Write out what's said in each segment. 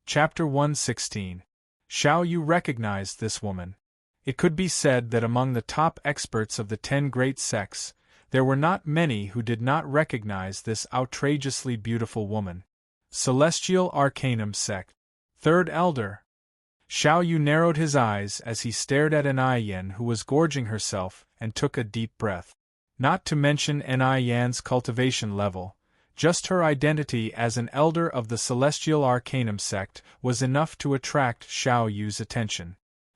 Chapter 116. Xiao Yu recognized this woman. It could be said that among the top experts of the 10 great sects, there were not many who did not recognize this outrageously beautiful woman. Celestial Arcanum Sect. Third Elder. Xiao Yu narrowed his eyes as he stared at Yan, who was gorging herself, and took a deep breath. Not to mention Yan's cultivation level, just her identity as an elder of the Celestial Arcanum Sect was enough to attract Xiao Yu's attention.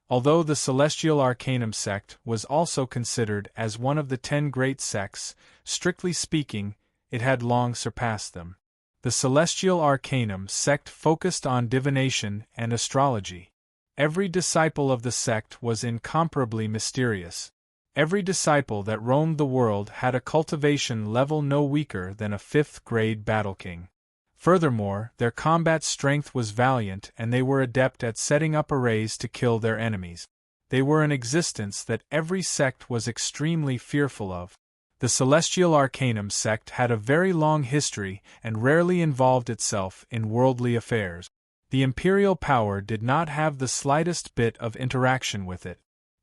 Although the Celestial Arcanum Sect was also considered as one of the 10 great sects, strictly speaking, it had long surpassed them. The Celestial Arcanum Sect focused on divination and astrology. Every disciple of the sect was incomparably mysterious. Every disciple that roamed the world had a cultivation level no weaker than a 5th grade battle king. Furthermore, their combat strength was valiant and they were adept at setting up arrays to kill their enemies. They were an existence that every sect was extremely fearful of. The Celestial Arcanum Sect had a very long history and rarely involved itself in worldly affairs. The imperial power did not have the slightest bit of interaction with it.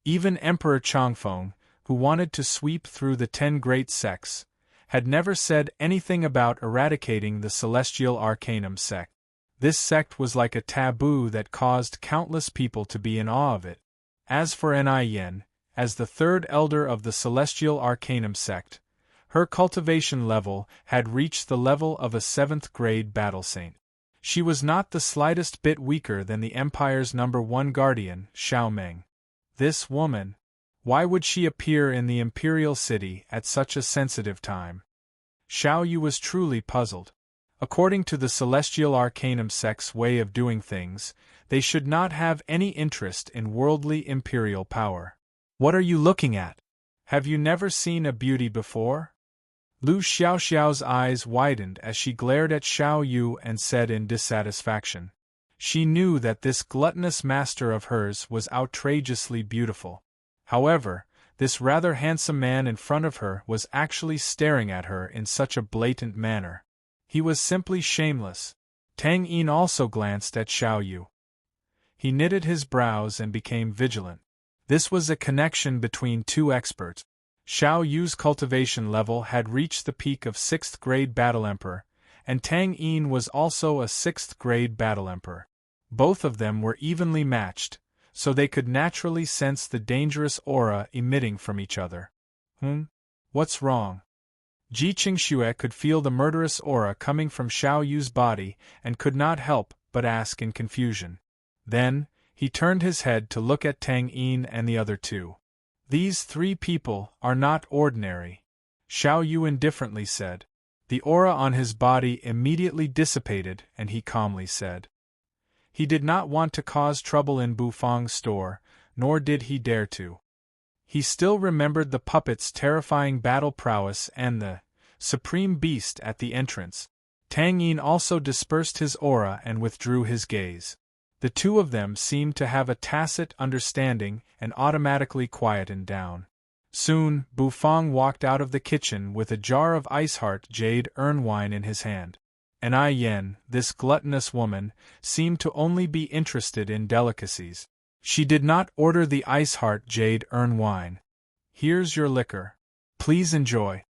Even Emperor Changfeng, who wanted to sweep through the 10 great sects, had never said anything about eradicating the Celestial Arcanum Sect. This sect was like a taboo that caused countless people to be in awe of it. As for Yan, as the 3rd elder of the Celestial Arcanum Sect, her cultivation level had reached the level of a 7th grade battle saint. She was not the slightest bit weaker than the Empire's #1 guardian, Xiao Meng. This woman, why would she appear in the Imperial City at such a sensitive time? Xiao Yu was truly puzzled. According to the Celestial Arcanum Sect's way of doing things, they should not have any interest in worldly imperial power. What are you looking at? Have you never seen a beauty before? Lu Xiaoxiao's eyes widened as she glared at Xiao Yu and said in dissatisfaction. She knew that this gluttonous master of hers was outrageously beautiful. However, this rather handsome man in front of her was actually staring at her in such a blatant manner. He was simply shameless. Tang Yin also glanced at Xiao Yu. He knitted his brows and became vigilant. This was a connection between 2 experts. Xiao Yu's cultivation level had reached the peak of 6th grade Battle Emperor, and Tang Yin was also a 6th grade Battle Emperor. Both of them were evenly matched, so they could naturally sense the dangerous aura emitting from each other. What's wrong? Ji Qingxue could feel the murderous aura coming from Xiao Yu's body and could not help but ask in confusion. Then, he turned his head to look at Tang Yin and the other 2. These 3 people are not ordinary, Xiao Yu indifferently said. The aura on his body immediately dissipated and he calmly said. He did not want to cause trouble in Bufang's store, nor did he dare to. He still remembered the puppet's terrifying battle prowess and the supreme beast at the entrance. Tang Yin also dispersed his aura and withdrew his gaze. The 2 of them seemed to have a tacit understanding and automatically quietened down. Soon, Bufang walked out of the kitchen with a jar of Iceheart jade urn wine in his hand. And Yan, this gluttonous woman, seemed to only be interested in delicacies. She did not order the Iceheart jade urn wine. Here's your liquor. Please enjoy.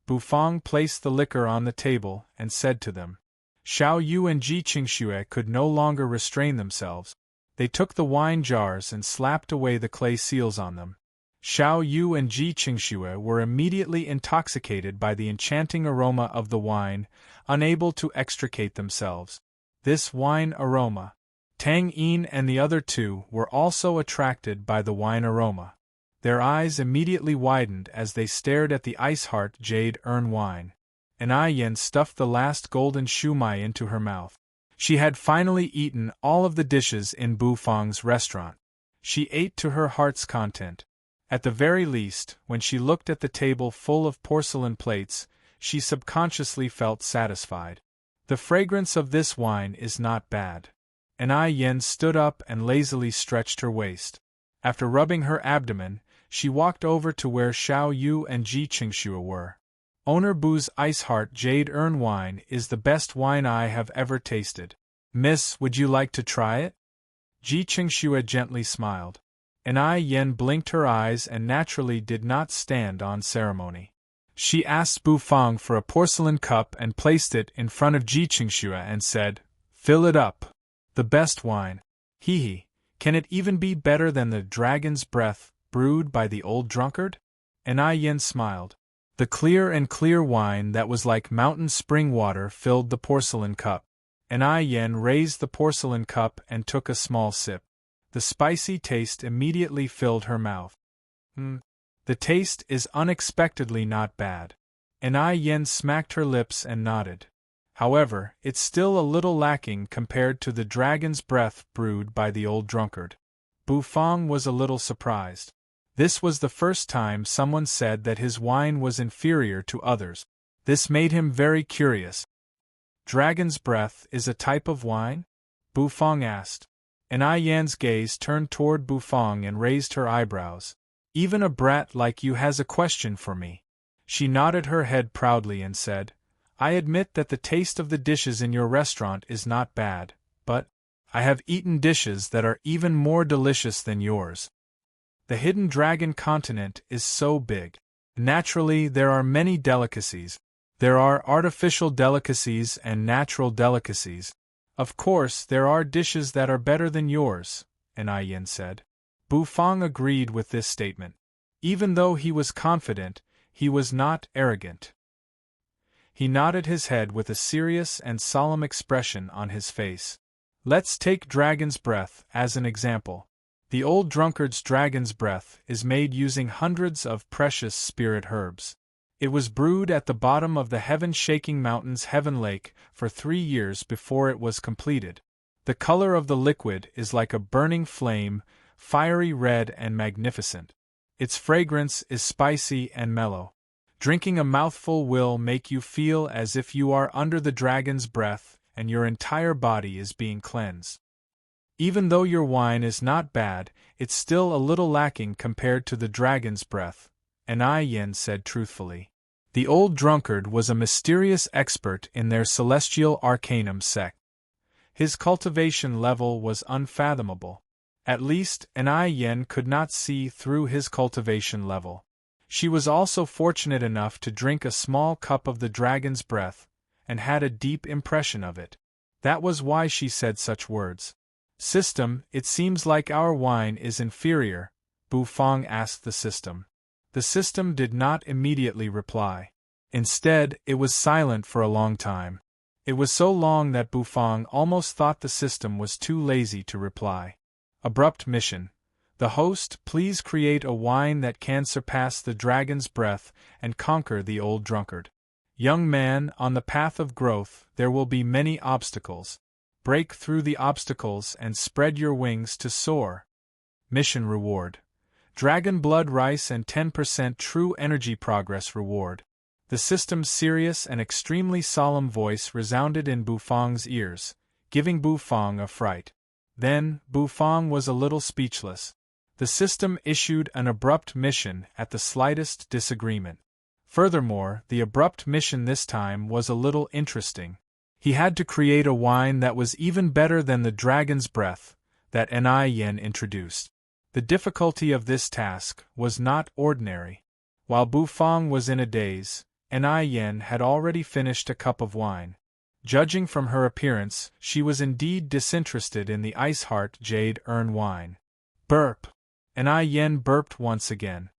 Bufang placed the liquor on the table and said to them. Xiao Yu and Ji Qingxue could no longer restrain themselves. They took the wine jars and slapped away the clay seals on them. Xiao Yu and Ji Qingxue were immediately intoxicated by the enchanting aroma of the wine, unable to extricate themselves. This wine aroma. Tang Yin and the other 2 were also attracted by the wine aroma. Their eyes immediately widened as they stared at the Iceheart jade urn wine. And Yan stuffed the last golden shumai into her mouth. She had finally eaten all of the dishes in Bufang's restaurant. She ate to her heart's content. At the very least, when she looked at the table full of porcelain plates, she subconsciously felt satisfied. The fragrance of this wine is not bad. And Yan stood up and lazily stretched her waist. After rubbing her abdomen, she walked over to where Xiao Yu and Ji Qingxue were. Owner Bu's Iceheart Jade Urn wine is the best wine I have ever tasted. Miss, would you like to try it? Ji Qingxue gently smiled. And Ai Yen blinked her eyes and naturally did not stand on ceremony. She asked Bu Fang for a porcelain cup and placed it in front of Ji Qingxue and said, "Fill it up. The best wine. Hee. Can it even be better than the dragon's breath, brewed by the old drunkard?" And Ai Yen smiled. The clear and clear wine that was like mountain spring water filled the porcelain cup. And Ai Yen raised the porcelain cup and took a small sip. The spicy taste immediately filled her mouth. The taste is unexpectedly not bad. And Ai Yen smacked her lips and nodded. However, it's still a little lacking compared to the dragon's breath brewed by the old drunkard. Bu Fang was a little surprised. This was the first time someone said that his wine was inferior to others. This made him very curious. Dragon's breath is a type of wine? Bu Fang asked. And Ai Yan's gaze turned toward Bu Fang and raised her eyebrows. Even a brat like you has a question for me. She nodded her head proudly and said, I admit that the taste of the dishes in your restaurant is not bad, but I have eaten dishes that are even more delicious than yours. The hidden dragon continent is so big. Naturally, there are many delicacies. There are artificial delicacies and natural delicacies. Of course, there are dishes that are better than yours, and Ai Yen said. Bu Fang agreed with this statement. Even though he was confident, he was not arrogant. He nodded his head with a serious and solemn expression on his face. Let's take dragon's breath as an example. The old drunkard's dragon's breath is made using hundreds of precious spirit herbs. It was brewed at the bottom of the heaven-shaking mountain's Heaven Lake for 3 years before it was completed. The color of the liquid is like a burning flame, fiery red and magnificent. Its fragrance is spicy and mellow. Drinking a mouthful will make you feel as if you are under the dragon's breath and your entire body is being cleansed. Even though your wine is not bad, it's still a little lacking compared to the dragon's breath, and Ai Yen said truthfully. The old drunkard was a mysterious expert in their celestial arcanum sect. His cultivation level was unfathomable. At least, an Ai Yen could not see through his cultivation level. She was also fortunate enough to drink a small cup of the dragon's breath, and had a deep impression of it. That was why she said such words. System, it seems like our wine is inferior, Bu Fang asked the system. The system did not immediately reply. Instead, it was silent for a long time. It was so long that Bu Fang almost thought the system was too lazy to reply. Abrupt mission. The host, please create a wine that can surpass the dragon's breath and conquer the old drunkard. Young man, on the path of growth, there will be many obstacles. Break through the obstacles and spread your wings to soar. Mission reward. Dragon blood rice and 10% true energy progress reward. The system's serious and extremely solemn voice resounded in Bu Fang's ears, giving Bu Fang a fright. Then, Bu Fang was a little speechless. The system issued an abrupt mission at the slightest disagreement. Furthermore, the abrupt mission this time was a little interesting. He had to create a wine that was even better than the dragon's breath that an Ai Yen introduced. The difficulty of this task was not ordinary. While Bu Fang was in a daze, an Ai Yen had already finished a cup of wine. Judging from her appearance, she was indeed disinterested in the Ice Heart Jade Urn wine. Burp! An Ai Yen burped once again.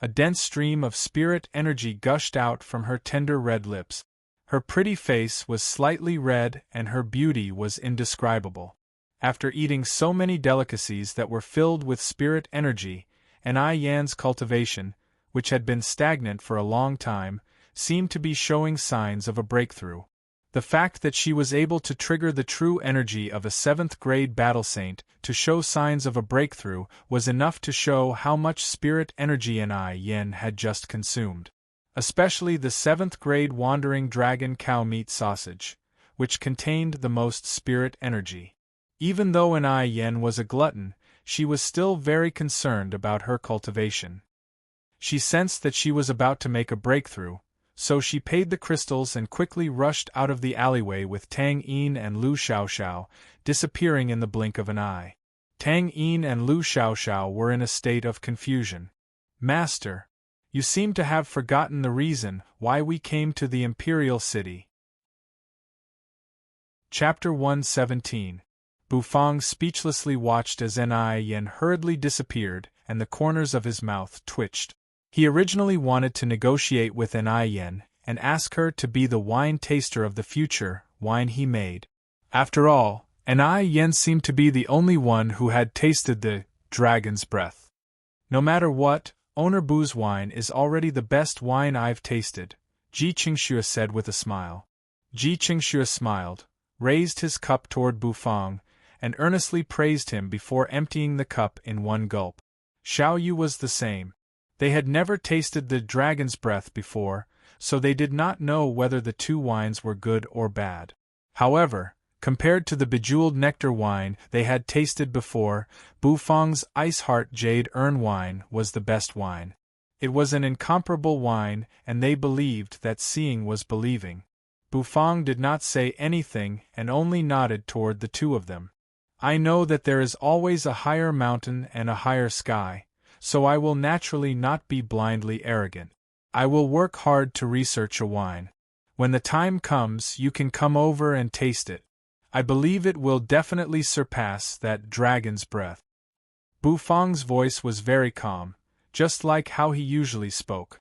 A dense stream of spirit energy gushed out from her tender red lips. Her pretty face was slightly red and her beauty was indescribable. After eating so many delicacies that were filled with spirit energy, an Ai Yan's cultivation, which had been stagnant for a long time, seemed to be showing signs of a breakthrough. The fact that she was able to trigger the true energy of a 7th-grade battle saint to show signs of a breakthrough was enough to show how much spirit energy an Ai Yen had just consumed. Especially the 7th-grade wandering dragon cow meat sausage, which contained the most spirit energy. Even though an Ai Yen was a glutton, she was still very concerned about her cultivation. She sensed that she was about to make a breakthrough, So she paid the crystals and quickly rushed out of the alleyway with Tang Yin and Lu Xiaoxiao, disappearing in the blink of an eye. Tang Yin and Lu Xiaoxiao were in a state of confusion. Master, you seem to have forgotten the reason why we came to the imperial city. Chapter 117. Bufang speechlessly watched as Yen hurriedly disappeared, and the corners of his mouth twitched. He originally wanted to negotiate with Yen and ask her to be the wine taster of the future wine he made. After all, Yen seemed to be the only one who had tasted the dragon's breath. No matter what, Owner Bu's wine is already the best wine I've tasted, Ji Qingxue said with a smile. Ji Qingxue smiled, raised his cup toward Bufang, and earnestly praised him before emptying the cup in one gulp. Xiao Yu was the same. They had never tasted the dragon's breath before, so they did not know whether the two wines were good or bad. However, compared to the bejeweled nectar wine they had tasted before, Bufang's Ice Heart Jade Urn wine was the best wine. It was an incomparable wine, and they believed that seeing was believing. Bufang did not say anything and only nodded toward the two of them. I know that there is always a higher mountain and a higher sky, so I will naturally not be blindly arrogant. I will work hard to research a wine. When the time comes, you can come over and taste it. I believe it will definitely surpass that dragon's breath. Bufang's voice was very calm, just like how he usually spoke.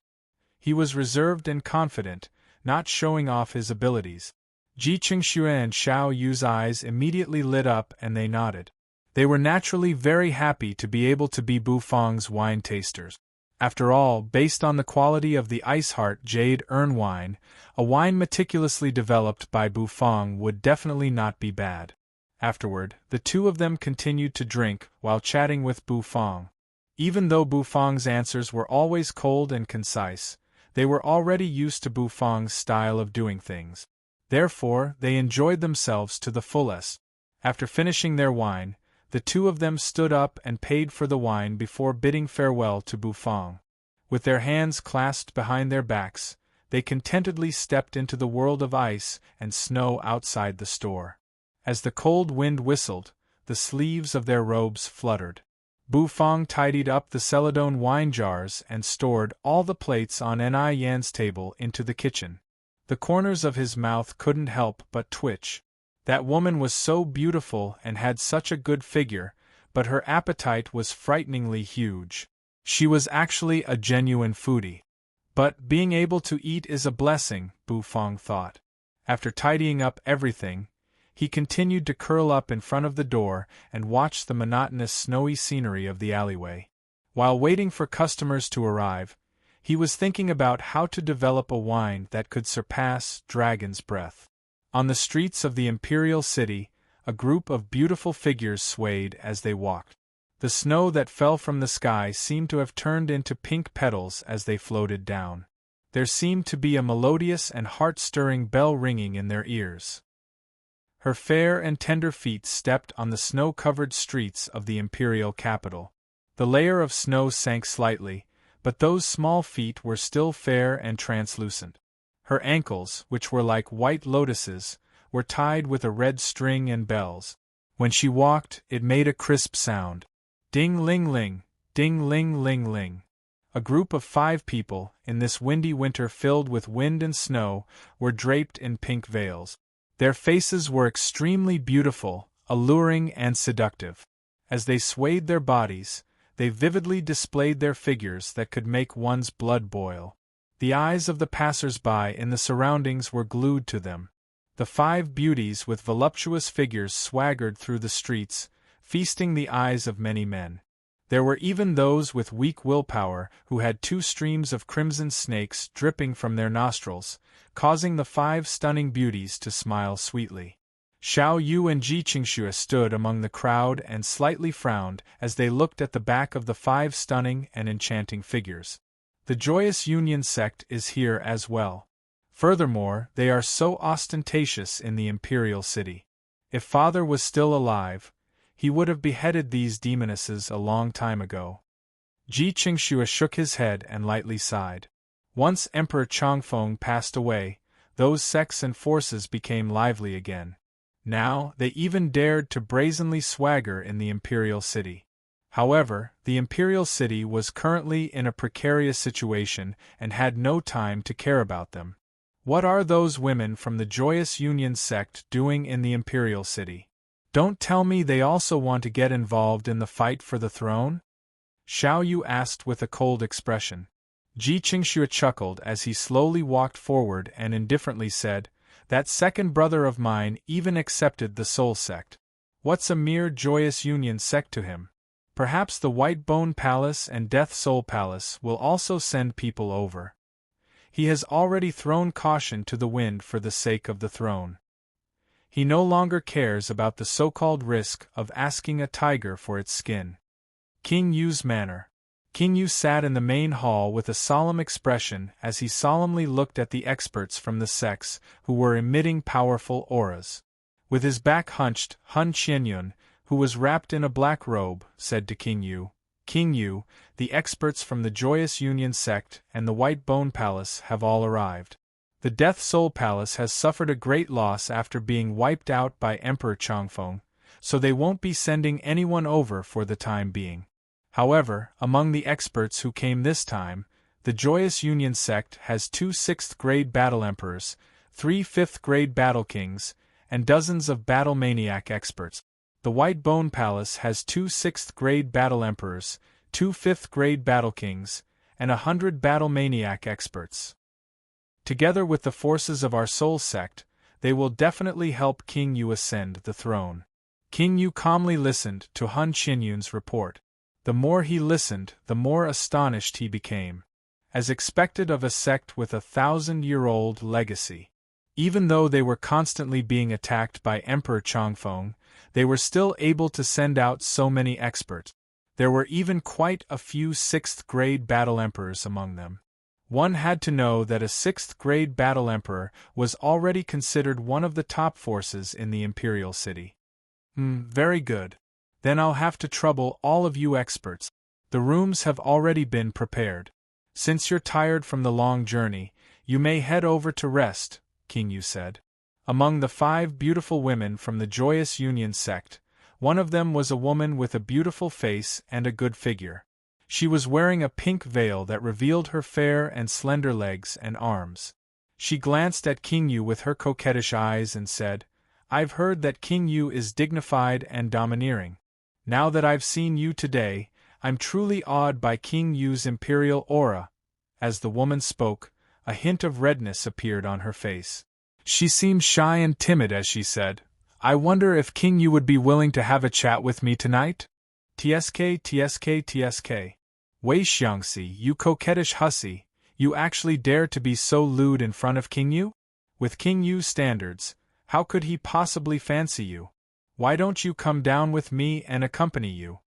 He was reserved and confident, not showing off his abilities. Ji Qingxue and Xiao Yu's eyes immediately lit up and they nodded. They were naturally very happy to be able to be Bufang's wine tasters. After all, based on the quality of the Ice Heart Jade Urn wine, a wine meticulously developed by Bufang would definitely not be bad. Afterward, the two of them continued to drink while chatting with Bufang. Even though Bufang's answers were always cold and concise, they were already used to Bufang's style of doing things. Therefore, they enjoyed themselves to the fullest. After finishing their wine, the two of them stood up and paid for the wine before bidding farewell to Bufang. With their hands clasped behind their backs, they contentedly stepped into the world of ice and snow outside the store. As the cold wind whistled, the sleeves of their robes fluttered. Bufang tidied up the Celadon wine jars and stored all the plates on Yan's table into the kitchen. The corners of his mouth couldn't help but twitch. That woman was so beautiful and had such a good figure, but her appetite was frighteningly huge. She was actually a genuine foodie. But being able to eat is a blessing, Bufang thought. After tidying up everything, he continued to curl up in front of the door and watch the monotonous snowy scenery of the alleyway. While waiting for customers to arrive, he was thinking about how to develop a wine that could surpass dragon's breath. On the streets of the imperial city, a group of beautiful figures swayed as they walked. The snow that fell from the sky seemed to have turned into pink petals as they floated down. There seemed to be a melodious and heart-stirring bell ringing in their ears. Her fair and tender feet stepped on the snow-covered streets of the imperial capital. The layer of snow sank slightly, but those small feet were still fair and translucent. Her ankles, which were like white lotuses, were tied with a red string and bells. When she walked, it made a crisp sound. Ding-ling-ling, ding-ling-ling-ling. A group of 5 people, in this windy winter filled with wind and snow, were draped in pink veils. Their faces were extremely beautiful, alluring and seductive. As they swayed their bodies, they vividly displayed their figures that could make one's blood boil. The eyes of the passers-by in the surroundings were glued to them. The 5 beauties with voluptuous figures swaggered through the streets, feasting the eyes of many men. There were even those with weak willpower who had 2 streams of crimson snakes dripping from their nostrils, causing the 5 stunning beauties to smile sweetly. Xiao Yu and Ji Qingxue stood among the crowd and slightly frowned as they looked at the back of the 5 stunning and enchanting figures. The Joyous Union sect is here as well. Furthermore, they are so ostentatious in the imperial city. If father was still alive, he would have beheaded these demonesses a long time ago. Ji Qingxue shook his head and lightly sighed. Once Emperor Chongfeng passed away, those sects and forces became lively again. Now, they even dared to brazenly swagger in the imperial city. However, the imperial city was currently in a precarious situation and had no time to care about them. What are those women from the Joyous Union sect doing in the imperial city? Don't tell me they also want to get involved in the fight for the throne? Xiao Yu asked with a cold expression. Ji Qingxue chuckled as he slowly walked forward and indifferently said, "That second brother of mine even accepted the Soul sect. What's a mere Joyous Union sect to him? Perhaps the White Bone Palace and Death Soul Palace will also send people over. He has already thrown caution to the wind for the sake of the throne. He no longer cares about the so-called risk of asking a tiger for its skin." King Yu's manner. King Yu sat in the main hall with a solemn expression as he solemnly looked at the experts from the sects who were emitting powerful auras. With his back hunched, Hun Qianyun, who was wrapped in a black robe, said to King Yu, "King Yu, the experts from the Joyous Union sect and the White Bone Palace have all arrived. The Death Soul Palace has suffered a great loss after being wiped out by Emperor Chongfeng, so they won't be sending anyone over for the time being. However, among the experts who came this time, the Joyous Union sect has 2 6th-grade battle emperors, 3 5th-grade battle kings, and dozens of battle maniac experts. The White Bone Palace has 2 6th-grade battle emperors, 2 5th-grade battle kings, and 100 battle maniac experts. Together with the forces of our Soul sect, they will definitely help King Yu ascend the throne." King Yu calmly listened to Hun Qianyun's report. The more he listened, the more astonished he became. As expected of a sect with a 1,000-year-old legacy. Even though they were constantly being attacked by Emperor Chongfeng, they were still able to send out so many experts. There were even quite a few 6th-grade battle emperors among them. One had to know that a 6th-grade battle emperor was already considered one of the top forces in the imperial city. Very good. Then I'll have to trouble all of you experts. The rooms have already been prepared. Since you're tired from the long journey, you may head over to rest, King Yu said. Among the 5 beautiful women from the Joyous Union sect, one of them was a woman with a beautiful face and a good figure. She was wearing a pink veil that revealed her fair and slender legs and arms. She glanced at King Yu with her coquettish eyes and said, "I've heard that King Yu is dignified and domineering. Now that I've seen you today, I'm truly awed by King Yu's imperial aura." As the woman spoke, a hint of redness appeared on her face. She seemed shy and timid as she said, "I wonder if King Yu would be willing to have a chat with me tonight?" TSK. Wei Xiangxi, you coquettish hussy, you actually dare to be so lewd in front of King Yu? With King Yu's standards, how could he possibly fancy you? Why don't you come down with me and accompany you?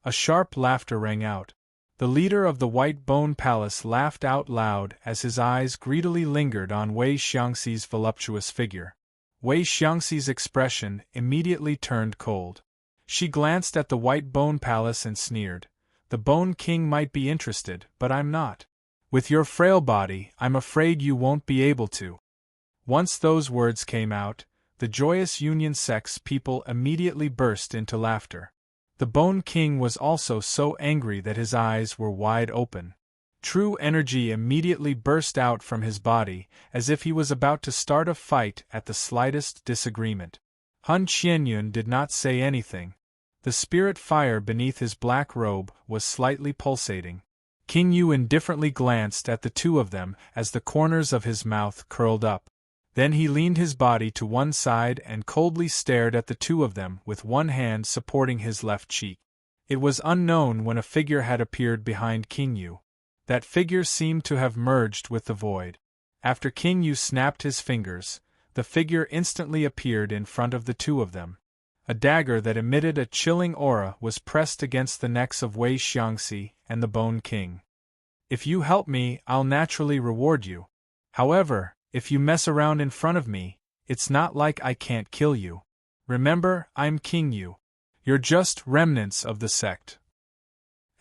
A sharp laughter rang out. The leader of the White Bone Palace laughed out loud as his eyes greedily lingered on Wei Xiangxi's voluptuous figure. Wei Xiangxi's expression immediately turned cold. She glanced at the White Bone Palace and sneered. "The Bone King might be interested, but I'm not. With your frail body, I'm afraid you won't be able to." Once those words came out, the Joyous Union sect's people immediately burst into laughter. The Bone King was also so angry that his eyes were wide open. True energy immediately burst out from his body, as if he was about to start a fight at the slightest disagreement. Hun Qianyun did not say anything. The spirit fire beneath his black robe was slightly pulsating. King Yu indifferently glanced at the two of them as the corners of his mouth curled up. Then he leaned his body to one side and coldly stared at the two of them with one hand supporting his left cheek. It was unknown when a figure had appeared behind King Yu. That figure seemed to have merged with the void. After King Yu snapped his fingers, the figure instantly appeared in front of the two of them. A dagger that emitted a chilling aura was pressed against the necks of Wei Xiangxi and the Bone King. "If you help me, I'll naturally reward you. However, if you mess around in front of me, it's not like I can't kill you. Remember, I'm King Yu. You're just remnants of the sect."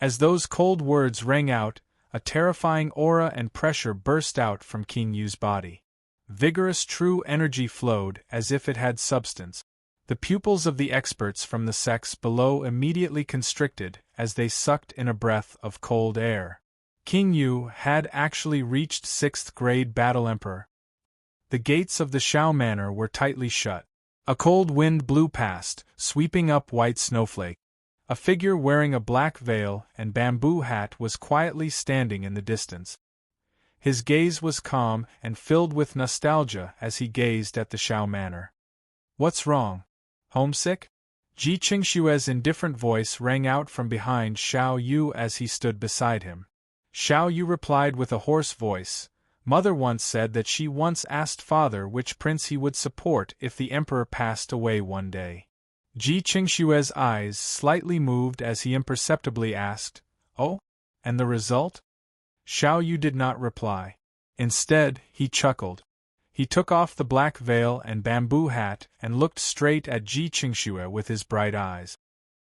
As those cold words rang out, a terrifying aura and pressure burst out from King Yu's body. Vigorous true energy flowed as if it had substance. The pupils of the experts from the sects below immediately constricted as they sucked in a breath of cold air. King Yu had actually reached 6th grade Battle Emperor. The gates of the Shao Manor were tightly shut. A cold wind blew past, sweeping up white snowflake. A figure wearing a black veil and bamboo hat was quietly standing in the distance. His gaze was calm and filled with nostalgia as he gazed at the Shao Manor. "What's wrong? Homesick?" Ji Qingshue's indifferent voice rang out from behind Xiao Yu as he stood beside him. Xiao Yu replied with a hoarse voice, "Mother once said that she once asked father which prince he would support if the emperor passed away one day." Ji Qingshue's eyes slightly moved as he imperceptibly asked, "Oh? And the result?" Xiao Yu did not reply. Instead, he chuckled. He took off the black veil and bamboo hat and looked straight at Ji Qingxue with his bright eyes.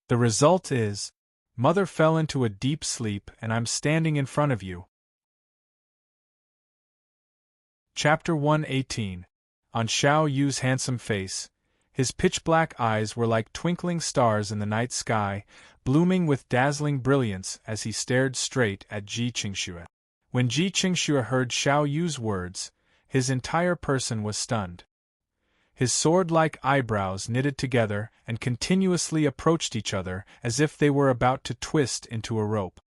"The result is, Mother fell into a deep sleep and I'm standing in front of you." Chapter 118. On Xiao Yu's handsome face, his pitch-black eyes were like twinkling stars in the night sky, blooming with dazzling brilliance as he stared straight at Ji Qingxue. When Ji Qingxue heard Xiao Yu's words, his entire person was stunned. His sword-like eyebrows knitted together and continuously approached each other as if they were about to twist into a rope.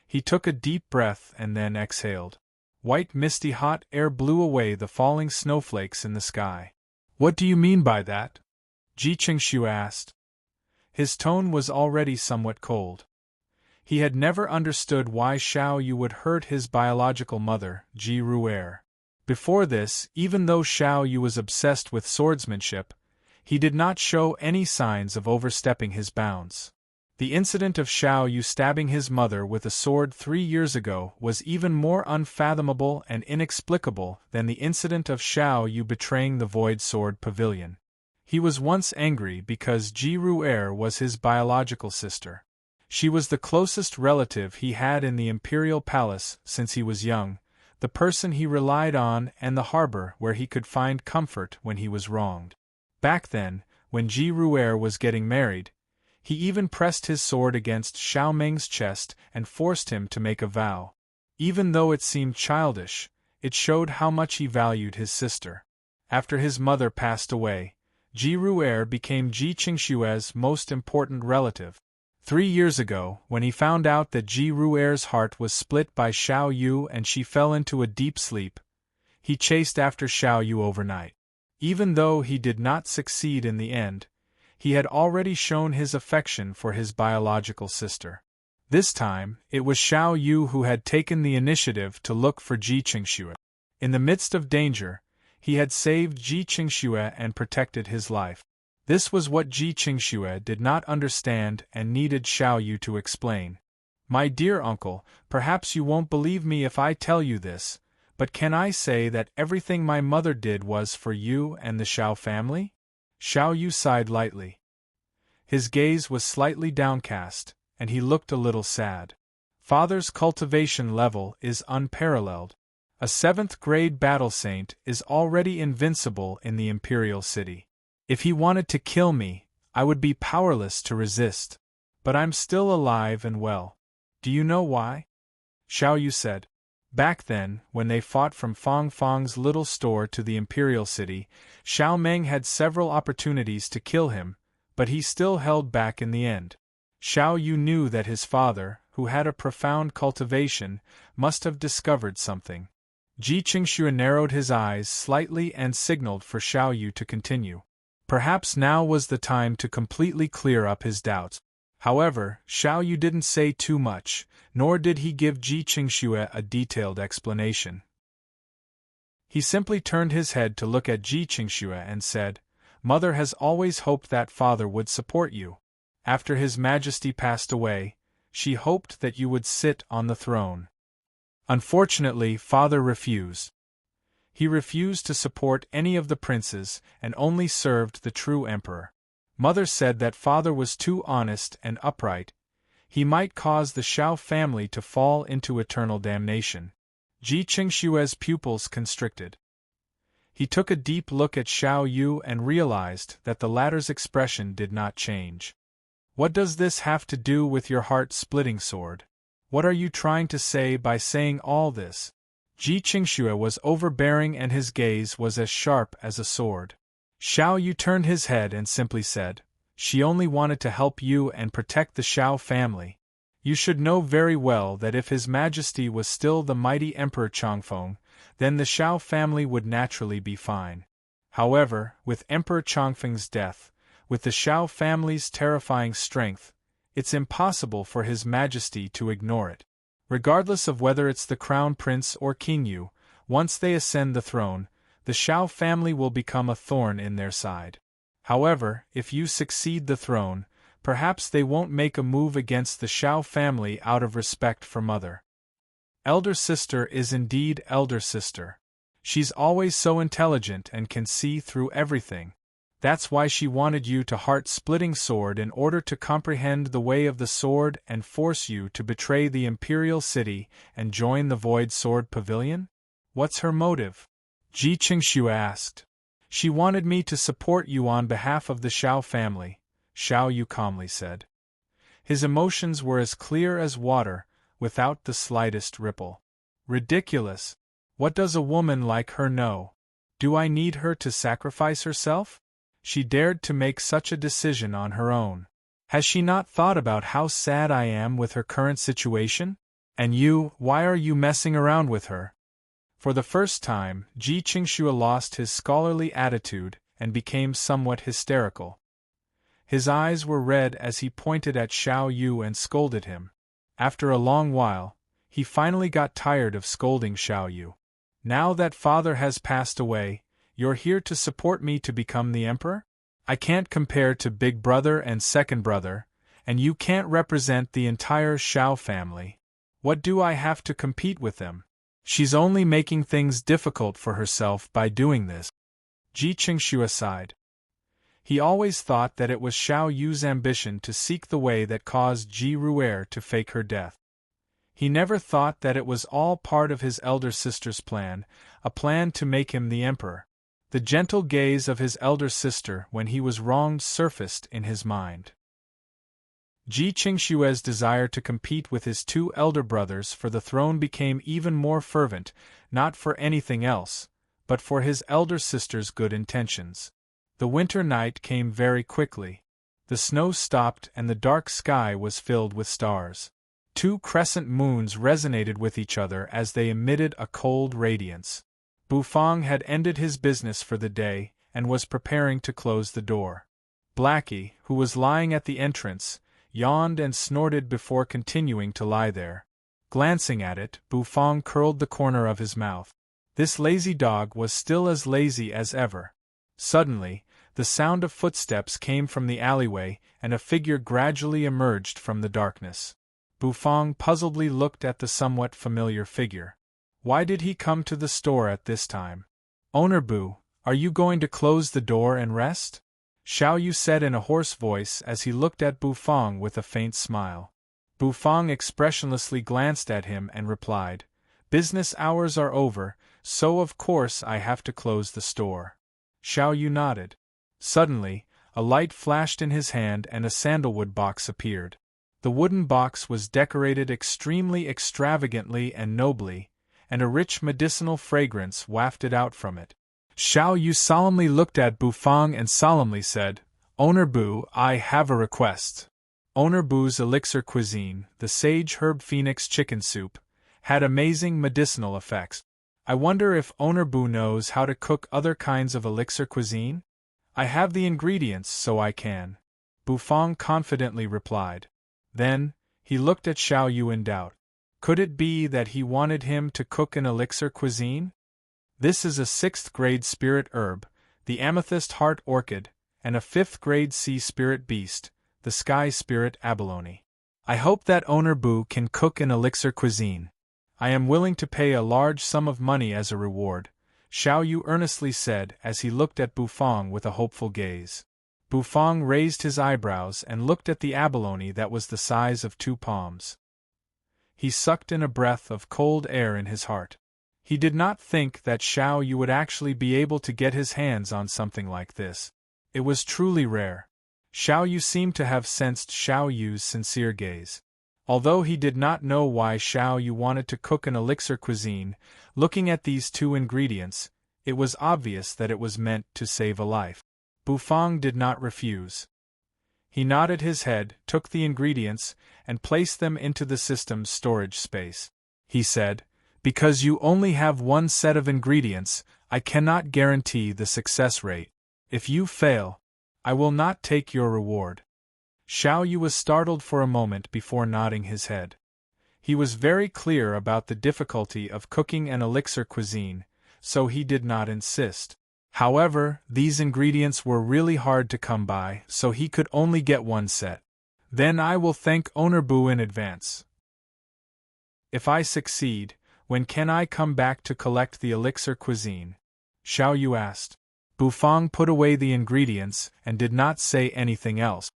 He took a deep breath and then exhaled. White misty hot air blew away the falling snowflakes in the sky. "What do you mean by that?" Ji Qingxue asked. His tone was already somewhat cold. He had never understood why Xiao Yu would hurt his biological mother, Ji Ru'er. Before this, even though Xiao Yu was obsessed with swordsmanship, he did not show any signs of overstepping his bounds. The incident of Xiao Yu stabbing his mother with a sword 3 years ago was even more unfathomable and inexplicable than the incident of Xiao Yu betraying the Void Sword Pavilion. He was once angry because Ji Ru'er was his biological sister. She was the closest relative he had in the imperial palace since he was young, the person he relied on and the harbor where he could find comfort when he was wronged. Back then, when Ji Ru'er was getting married, he even pressed his sword against Xiao Meng's chest and forced him to make a vow. Even though it seemed childish, it showed how much he valued his sister. After his mother passed away, Ji Ru'er became Ji Qingshue's most important relative. 3 years ago, when he found out that Ji Ru'er's heart was split by Xiao Yu and she fell into a deep sleep, he chased after Xiao Yu overnight. Even though he did not succeed in the end, he had already shown his affection for his biological sister. This time, it was Xiao Yu who had taken the initiative to look for Ji Qingxue. In the midst of danger, he had saved Ji Qingxue and protected his life. This was what Ji Qingxue did not understand and needed Xiao Yu to explain. "My dear uncle, perhaps you won't believe me if I tell you this, but can I say that everything my mother did was for you and the Xiao family?" Xiao Yu sighed lightly. His gaze was slightly downcast, and he looked a little sad. Father's cultivation level is unparalleled. A 7th grade battle saint is already invincible in the Imperial City. If he wanted to kill me, I would be powerless to resist. But I'm still alive and well. Do you know why? Xiao Yu said. Back then, when they fought from Fong Fong's little store to the Imperial City, Xiao Meng had several opportunities to kill him, but he still held back in the end. Xiao Yu knew that his father, who had a profound cultivation, must have discovered something. Ji Qingxue narrowed his eyes slightly and signaled for Xiao Yu to continue. Perhaps now was the time to completely clear up his doubts. However, Xiao Yu didn't say too much, nor did he give Ji Qingxue a detailed explanation. He simply turned his head to look at Ji Qingxue and said, "Mother has always hoped that father would support you. After His Majesty passed away, she hoped that you would sit on the throne. Unfortunately, father refused. He refused to support any of the princes and only served the true emperor. Mother said that father was too honest and upright. He might cause the Xiao family to fall into eternal damnation. Ji Qingshue's pupils constricted. He took a deep look at Xiao Yu and realized that the latter's expression did not change. What does this have to do with your heart-splitting sword? What are you trying to say by saying all this? Ji Qingxue was overbearing and his gaze was as sharp as a sword. Xiao Yu turned his head and simply said, "She only wanted to help you and protect the Xiao family. You should know very well that if His Majesty was still the mighty Emperor Chongfeng, then the Xiao family would naturally be fine. However, with Emperor Chongfeng's death, with the Xiao family's terrifying strength, it's impossible for His Majesty to ignore it. Regardless of whether it's the Crown Prince or King Yu, once they ascend the throne, the Xiao family will become a thorn in their side. However, if you succeed the throne, perhaps they won't make a move against the Xiao family out of respect for mother. Elder sister is indeed elder sister. She's always so intelligent and can see through everything. That's why she wanted you to heart-splitting sword in order to comprehend the way of the sword and force you to betray the imperial city and join the Void Sword Pavilion? What's her motive?" Ji Qingxue asked. "She wanted me to support you on behalf of the Xiao family," Xiao Yu calmly said. His emotions were as clear as water, without the slightest ripple. "Ridiculous! What does a woman like her know? Do I need her to sacrifice herself? She dared to make such a decision on her own. Has she not thought about how sad I am with her current situation? And you, why are you messing around with her?" For the first time, Ji Qingxue lost his scholarly attitude and became somewhat hysterical. His eyes were red as he pointed at Xiao Yu and scolded him. After a long while, he finally got tired of scolding Xiao Yu. "Now that father has passed away, you're here to support me to become the emperor? I can't compare to big brother and second brother, and you can't represent the entire Xiao family. What do I have to compete with them? She's only making things difficult for herself by doing this." Ji Qingxue sighed. He always thought that it was Xiao Yu's ambition to seek the way that caused Ji Ruer to fake her death. He never thought that it was all part of his elder sister's plan, a plan to make him the emperor. The gentle gaze of his elder sister when he was wronged surfaced in his mind. Ji Qingxue's desire to compete with his two elder brothers for the throne became even more fervent, not for anything else, but for his elder sister's good intentions. The winter night came very quickly. The snow stopped and the dark sky was filled with stars. Two crescent moons resonated with each other as they emitted a cold radiance. Bufang had ended his business for the day and was preparing to close the door. Blackie, who was lying at the entrance, yawned and snorted before continuing to lie there. Glancing at it, Bufang curled the corner of his mouth. This lazy dog was still as lazy as ever. Suddenly, the sound of footsteps came from the alleyway and a figure gradually emerged from the darkness. Bufang puzzledly looked at the somewhat familiar figure. Why did he come to the store at this time? "Owner Bu, are you going to close the door and rest?" Xiao Yu said in a hoarse voice as he looked at Bufang with a faint smile. Bufang expressionlessly glanced at him and replied, "Business hours are over, so of course I have to close the store." Xiao Yu nodded. Suddenly, a light flashed in his hand and a sandalwood box appeared. The wooden box was decorated extremely extravagantly and nobly, and a rich medicinal fragrance wafted out from it. Xiao Yu solemnly looked at Bufang and solemnly said, "Owner Bu, I have a request." Owner Bu's elixir cuisine, the sage herb phoenix chicken soup, had amazing medicinal effects. I wonder if Owner Bu knows how to cook other kinds of elixir cuisine? I have the ingredients so I can. Bufang confidently replied. Then, he looked at Xiao Yu in doubt. Could it be that he wanted him to cook an elixir cuisine? This is a 6th grade spirit herb, the amethyst heart orchid, and a 5th grade sea spirit beast, the sky spirit abalone. I hope that Owner Bu can cook an elixir cuisine. I am willing to pay a large sum of money as a reward, Xiao Yu earnestly said as he looked at Bufang with a hopeful gaze. Bufang raised his eyebrows and looked at the abalone that was the size of 2 palms. He sucked in a breath of cold air in his heart. He did not think that Xiao Yu would actually be able to get his hands on something like this. It was truly rare. Xiao Yu seemed to have sensed Xiao Yu's sincere gaze. Although he did not know why Xiao Yu wanted to cook an elixir cuisine, looking at these 2 ingredients, it was obvious that it was meant to save a life. Bufang did not refuse. He nodded his head, took the ingredients, and placed them into the system's storage space. He said, "Because you only have 1 set of ingredients, I cannot guarantee the success rate. If you fail, I will not take your reward." Xiao Yu was startled for a moment before nodding his head. He was very clear about the difficulty of cooking an elixir cuisine, so he did not insist. However, these ingredients were really hard to come by, so he could only get 1 set. "Then I will thank Owner Bu in advance. If I succeed, when can I come back to collect the elixir cuisine?" Xiao Yu asked. Bufang put away the ingredients and did not say anything else.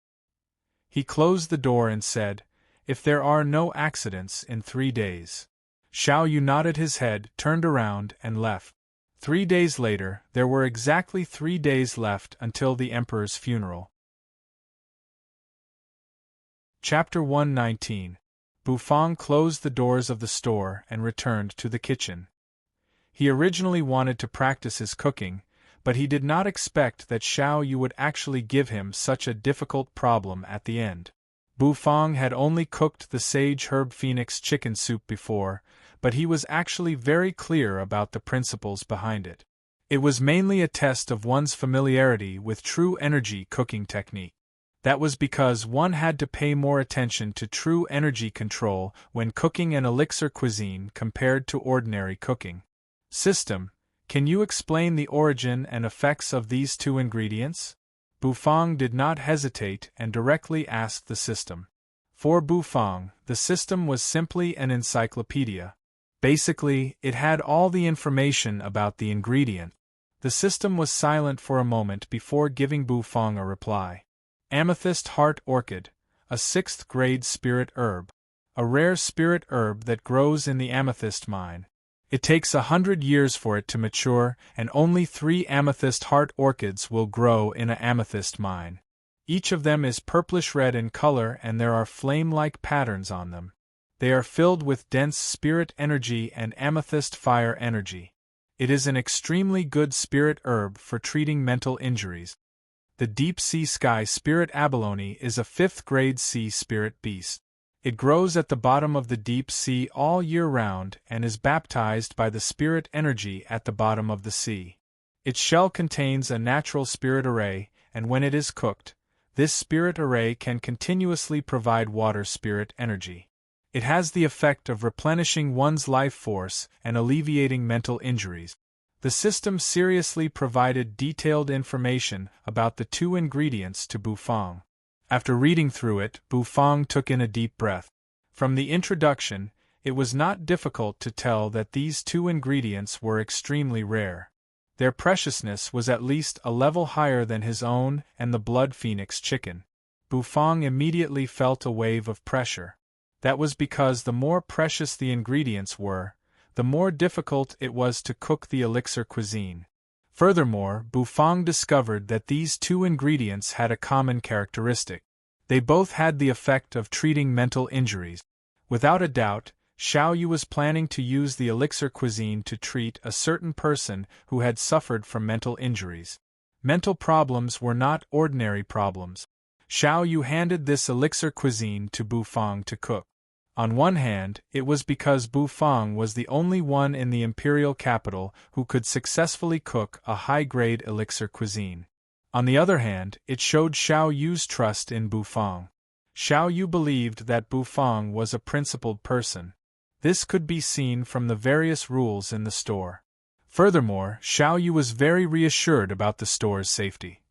He closed the door and said, "If there are no accidents in 3 days." Xiao Yu nodded his head, turned around, and left. 3 days later, there were exactly 3 days left until the emperor's funeral. Chapter 119. Bufang closed the doors of the store and returned to the kitchen. He originally wanted to practice his cooking, but he did not expect that Xiao Yu would actually give him such a difficult problem at the end. Bufang had only cooked the sage herb phoenix chicken soup before, but he was actually very clear about the principles behind it. It was mainly a test of one's familiarity with true energy cooking technique. That was because one had to pay more attention to true energy control when cooking an elixir cuisine compared to ordinary cooking. System, can you explain the origin and effects of these 2 ingredients? Bufang did not hesitate and directly asked the system. For Bufang, the system was simply an encyclopedia. Basically, it had all the information about the ingredient. The system was silent for a moment before giving Bufang a reply. Amethyst heart orchid, a 6th grade spirit herb. A rare spirit herb that grows in the amethyst mine. It takes 100 years for it to mature, and only 3 amethyst heart orchids will grow in an amethyst mine. Each of them is purplish-red in color and there are flame-like patterns on them. They are filled with dense spirit energy and amethyst fire energy. It is an extremely good spirit herb for treating mental injuries. The deep sea sky spirit abalone is a 5th grade sea spirit beast. It grows at the bottom of the deep sea all year round and is baptized by the spirit energy at the bottom of the sea. Its shell contains a natural spirit array, and when it is cooked, this spirit array can continuously provide water spirit energy. It has the effect of replenishing one's life force and alleviating mental injuries. The system seriously provided detailed information about the 2 ingredients to Bufang. After reading through it, Bufang took in a deep breath. From the introduction, it was not difficult to tell that these 2 ingredients were extremely rare. Their preciousness was at least a level higher than his own and the blood phoenix chicken. Bufang immediately felt a wave of pressure. That was because the more precious the ingredients were, the more difficult it was to cook the elixir cuisine. Furthermore, Bufang discovered that these 2 ingredients had a common characteristic. They both had the effect of treating mental injuries. Without a doubt, Xiao Yu was planning to use the elixir cuisine to treat a certain person who had suffered from mental injuries. Mental problems were not ordinary problems. Xiao Yu handed this elixir cuisine to Bufang to cook. On one hand, it was because Bufang was the only one in the imperial capital who could successfully cook a high-grade elixir cuisine. On the other hand, it showed Xiao Yu's trust in Bufang. Xiao Yu believed that Bufang was a principled person. This could be seen from the various rules in the store. Furthermore, Xiao Yu was very reassured about the store's safety.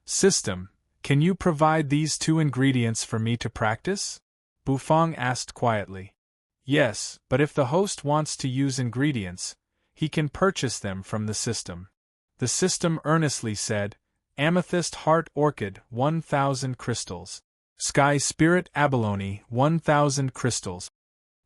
System, can you provide these 2 ingredients for me to practice? Bufang asked quietly. Yes, but if the host wants to use ingredients, he can purchase them from the system. The system earnestly said, Amethyst Heart Orchid 1,000 crystals. Sky Spirit Abalone 1,000 crystals.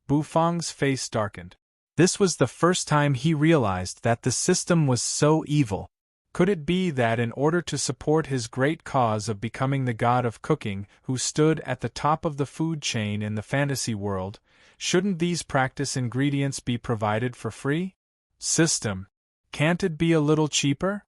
Bufang's face darkened. This was the first time he realized that the system was so evil. Could it be that in order to support his great cause of becoming the god of cooking who stood at the top of the food chain in the fantasy world, shouldn't these practice ingredients be provided for free? System. Can't it be a little cheaper?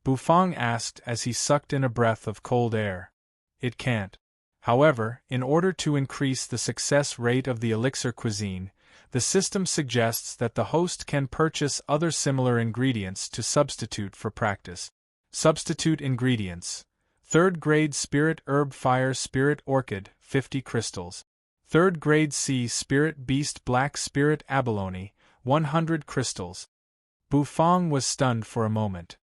Bufang asked as he sucked in a breath of cold air. It can't. However, in order to increase the success rate of the elixir cuisine, the system suggests that the host can purchase other similar ingredients to substitute for practice. Substitute ingredients. 3rd grade Spirit Herb Fire Spirit Orchid, 50 crystals. 3rd grade Sea Spirit Beast Black Spirit Abalone, 100 crystals. Bufang was stunned for a moment.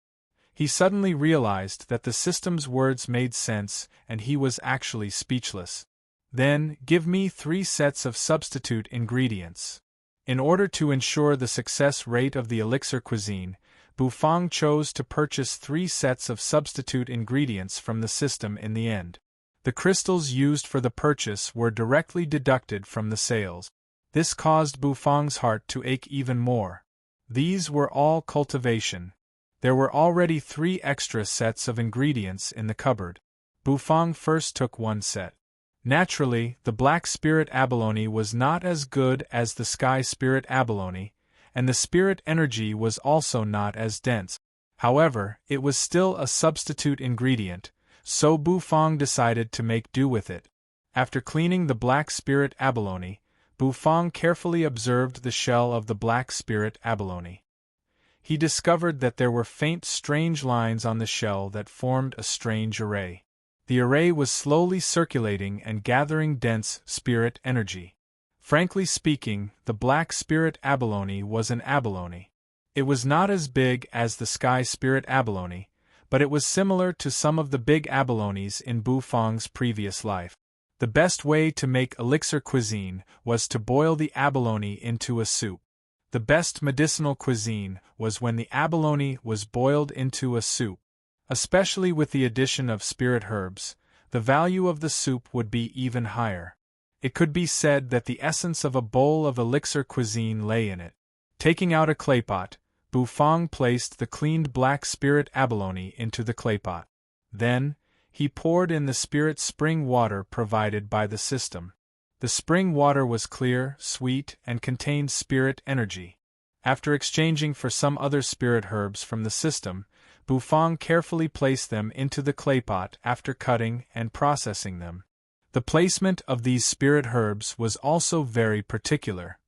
He suddenly realized that the system's words made sense and he was actually speechless. Then, give me 3 sets of substitute ingredients. In order to ensure the success rate of the elixir cuisine, Bufang chose to purchase 3 sets of substitute ingredients from the system in the end. The crystals used for the purchase were directly deducted from the sales. This caused Bufang's heart to ache even more. These were all cultivation. There were already 3 extra sets of ingredients in the cupboard. Bufang first took 1 set. Naturally, the Black Spirit Abalone was not as good as the Sky Spirit Abalone, and the spirit energy was also not as dense. However, it was still a substitute ingredient, so Bufang decided to make do with it. After cleaning the Black Spirit Abalone, Bufang carefully observed the shell of the Black Spirit Abalone. He discovered that there were faint strange lines on the shell that formed a strange array. The array was slowly circulating and gathering dense spirit energy. Frankly speaking, the Black Spirit Abalone was an abalone. It was not as big as the Sky Spirit Abalone, but it was similar to some of the big abalones in Bufang's previous life. The best way to make elixir cuisine was to boil the abalone into a soup. The best medicinal cuisine was when the abalone was boiled into a soup. Especially with the addition of spirit herbs, the value of the soup would be even higher. It could be said that the essence of a bowl of elixir cuisine lay in it. Taking out a claypot, Bufang placed the cleaned Black Spirit Abalone into the claypot. Then, he poured in the spirit spring water provided by the system. The spring water was clear, sweet, and contained spirit energy. After exchanging for some other spirit herbs from the system, Bufang carefully placed them into the claypot after cutting and processing them. The placement of these spirit herbs was also very particular.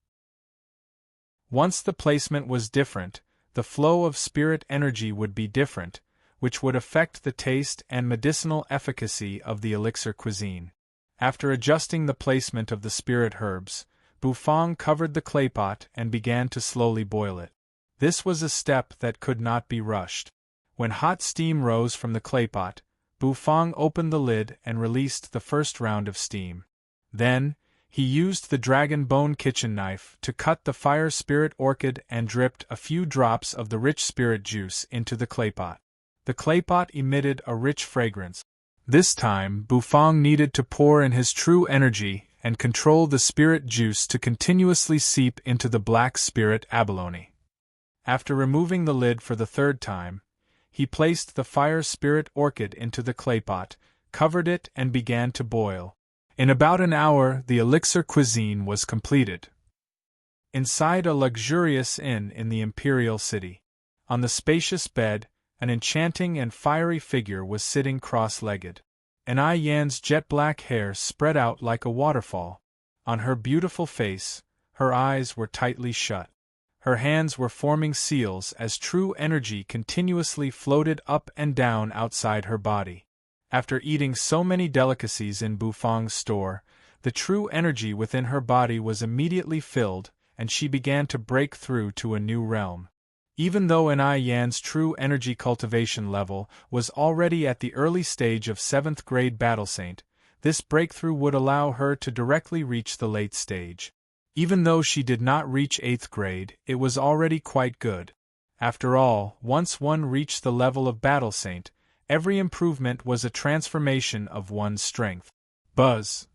Once the placement was different, the flow of spirit energy would be different, which would affect the taste and medicinal efficacy of the elixir cuisine. After adjusting the placement of the spirit herbs, Bufang covered the claypot and began to slowly boil it. This was a step that could not be rushed. When hot steam rose from the claypot, Bufang opened the lid and released the first round of steam. Then, he used the dragon bone kitchen knife to cut the fire spirit orchid and dripped a few drops of the rich spirit juice into the claypot. The claypot emitted a rich fragrance. This time, Bufang needed to pour in his true energy and control the spirit juice to continuously seep into the Black Spirit Abalone. After removing the lid for the 3rd time, he placed the fire spirit orchid into the claypot, covered it and began to boil. In about an hour the elixir cuisine was completed. Inside a luxurious inn in the imperial city, on the spacious bed, an enchanting and fiery figure was sitting cross-legged. Anai Yan's jet-black hair spread out like a waterfall. On her beautiful face, her eyes were tightly shut. Her hands were forming seals as true energy continuously floated up and down outside her body. After eating so many delicacies in Bufang's store, the true energy within her body was immediately filled, and she began to break through to a new realm. Even though Anai Yan's true energy cultivation level was already at the early stage of 7th grade Battle Saint, this breakthrough would allow her to directly reach the late stage. Even though she did not reach 8th grade, it was already quite good. After all, once one reached the level of Battle Saint, Every improvement was a transformation of one's strength. Buzz.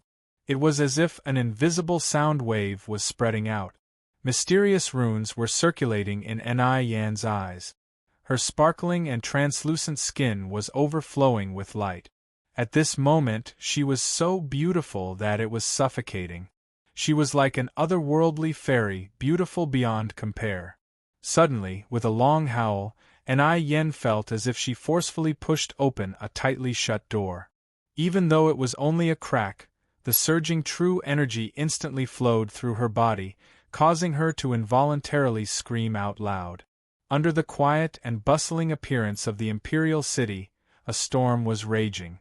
It was as if an invisible sound wave was spreading out. Mysterious runes were circulating in Enai Yan's eyes. Her sparkling and translucent skin was overflowing with light. At this moment she was so beautiful that it was suffocating. She was like an otherworldly fairy, beautiful beyond compare. Suddenly, with a long howl, Enai Yen felt as if she forcefully pushed open a tightly shut door. Even though it was only a crack, the surging true energy instantly flowed through her body, causing her to involuntarily scream out loud. Under the quiet and bustling appearance of the imperial city, a storm was raging.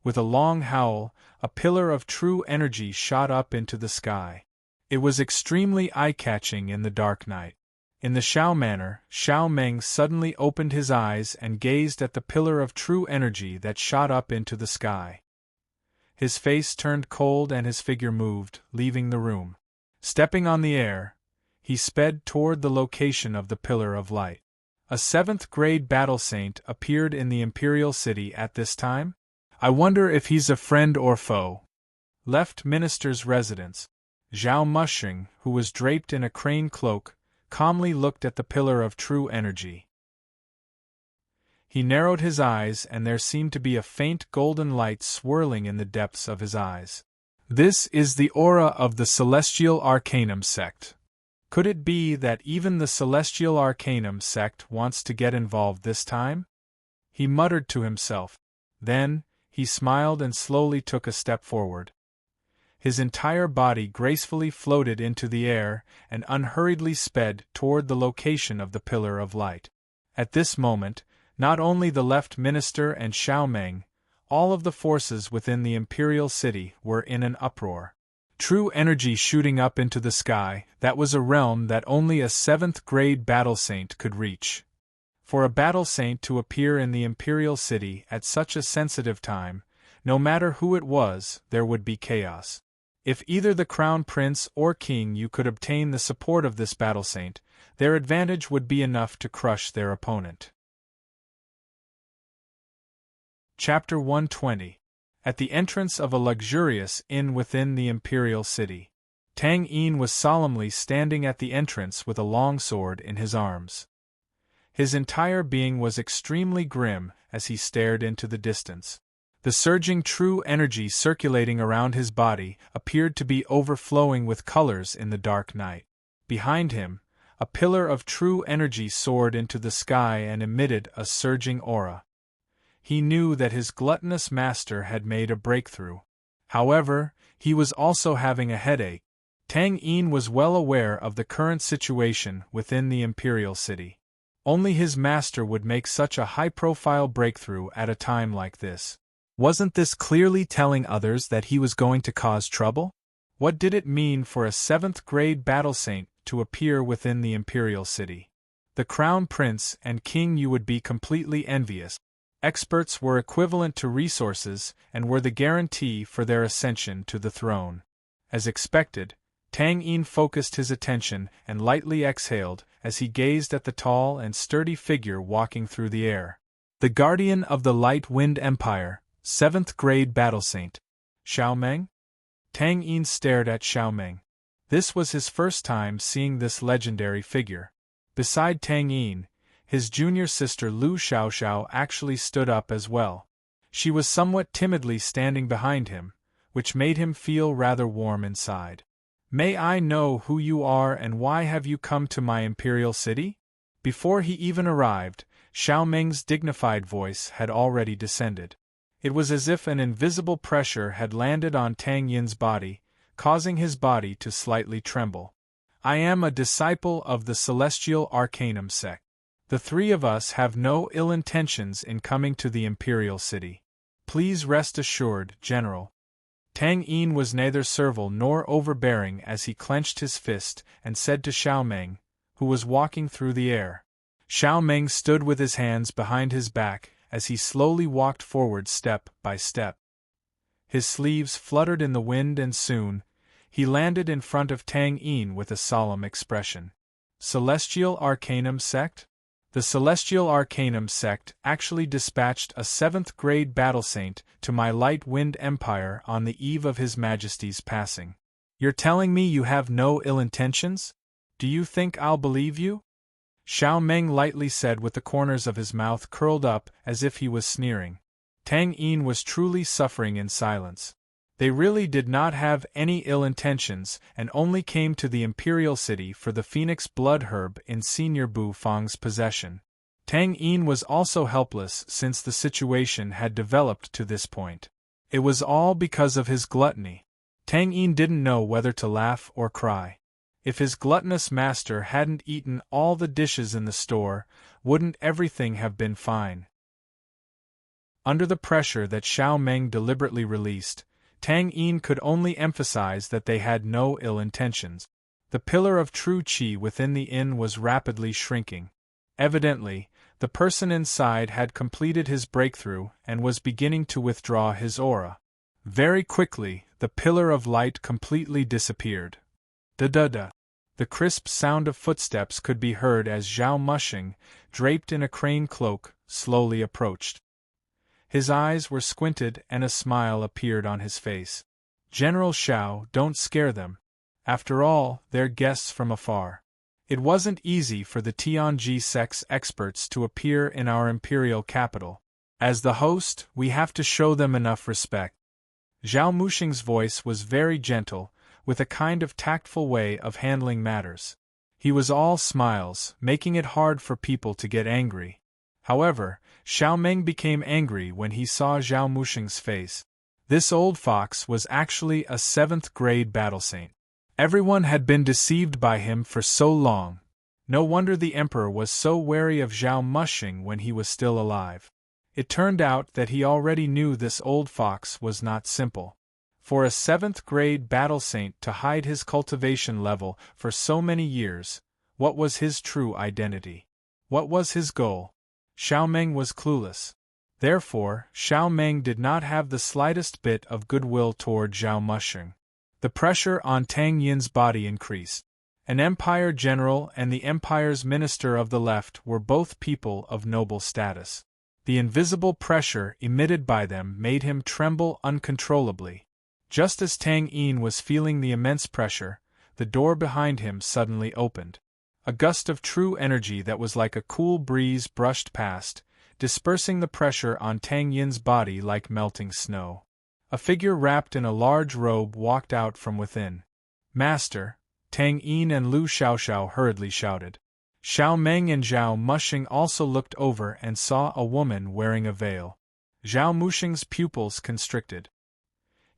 With a long howl, a pillar of true energy shot up into the sky. It was extremely eye-catching in the dark night. In the Xiao manner, Xiao Meng suddenly opened his eyes and gazed at the pillar of true energy that shot up into the sky. His face turned cold and his figure moved, leaving the room. Stepping on the air, he sped toward the location of the pillar of light. A 7th-grade battle saint appeared in the imperial city at this time? I wonder if he's a friend or foe. Left minister's residence. Zhao Mushing, who was draped in a crane cloak, calmly looked at the pillar of true energy. He narrowed his eyes and there seemed to be a faint golden light swirling in the depths of his eyes. This is the aura of the Celestial Arcanum sect. Could it be that even the Celestial Arcanum sect wants to get involved this time? He muttered to himself. Then, he smiled and slowly took a step forward. His entire body gracefully floated into the air and unhurriedly sped toward the location of the pillar of light. At this moment, not only the left minister and Xiao Meng, all of the forces within the imperial city were in an uproar. True energy shooting up into the sky, that was a realm that only a 7th-grade battle saint could reach. For a battle saint to appear in the imperial city at such a sensitive time, no matter who it was, there would be chaos. If either the crown prince or king you could obtain the support of this battle saint, their advantage would be enough to crush their opponent. Chapter 120. At the entrance of a luxurious inn within the imperial city. Tang Yin was solemnly standing at the entrance with a long sword in his arms. His entire being was extremely grim as he stared into the distance. The surging true energy circulating around his body appeared to be overflowing with colors in the dark night. Behind him, a pillar of true energy soared into the sky and emitted a surging aura. He knew that his gluttonous master had made a breakthrough. However, he was also having a headache. Tang Yin was well aware of the current situation within the imperial city. Only his master would make such a high-profile breakthrough at a time like this. Wasn't this clearly telling others that he was going to cause trouble? What did it mean for a 7th-grade battle saint to appear within the imperial city? The crown prince and king you would be completely envious. Experts were equivalent to resources and were the guarantee for their ascension to the throne. As expected, Tang Yin focused his attention and lightly exhaled as he gazed at the tall and sturdy figure walking through the air. The guardian of the Light Wind Empire, 7th-grade battle saint. Xiao Meng? Tang Yin stared at Xiao Meng. This was his first time seeing this legendary figure. Beside Tang Yin, his junior sister Lu Xiaoxiao actually stood up as well. She was somewhat timidly standing behind him, which made him feel rather warm inside. May I know who you are and why have you come to my imperial city? Before he even arrived, Xiao Meng's dignified voice had already descended. It was as if an invisible pressure had landed on Tang Yin's body, causing his body to slightly tremble. I am a disciple of the Celestial Arcanum sect. The three of us have no ill intentions in coming to the imperial city. Please rest assured, General. Tang Yin was neither servile nor overbearing as he clenched his fist and said to Xiao Meng, who was walking through the air. Xiao Meng stood with his hands behind his back as he slowly walked forward step by step. His sleeves fluttered in the wind and soon, he landed in front of Tang Yin with a solemn expression. Celestial Arcanum sect? The Celestial Arcanum sect actually dispatched a 7th-grade battle saint to my Light Wind Empire on the eve of His Majesty's passing. You're telling me you have no ill intentions? Do you think I'll believe you? Xiao Meng lightly said with the corners of his mouth curled up as if he was sneering. Tang Yin was truly suffering in silence. They really did not have any ill intentions and only came to the Imperial City for the Phoenix Blood Herb in Senior Bu Fang's possession. Tang Yin was also helpless since the situation had developed to this point. It was all because of his gluttony. Tang Yin didn't know whether to laugh or cry. If his gluttonous master hadn't eaten all the dishes in the store, wouldn't everything have been fine? Under the pressure that Xiao Meng deliberately released, Tang Yin could only emphasize that they had no ill intentions. The pillar of true qi within the inn was rapidly shrinking. Evidently, the person inside had completed his breakthrough and was beginning to withdraw his aura. Very quickly, the pillar of light completely disappeared. Da-da-da. The crisp sound of footsteps could be heard as Zhao Mushing, draped in a crane cloak, slowly approached. His eyes were squinted and a smile appeared on his face. General Xiao, don't scare them. After all, they're guests from afar. It wasn't easy for the Tianji sect's experts to appear in our imperial capital. As the host, we have to show them enough respect. Zhao Mushing's voice was very gentle, with a kind of tactful way of handling matters. He was all smiles, making it hard for people to get angry. However, Xiao Meng became angry when he saw Zhao Mushing's face. This old fox was actually a 7th-grade battle saint. Everyone had been deceived by him for so long. No wonder the emperor was so wary of Zhao Mushing when he was still alive. It turned out that he already knew this old fox was not simple. For a 7th-grade battle saint to hide his cultivation level for so many years, what was his true identity? What was his goal? Xiao Meng was clueless. Therefore, Xiao Meng did not have the slightest bit of goodwill toward Zhao Mushing. The pressure on Tang Yin's body increased. An empire general and the empire's minister of the left were both people of noble status. The invisible pressure emitted by them made him tremble uncontrollably. Just as Tang Yin was feeling the immense pressure, the door behind him suddenly opened. A gust of true energy that was like a cool breeze brushed past, dispersing the pressure on Tang Yin's body like melting snow. A figure wrapped in a large robe walked out from within. "Master!" Tang Yin and Lu Xiaoxiao hurriedly shouted. Xiao Meng and Zhao Mushing also looked over and saw a woman wearing a veil. Zhao Mushing's pupils constricted.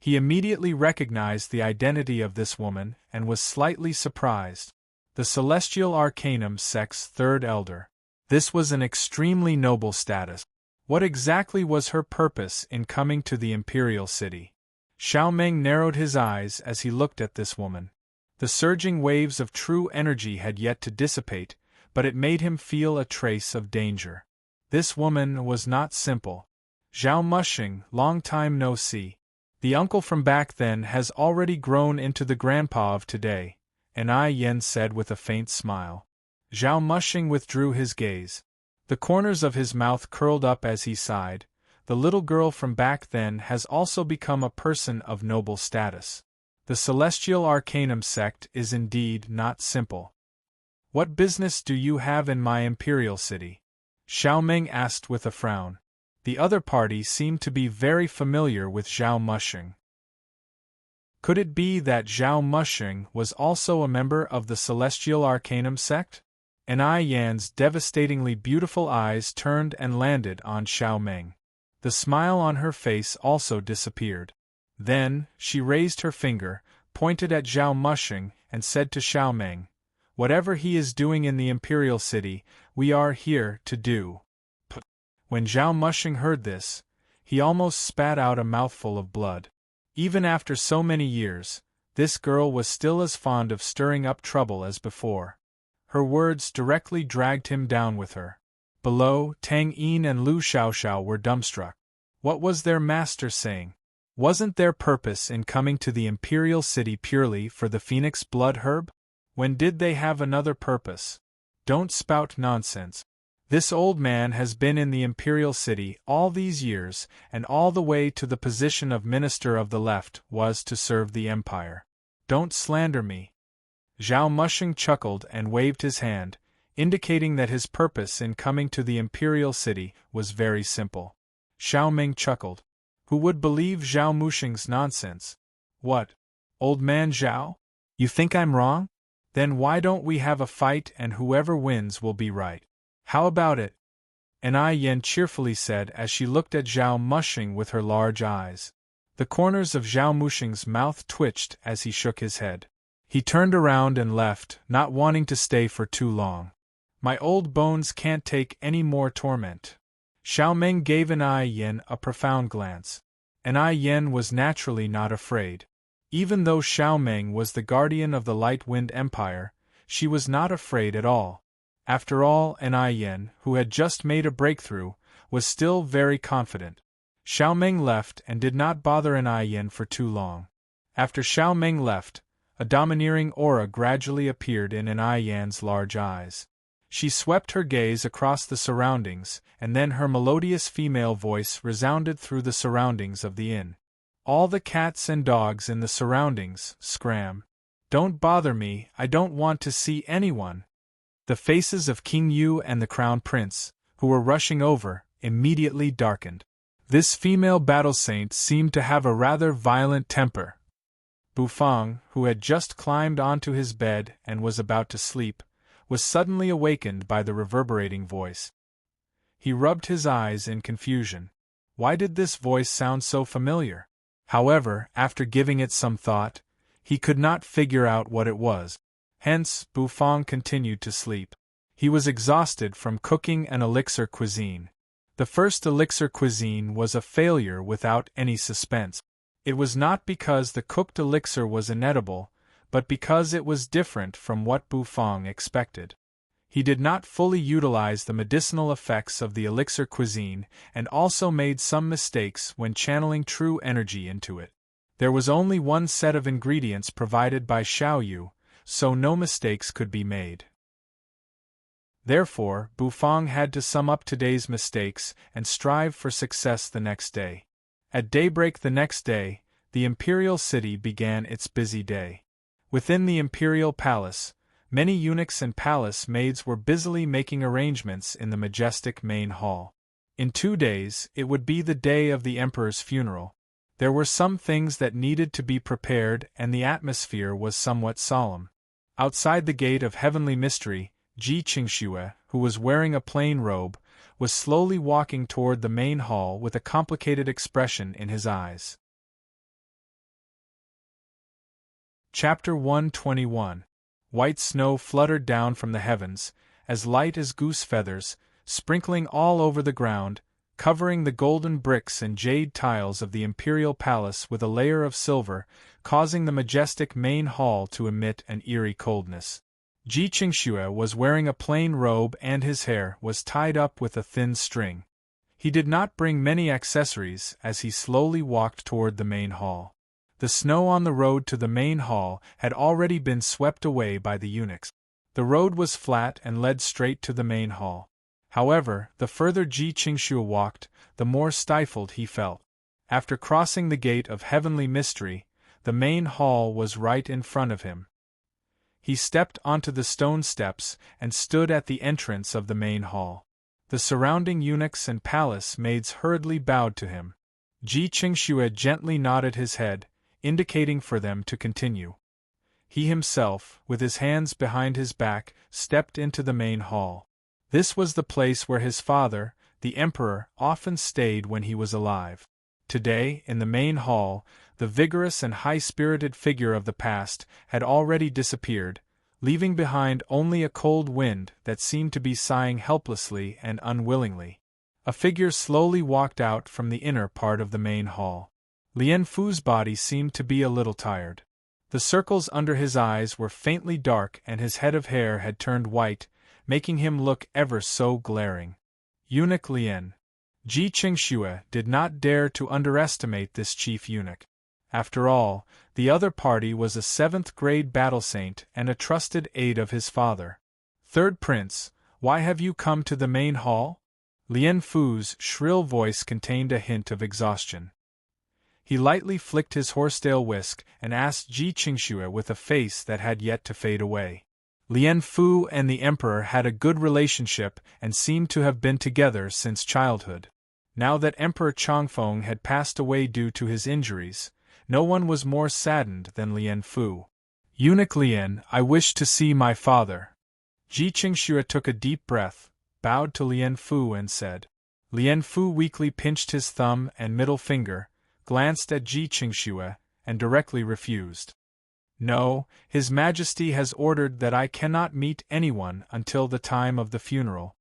He immediately recognized the identity of this woman and was slightly surprised. The Celestial Arcanum sect's 3rd elder. This was an extremely noble status. What exactly was her purpose in coming to the Imperial City? Xiao Meng narrowed his eyes as he looked at this woman. The surging waves of true energy had yet to dissipate, but it made him feel a trace of danger. This woman was not simple. Zhao Mushing, long time no see. The uncle from back then has already grown into the grandpa of today, Ai Yen said with a faint smile. Zhao Mushing withdrew his gaze. The corners of his mouth curled up as he sighed. The little girl from back then has also become a person of noble status. The Celestial Arcanum sect is indeed not simple. What business do you have in my imperial city? Xiao Meng asked with a frown. The other party seemed to be very familiar with Zhao Mushing. Could it be that Zhao Mushing was also a member of the Celestial Arcanum sect? Ai Yan's devastatingly beautiful eyes turned and landed on Xiao Meng. The smile on her face also disappeared. Then, she raised her finger, pointed at Zhao Mushing, and said to Xiao Meng, "Whatever he is doing in the Imperial City, we are here to do." When Zhao Mushing heard this, he almost spat out a mouthful of blood. Even after so many years, this girl was still as fond of stirring up trouble as before. Her words directly dragged him down with her. Below, Tang Yin and Lu Xiaoxiao were dumbstruck. What was their master saying? Wasn't their purpose in coming to the Imperial City purely for the Phoenix Blood Herb? When did they have another purpose? Don't spout nonsense. This old man has been in the imperial city all these years, and all the way to the position of minister of the left was to serve the empire. Don't slander me. Zhao Mushing chuckled and waved his hand, indicating that his purpose in coming to the imperial city was very simple. Xiao Ming chuckled. Who would believe Zhao Mushing's nonsense? What? Old man Zhao? You think I'm wrong? Then why don't we have a fight and whoever wins will be right? How about it? Anai Yen cheerfully said as she looked at Zhao Mushing with her large eyes. The corners of Zhao Mushing's mouth twitched as he shook his head. He turned around and left, not wanting to stay for too long. My old bones can't take any more torment. Xiao Meng gave Anai Yen a profound glance. Anai Yen was naturally not afraid. Even though Xiao Meng was the guardian of the Light Wind Empire, she was not afraid at all. After all, Anai Yen, who had just made a breakthrough, was still very confident. Xiao Meng left and did not bother Anai Yen for too long. After Xiao Meng left, a domineering aura gradually appeared in Anai Yan's large eyes. She swept her gaze across the surroundings, and then her melodious female voice resounded through the surroundings of the inn. All the cats and dogs in the surroundings scram. Don't bother me, I don't want to see anyone. The faces of King Yu and the Crown Prince, who were rushing over, immediately darkened. This female battle saint seemed to have a rather violent temper. Bufang, who had just climbed onto his bed and was about to sleep, was suddenly awakened by the reverberating voice. He rubbed his eyes in confusion. Why did this voice sound so familiar? However, after giving it some thought, he could not figure out what it was. Hence, Bufang continued to sleep. He was exhausted from cooking an elixir cuisine. The first elixir cuisine was a failure without any suspense. It was not because the cooked elixir was inedible, but because it was different from what Bufang expected. He did not fully utilize the medicinal effects of the elixir cuisine and also made some mistakes when channeling true energy into it. There was only one set of ingredients provided by Xiao Yu, so no mistakes could be made. Therefore, Bufang had to sum up today's mistakes and strive for success the next day. At daybreak the next day, the imperial city began its busy day. Within the imperial palace, many eunuchs and palace maids were busily making arrangements in the majestic main hall. In 2 days, it would be the day of the emperor's funeral. There were some things that needed to be prepared and the atmosphere was somewhat solemn. Outside the gate of heavenly mystery, Ji Qingxue, who was wearing a plain robe, was slowly walking toward the main hall with a complicated expression in his eyes. Chapter 121. White snow fluttered down from the heavens, as light as goose feathers, sprinkling all over the ground, covering the golden bricks and jade tiles of the imperial palace with a layer of silver, causing the majestic main hall to emit an eerie coldness. Ji Qingxue was wearing a plain robe and his hair was tied up with a thin string. He did not bring many accessories as he slowly walked toward the main hall. The snow on the road to the main hall had already been swept away by the eunuchs. The road was flat and led straight to the main hall. However, the further Ji Qingxue walked, the more stifled he felt. After crossing the gate of heavenly mystery, the main hall was right in front of him. He stepped onto the stone steps and stood at the entrance of the main hall. The surrounding eunuchs and palace maids hurriedly bowed to him. Ji Qingxue gently nodded his head, indicating for them to continue. He himself, with his hands behind his back, stepped into the main hall. This was the place where his father, the emperor, often stayed when he was alive. Today, in the main hall, the vigorous and high-spirited figure of the past had already disappeared, leaving behind only a cold wind that seemed to be sighing helplessly and unwillingly. A figure slowly walked out from the inner part of the main hall. Lian Fu's body seemed to be a little tired. The circles under his eyes were faintly dark and his head of hair had turned white, making him look ever so glaring. Eunuch Lian. Ji Qingxue did not dare to underestimate this chief eunuch. After all, the other party was a 7th-grade battle saint and a trusted aide of his father. Third Prince, Why have you come to the main hall? Lien Fu's shrill voice contained a hint of exhaustion. He lightly flicked his horsetail whisk and asked Ji Qingxue with a face that had yet to fade away. Lien Fu and the Emperor had a good relationship and seemed to have been together since childhood. Now that Emperor Changfeng had passed away due to his injuries, no one was more saddened than Lien Fu. Eunuch Lien, I wish to see my father. Ji Qingxue took a deep breath, bowed to Lien Fu and said. Lien Fu weakly pinched his thumb and middle finger, glanced at Ji Qingxue, and directly refused. No, His Majesty has ordered that I cannot meet anyone until the time of the funeral.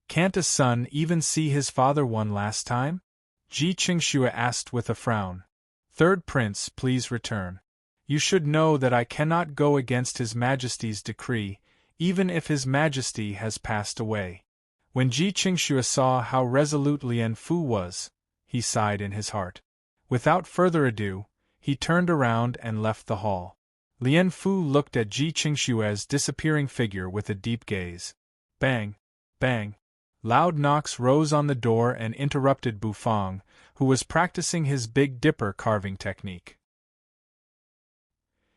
Can't a son even see his father one last time? Ji Qingxue asked with a frown. Third Prince, please return. You should know that I cannot go against His Majesty's decree, even if His Majesty has passed away. When Ji Qingxue saw how resolute Lien Fu was, he sighed in his heart. Without further ado, he turned around and left the hall. Lien Fu looked at Ji Qingxue's disappearing figure with a deep gaze. Bang! Bang! Loud knocks rose on the door and interrupted Bufang, who was practicing his Big Dipper carving technique.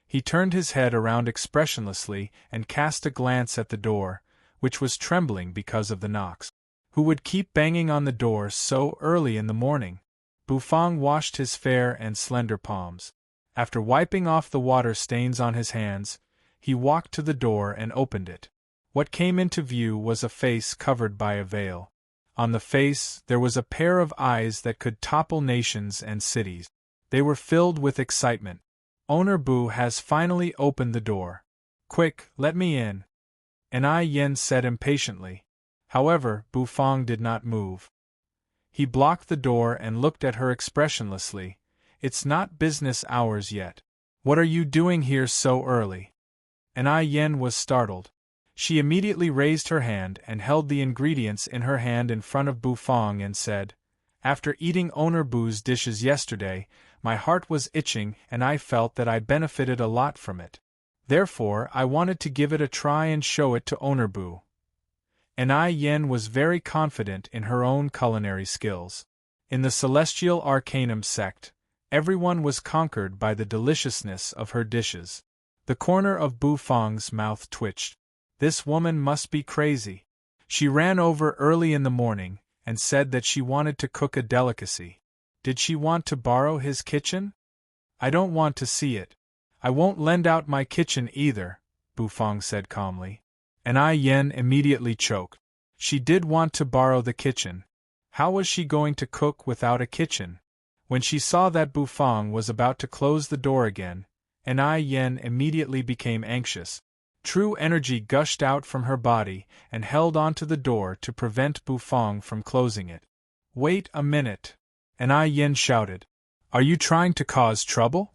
He turned his head around expressionlessly and cast a glance at the door, which was trembling because of the knocks. Who would keep banging on the door so early in the morning? Bufang washed his fair and slender palms. After wiping off the water stains on his hands, he walked to the door and opened it. What came into view was a face covered by a veil. On the face there was a pair of eyes that could topple nations and cities. They were filled with excitement. Owner Bu has finally opened the door. Quick, let me in. Anai Yen said impatiently. However, Bufang did not move. He blocked the door and looked at her expressionlessly. It's not business hours yet. What are you doing here so early? Anai Yen was startled. She immediately raised her hand and held the ingredients in her hand in front of Bufang and said, After eating Owner Bu's dishes yesterday, my heart was itching and I felt that I benefited a lot from it. Therefore, I wanted to give it a try and show it to Owner Bu. Anai Yen was very confident in her own culinary skills. In the Celestial Arcanum sect, everyone was conquered by the deliciousness of her dishes. The corner of Bufang's mouth twitched. This woman must be crazy. She ran over early in the morning and said that she wanted to cook a delicacy. Did she want to borrow his kitchen? I don't want to see it. I won't lend out my kitchen either, Bufang said calmly. Anai Yen immediately choked. She did want to borrow the kitchen. How was she going to cook without a kitchen? When she saw that Bufang was about to close the door again, Anai Yen immediately became anxious. True energy gushed out from her body and held onto the door to prevent Bufang from closing it. Wait a minute! Anai Yen shouted. Are you trying to cause trouble?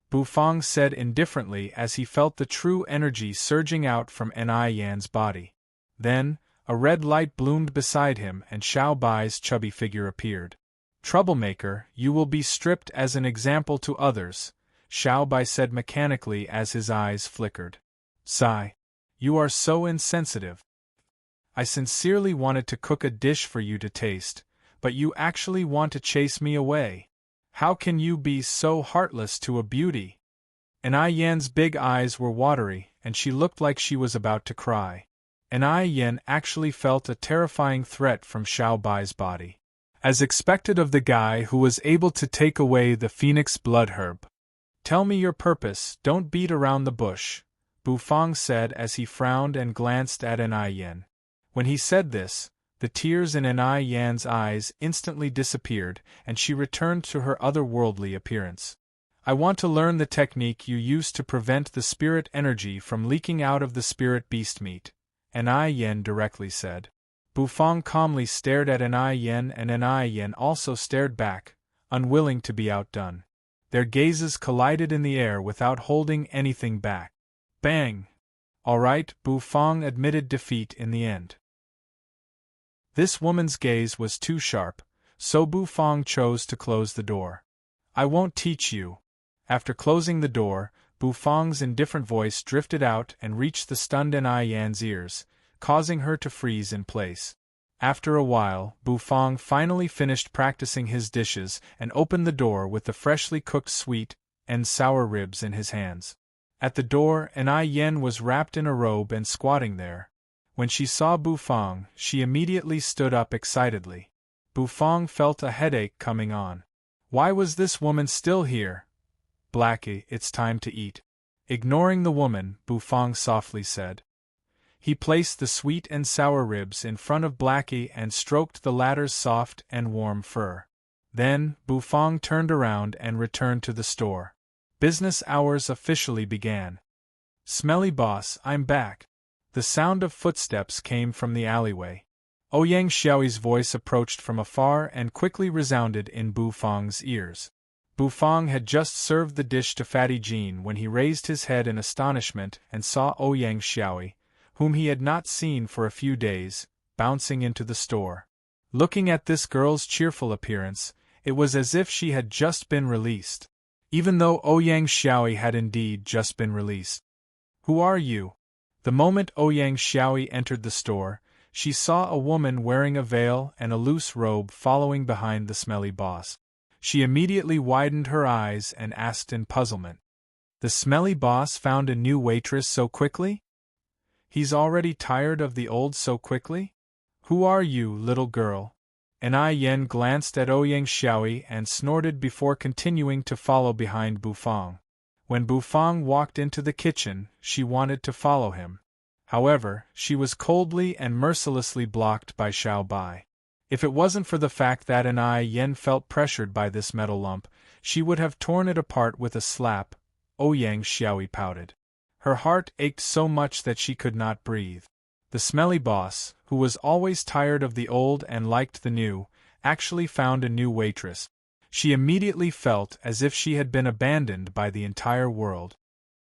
Bufang said indifferently as he felt the true energy surging out from Anai Yan's body. Then, a red light bloomed beside him and Xiao Bai's chubby figure appeared. Troublemaker, you will be stripped as an example to others, Xiao Bai said mechanically as his eyes flickered. Sigh. You are so insensitive. I sincerely wanted to cook a dish for you to taste, but you actually want to chase me away. How can you be so heartless to a beauty? Anai Yan's big eyes were watery, and she looked like she was about to cry. Anai Yan actually felt a terrifying threat from Xiao Bai's body. As expected of the guy who was able to take away the phoenix blood herb. Tell me your purpose, don't beat around the bush, Bufang said as he frowned and glanced at Anai Yan. When he said this, the tears in Anai Yan's eyes instantly disappeared and she returned to her otherworldly appearance. I want to learn the technique you use to prevent the spirit energy from leaking out of the spirit beast meat, Anai Yan directly said. Bufang calmly stared at Anai Yan and Anai Yan also stared back, unwilling to be outdone. Their gazes collided in the air without holding anything back. Bang! All right, Bufang admitted defeat in the end. This woman's gaze was too sharp, so Bufang chose to close the door. I won't teach you. After closing the door, Bufang's indifferent voice drifted out and reached the stunned Anai Yan's ears, causing her to freeze in place. After a while, Bufang finally finished practicing his dishes and opened the door with the freshly cooked sweet and sour ribs in his hands. At the door, Yen was wrapped in a robe and squatting there. When she saw Bufang, she immediately stood up excitedly. Bufang felt a headache coming on. Why was this woman still here? Blackie, it's time to eat. Ignoring the woman, Bufang softly said. He placed the sweet and sour ribs in front of Blackie and stroked the latter's soft and warm fur. Then, Bufang turned around and returned to the store. Business hours officially began. Smelly boss, I'm back. The sound of footsteps came from the alleyway. Ouyang Xiaoyi's voice approached from afar and quickly resounded in Bufang's ears. Bufang had just served the dish to Fatty Jean when he raised his head in astonishment and saw Ouyang Xiaoyi, whom he had not seen for a few days, bouncing into the store. Looking at this girl's cheerful appearance, it was as if she had just been released. Even though Ouyang Xiaoyi had indeed just been released. Who are you? The moment Ouyang Xiaoyi entered the store, she saw a woman wearing a veil and a loose robe following behind the smelly boss. She immediately widened her eyes and asked in puzzlement. The smelly boss found a new waitress so quickly? He's already tired of the old so quickly? Who are you, little girl? Yen glanced at Ouyang Xiaoyi and snorted before continuing to follow behind Bufang. When Bufang walked into the kitchen, she wanted to follow him. However, she was coldly and mercilessly blocked by Xiao Bai. If it wasn't for the fact that Yen felt pressured by this metal lump, she would have torn it apart with a slap. Ouyang Xiaoyi pouted. Her heart ached so much that she could not breathe. The smelly boss, who was always tired of the old and liked the new, actually found a new waitress. She immediately felt as if she had been abandoned by the entire world.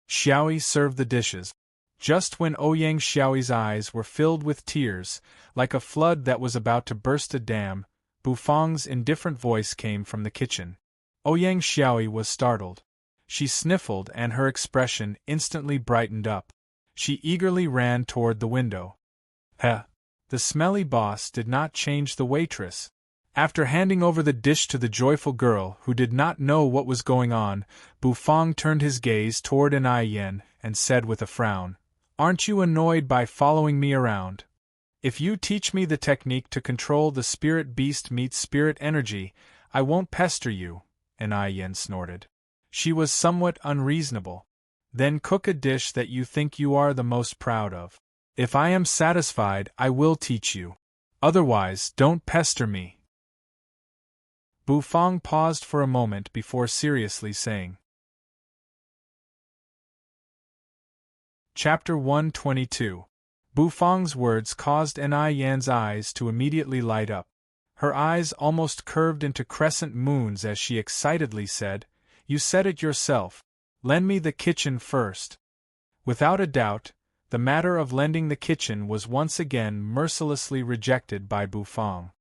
Xiaoyi served the dishes. Just when Ouyang Xiaoyi's eyes were filled with tears, like a flood that was about to burst a dam, Bufang's indifferent voice came from the kitchen. Ouyang Xiaoyi was startled. She sniffled and her expression instantly brightened up. She eagerly ran toward the window. The smelly boss did not change the waitress. After handing over the dish to the joyful girl who did not know what was going on, Bufang turned his gaze toward Yen and said with a frown, "Aren't you annoyed by following me around? If you teach me the technique to control the spirit beast meets spirit energy, I won't pester you," Yen snorted. She was somewhat unreasonable. Then cook a dish that you think you are the most proud of. If I am satisfied, I will teach you. Otherwise, don't pester me. Bufang paused for a moment before seriously saying. Chapter 122. Bufang's words caused Yen's eyes to immediately light up. Her eyes almost curved into crescent moons as she excitedly said, "You said it yourself. Lend me the kitchen first." Without a doubt, the matter of lending the kitchen was once again mercilessly rejected by Bufang.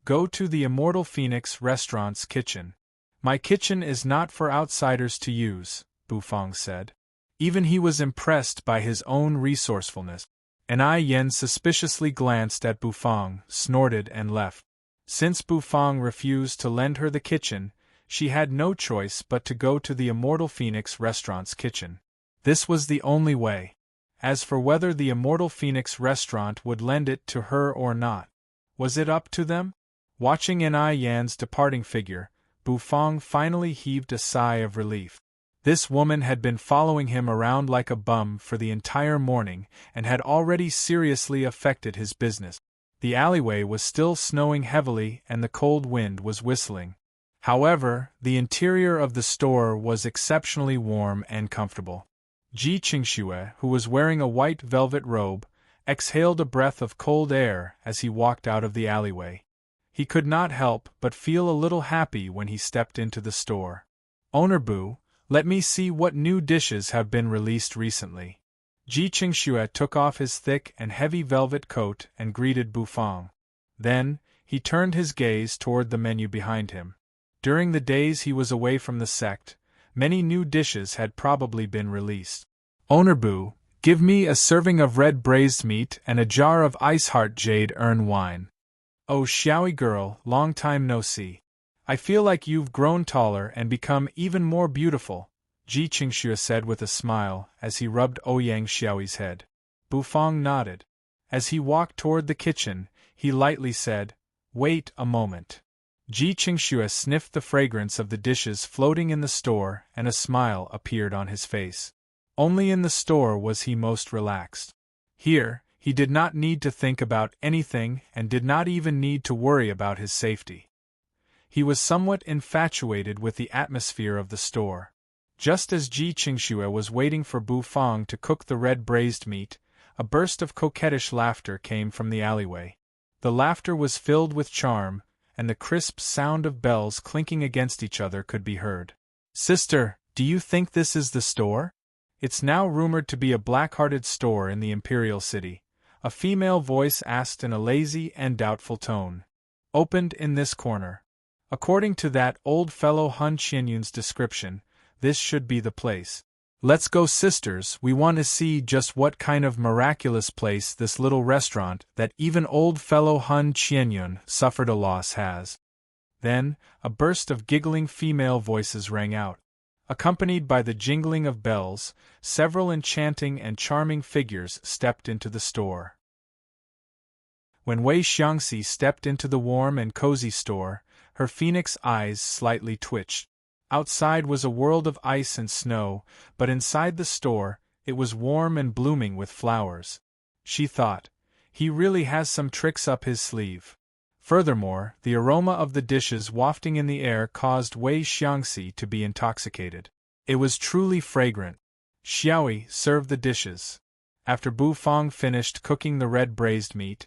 Go to the Immortal Phoenix restaurant's kitchen. My kitchen is not for outsiders to use, Bufang said. Even he was impressed by his own resourcefulness. Yen suspiciously glanced at Bufang, snorted and left. Since Bufang refused to lend her the kitchen, she had no choice but to go to the Immortal Phoenix restaurant's kitchen. This was the only way. As for whether the Immortal Phoenix restaurant would lend it to her or not, was it up to them? Watching Yen's departing figure, Bufang finally heaved a sigh of relief. This woman had been following him around like a bum for the entire morning and had already seriously affected his business. The alleyway was still snowing heavily and the cold wind was whistling. However, the interior of the store was exceptionally warm and comfortable. Ji Qingxue, who was wearing a white velvet robe, exhaled a breath of cold air as he walked out of the alleyway. He could not help but feel a little happy when he stepped into the store. "Owner Bu, let me see what new dishes have been released recently." Ji Qingxue took off his thick and heavy velvet coat and greeted Bufang. Then, he turned his gaze toward the menu behind him. During the days he was away from the sect, many new dishes had probably been released. "Owner Bu, Give me a serving of red braised meat and a jar of ice-heart jade urn wine. Oh, Xiaoi girl, long time no see. I feel like you've grown taller and become even more beautiful, Ji Qingxue said with a smile as he rubbed Ouyang Xiaoi's head. Bufang nodded. As he walked toward the kitchen, he lightly said, "Wait a moment." Ji Qingxue sniffed the fragrance of the dishes floating in the store and a smile appeared on his face. Only in the store was he most relaxed. Here, he did not need to think about anything and did not even need to worry about his safety. He was somewhat infatuated with the atmosphere of the store. Just as Ji Qingxue was waiting for Bufang to cook the red braised meat, a burst of coquettish laughter came from the alleyway. The laughter was filled with charm, and the crisp sound of bells clinking against each other could be heard. "Sister, do you think this is the store?" "It's now rumored to be a black-hearted store in the Imperial City," a female voice asked in a lazy and doubtful tone. "Opened in this corner. According to that old fellow Hun Qianyun's description, this should be the place. Let's go, sisters, we want to see just what kind of miraculous place this little restaurant that even old fellow Hun Qianyun suffered a loss has." Then, a burst of giggling female voices rang out. Accompanied by the jingling of bells, several enchanting and charming figures stepped into the store. When Wei Xiangxi stepped into the warm and cozy store, her phoenix eyes slightly twitched. Outside was a world of ice and snow, but inside the store, it was warm and blooming with flowers. She thought, he really has some tricks up his sleeve. Furthermore, the aroma of the dishes wafting in the air caused Wei Xiangxi to be intoxicated. It was truly fragrant. Xiaoi served the dishes. After Bufang finished cooking the red braised meat,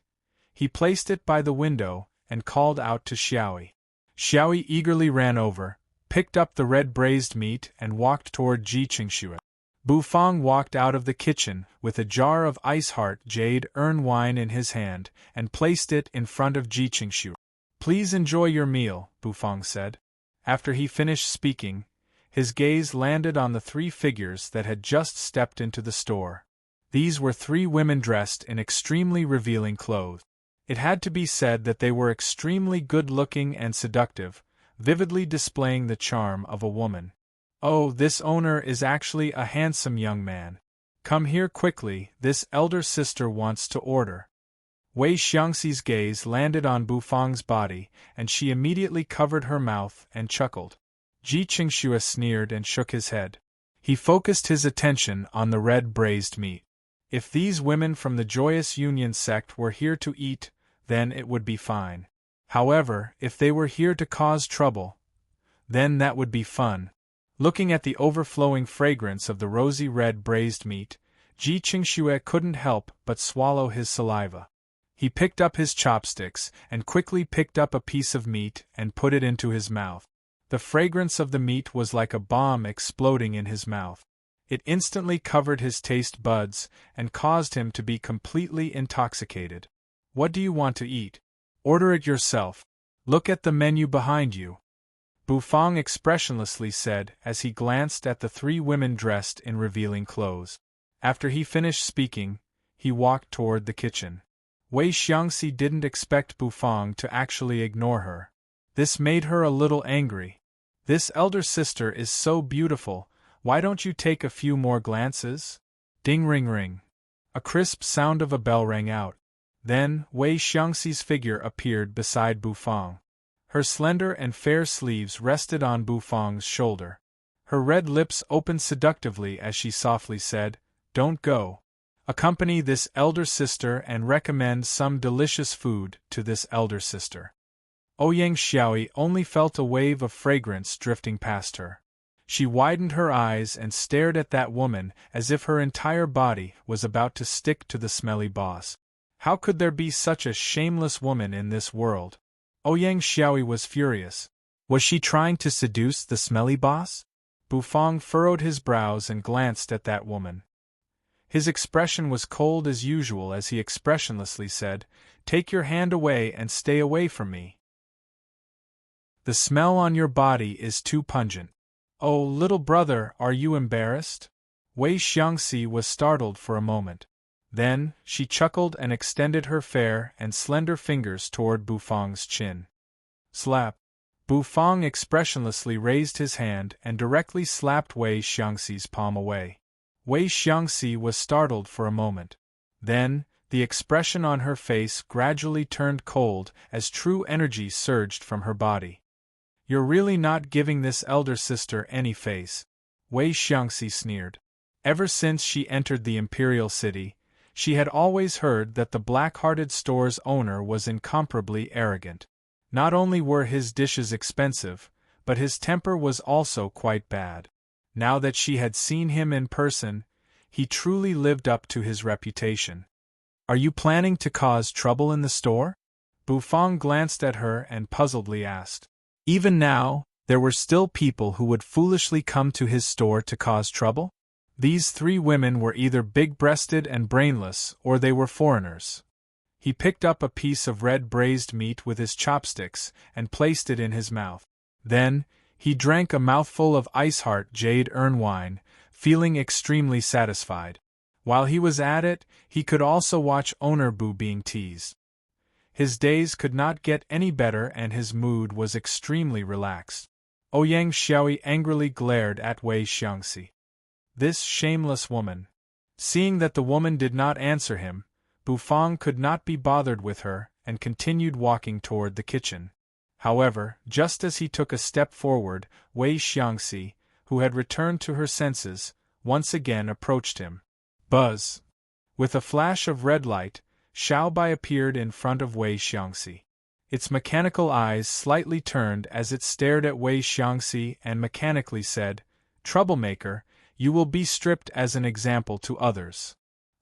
he placed it by the window and called out to Xiaoi. Xiaoi eagerly ran over, picked up the red braised meat and walked toward Ji Qingxue. Bufang walked out of the kitchen with a jar of ice-heart jade urn wine in his hand and placed it in front of Ji Qingxue. "Please enjoy your meal," Bufang said. After he finished speaking, his gaze landed on the three figures that had just stepped into the store. These were three women dressed in extremely revealing clothes. It had to be said that they were extremely good-looking and seductive, vividly displaying the charm of a woman. "Oh, this owner is actually a handsome young man. Come here quickly, this elder sister wants to order." Wei Xiangxi's gaze landed on Bufang's body, and she immediately covered her mouth and chuckled. Ji Qingxue sneered and shook his head. He focused his attention on the red braised meat. If these women from the Joyous Union sect were here to eat, then it would be fine. However, if they were here to cause trouble, then that would be fun. Looking at the overflowing fragrance of the rosy red braised meat, Ji Qingxue couldn't help but swallow his saliva. He picked up his chopsticks and quickly picked up a piece of meat and put it into his mouth. The fragrance of the meat was like a bomb exploding in his mouth. It instantly covered his taste buds and caused him to be completely intoxicated. "What do you want to eat? Order it yourself. Look at the menu behind you," Bufang expressionlessly said as he glanced at the three women dressed in revealing clothes. After he finished speaking, he walked toward the kitchen. Wei Xiangxi didn't expect Bufang to actually ignore her. This made her a little angry. "This elder sister is so beautiful, why don't you take a few more glances?" Ding ring ring. A crisp sound of a bell rang out. Then, Wei Xiangxi's figure appeared beside Bufang. Her slender and fair sleeves rested on Bufang's shoulder. Her red lips opened seductively as she softly said, "Don't go. Accompany this elder sister and recommend some delicious food to this elder sister." Ouyang Xiaoi only felt a wave of fragrance drifting past her. She widened her eyes and stared at that woman as if her entire body was about to stick to the smelly boss. How could there be such a shameless woman in this world? Ouyang Xiaoi was furious. Was she trying to seduce the smelly boss? Bufang furrowed his brows and glanced at that woman. His expression was cold as usual as he expressionlessly said, "Take your hand away and stay away from me. The smell on your body is too pungent." "Oh, little brother, are you embarrassed?" Wei Xiangxi was startled for a moment. Then, she chuckled and extended her fair and slender fingers toward Bufang's chin. Slap! Bufang expressionlessly raised his hand and directly slapped Wei Xiangxi's palm away. Wei Xiangxi was startled for a moment. Then, the expression on her face gradually turned cold as true energy surged from her body. "You're really not giving this elder sister any face," Wei Xiangxi sneered. Ever since she entered the imperial city, she had always heard that the Black-Hearted Store's owner was incomparably arrogant. Not only were his dishes expensive, but his temper was also quite bad. Now that she had seen him in person, he truly lived up to his reputation. "Are you planning to cause trouble in the store?" Bufang glanced at her and puzzledly asked. Even now, there were still people who would foolishly come to his store to cause trouble? These three women were either big-breasted and brainless, or they were foreigners. He picked up a piece of red braised meat with his chopsticks and placed it in his mouth. Then, he drank a mouthful of Iceheart Jade Urn wine, feeling extremely satisfied. While he was at it, he could also watch Owner Bu being teased. His days could not get any better and his mood was extremely relaxed. Ouyang Xiaoyi angrily glared at Wei Xiangxi. This shameless woman. Seeing that the woman did not answer him, Bufang could not be bothered with her and continued walking toward the kitchen. However, just as he took a step forward, Wei Xiangxi, who had returned to her senses, once again approached him. Buzz! With a flash of red light, Xiao Bai appeared in front of Wei Xiangxi. Its mechanical eyes slightly turned as it stared at Wei Xiangxi and mechanically said, "Troublemaker, you will be stripped as an example to others."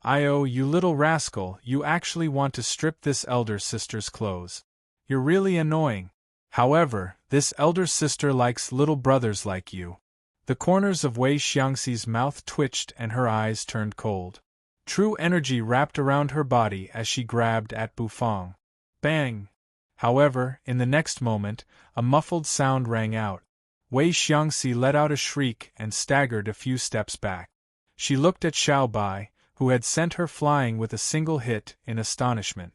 "Oh, you little rascal, you actually want to strip this elder sister's clothes. You're really annoying. However, this elder sister likes little brothers like you." The corners of Wei Xiangxi's mouth twitched and her eyes turned cold. True energy wrapped around her body as she grabbed at Bufang. Bang! However, in the next moment, a muffled sound rang out. Wei Xiangxi let out a shriek and staggered a few steps back. She looked at Xiao Bai, who had sent her flying with a single hit, in astonishment.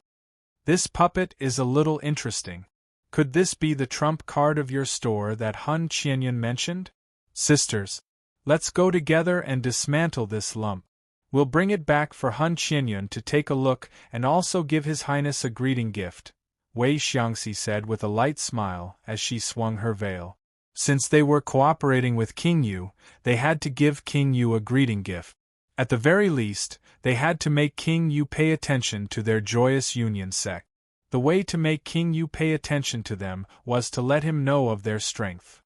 "This puppet is a little interesting. Could this be the trump card of your store that Hun Qianyun mentioned? Sisters, let's go together and dismantle this lump. We'll bring it back for Hun Qianyun to take a look and also give His Highness a greeting gift," Wei Xiangxi said with a light smile as she swung her veil. Since they were cooperating with King Yu, they had to give King Yu a greeting gift. At the very least, they had to make King Yu pay attention to their Joyous Union sect. The way to make King Yu pay attention to them was to let him know of their strength.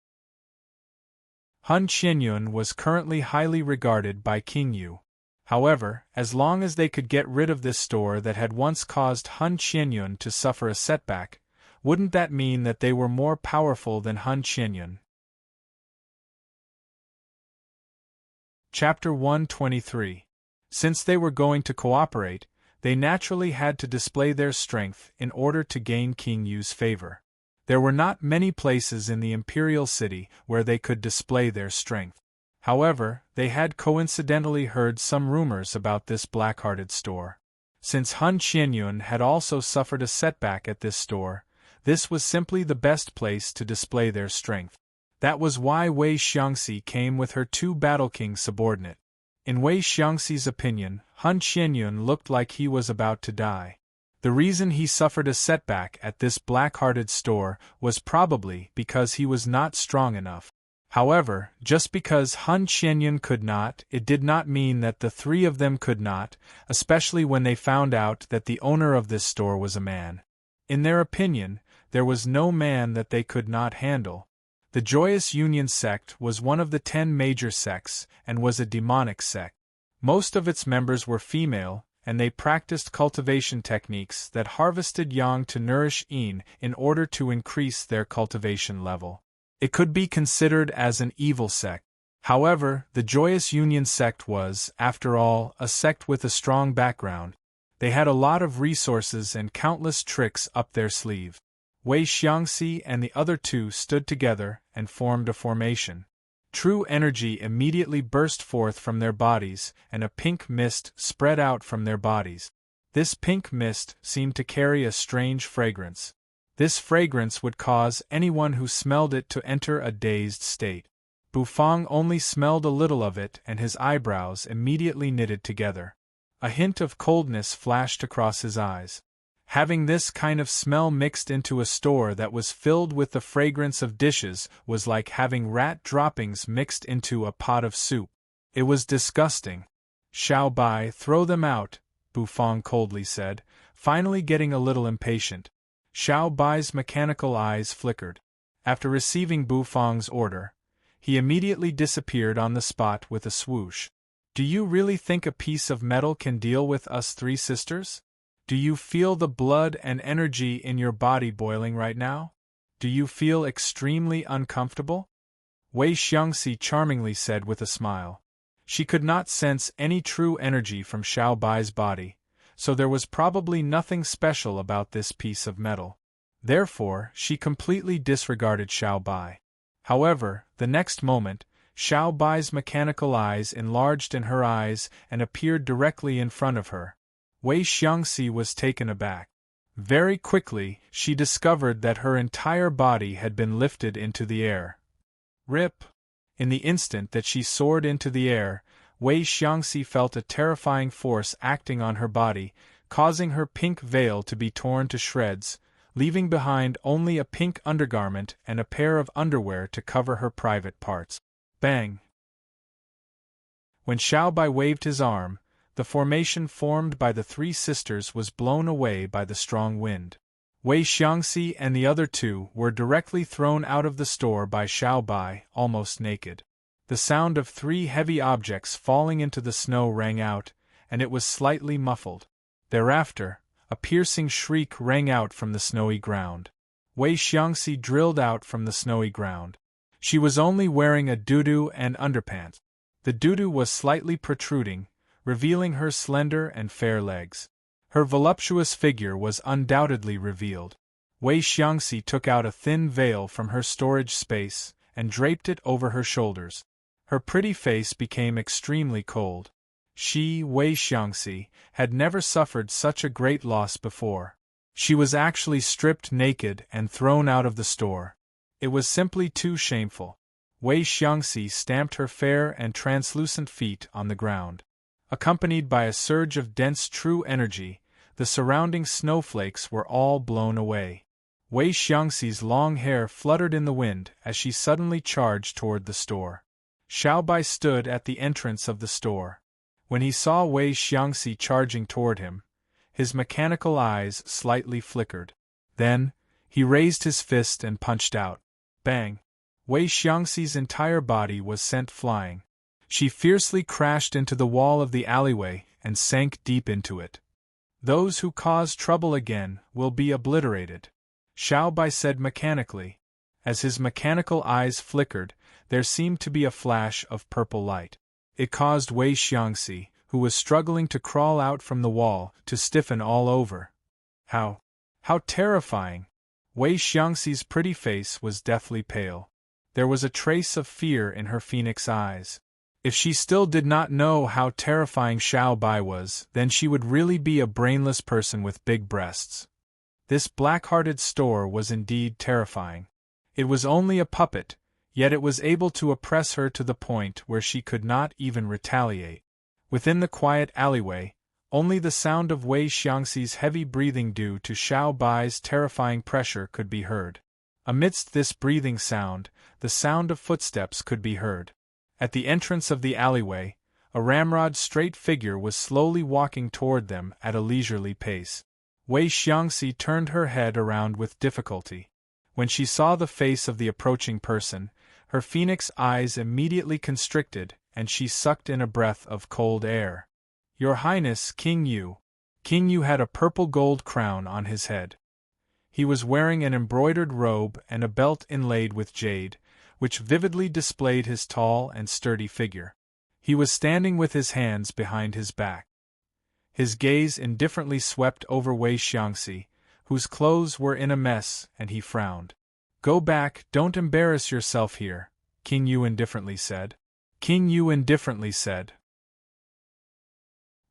Hun Qianyun was currently highly regarded by King Yu. However, as long as they could get rid of this store that had once caused Hun Qianyun to suffer a setback, wouldn't that mean that they were more powerful than Hun Qianyun? Chapter 123. Since they were going to cooperate, they naturally had to display their strength in order to gain King Yu's favor. There were not many places in the imperial city where they could display their strength. However, they had coincidentally heard some rumors about this Black-Hearted Store. Since Hun Qianyun had also suffered a setback at this store, this was simply the best place to display their strength. That was why Wei Xiangxi came with her two Battle King subordinate. In Wei Xiangxi's opinion, Hun Qianyun looked like he was about to die. The reason he suffered a setback at this Black-Hearted Store was probably because he was not strong enough. However, just because Hun Qianyun could not, it did not mean that the three of them could not, especially when they found out that the owner of this store was a man. In their opinion, there was no man that they could not handle. The Joyous Union sect was one of the 10 major sects and was a demonic sect. Most of its members were female, and they practiced cultivation techniques that harvested yang to nourish yin in order to increase their cultivation level. It could be considered as an evil sect. However, the Joyous Union sect was, after all, a sect with a strong background. They had a lot of resources and countless tricks up their sleeve. Wei Xiangxi and the other two stood together and formed a formation. True energy immediately burst forth from their bodies, and a pink mist spread out from their bodies. This pink mist seemed to carry a strange fragrance. This fragrance would cause anyone who smelled it to enter a dazed state. Bufang only smelled a little of it, and his eyebrows immediately knitted together. A hint of coldness flashed across his eyes. Having this kind of smell mixed into a store that was filled with the fragrance of dishes was like having rat droppings mixed into a pot of soup. It was disgusting. "Xiao Bai, throw them out," Bufang coldly said, finally getting a little impatient. Xiao Bai's mechanical eyes flickered. After receiving Bufang's order, he immediately disappeared on the spot with a swoosh. "Do you really think a piece of metal can deal with us three sisters? Do you feel the blood and energy in your body boiling right now? Do you feel extremely uncomfortable?" Wei Xiangxi charmingly said with a smile. She could not sense any true energy from Xiao Bai's body, so there was probably nothing special about this piece of metal. Therefore, she completely disregarded Xiao Bai. However, the next moment, Xiao Bai's mechanical eyes enlarged in her eyes and appeared directly in front of her. Wei Xiangxi was taken aback. Very quickly, she discovered that her entire body had been lifted into the air. Rip! In the instant that she soared into the air, Wei Xiangxi felt a terrifying force acting on her body, causing her pink veil to be torn to shreds, leaving behind only a pink undergarment and a pair of underwear to cover her private parts. Bang! When Xiao Bai waved his arm, the formation formed by the three sisters was blown away by the strong wind. Wei Xiangxi and the other two were directly thrown out of the store by Xiao Bai, almost naked. The sound of three heavy objects falling into the snow rang out, and it was slightly muffled. Thereafter, a piercing shriek rang out from the snowy ground. Wei Xiangxi drilled out from the snowy ground. She was only wearing a doudou and underpants. The doudou was slightly protruding, revealing her slender and fair legs. Her voluptuous figure was undoubtedly revealed. Wei Xiangxi took out a thin veil from her storage space and draped it over her shoulders. Her pretty face became extremely cold. She, Wei Xiangxi, had never suffered such a great loss before. She was actually stripped naked and thrown out of the store. It was simply too shameful. Wei Xiangxi stamped her fair and translucent feet on the ground. Accompanied by a surge of dense true energy, the surrounding snowflakes were all blown away. Wei Xiangxi's long hair fluttered in the wind as she suddenly charged toward the store. Xiao Bai stood at the entrance of the store. When he saw Wei Xiangxi charging toward him, his mechanical eyes slightly flickered. Then, he raised his fist and punched out. Bang! Wei Xiangxi's entire body was sent flying. She fiercely crashed into the wall of the alleyway and sank deep into it. "Those who cause trouble again will be obliterated," Xiao Bai said mechanically. As his mechanical eyes flickered, there seemed to be a flash of purple light. It caused Wei Xiangxi, who was struggling to crawl out from the wall, to stiffen all over. How terrifying! Wei Xiangxi's pretty face was deathly pale. There was a trace of fear in her phoenix eyes. If she still did not know how terrifying Xiao Bai was, then she would really be a brainless person with big breasts. This black-hearted store was indeed terrifying. It was only a puppet, yet it was able to oppress her to the point where she could not even retaliate. Within the quiet alleyway, only the sound of Wei Xiangxi's heavy breathing due to Xiao Bai's terrifying pressure could be heard. Amidst this breathing sound, the sound of footsteps could be heard. At the entrance of the alleyway, a ramrod straight figure was slowly walking toward them at a leisurely pace. Wei Xiangxi turned her head around with difficulty. When she saw the face of the approaching person, her phoenix eyes immediately constricted and she sucked in a breath of cold air. "Your Highness, King Yu." King Yu had a purple gold crown on his head. He was wearing an embroidered robe and a belt inlaid with jade, which vividly displayed his tall and sturdy figure. He was standing with his hands behind his back. His gaze indifferently swept over Wei Xiangxi, whose clothes were in a mess, and he frowned. "Go back, don't embarrass yourself here," King Yu indifferently said. King Yu indifferently said.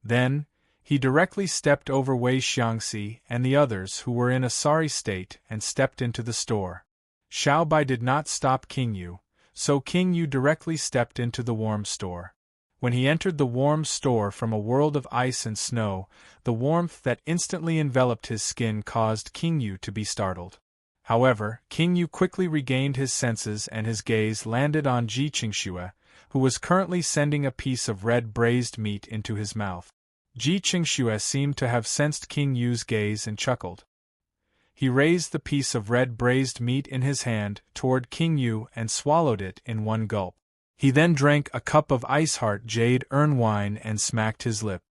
Then, he directly stepped over Wei Xiangxi and the others who were in a sorry state and stepped into the store. Xiao Bai did not stop King Yu, so King Yu directly stepped into the warm store. When he entered the warm store from a world of ice and snow, the warmth that instantly enveloped his skin caused King Yu to be startled. However, King Yu quickly regained his senses and his gaze landed on Ji Qingxue, who was currently sending a piece of red braised meat into his mouth. Ji Qingxue seemed to have sensed King Yu's gaze and chuckled. He raised the piece of red braised meat in his hand toward King Yu and swallowed it in one gulp. He then drank a cup of Ice Heart Jade Urn wine and smacked his lip.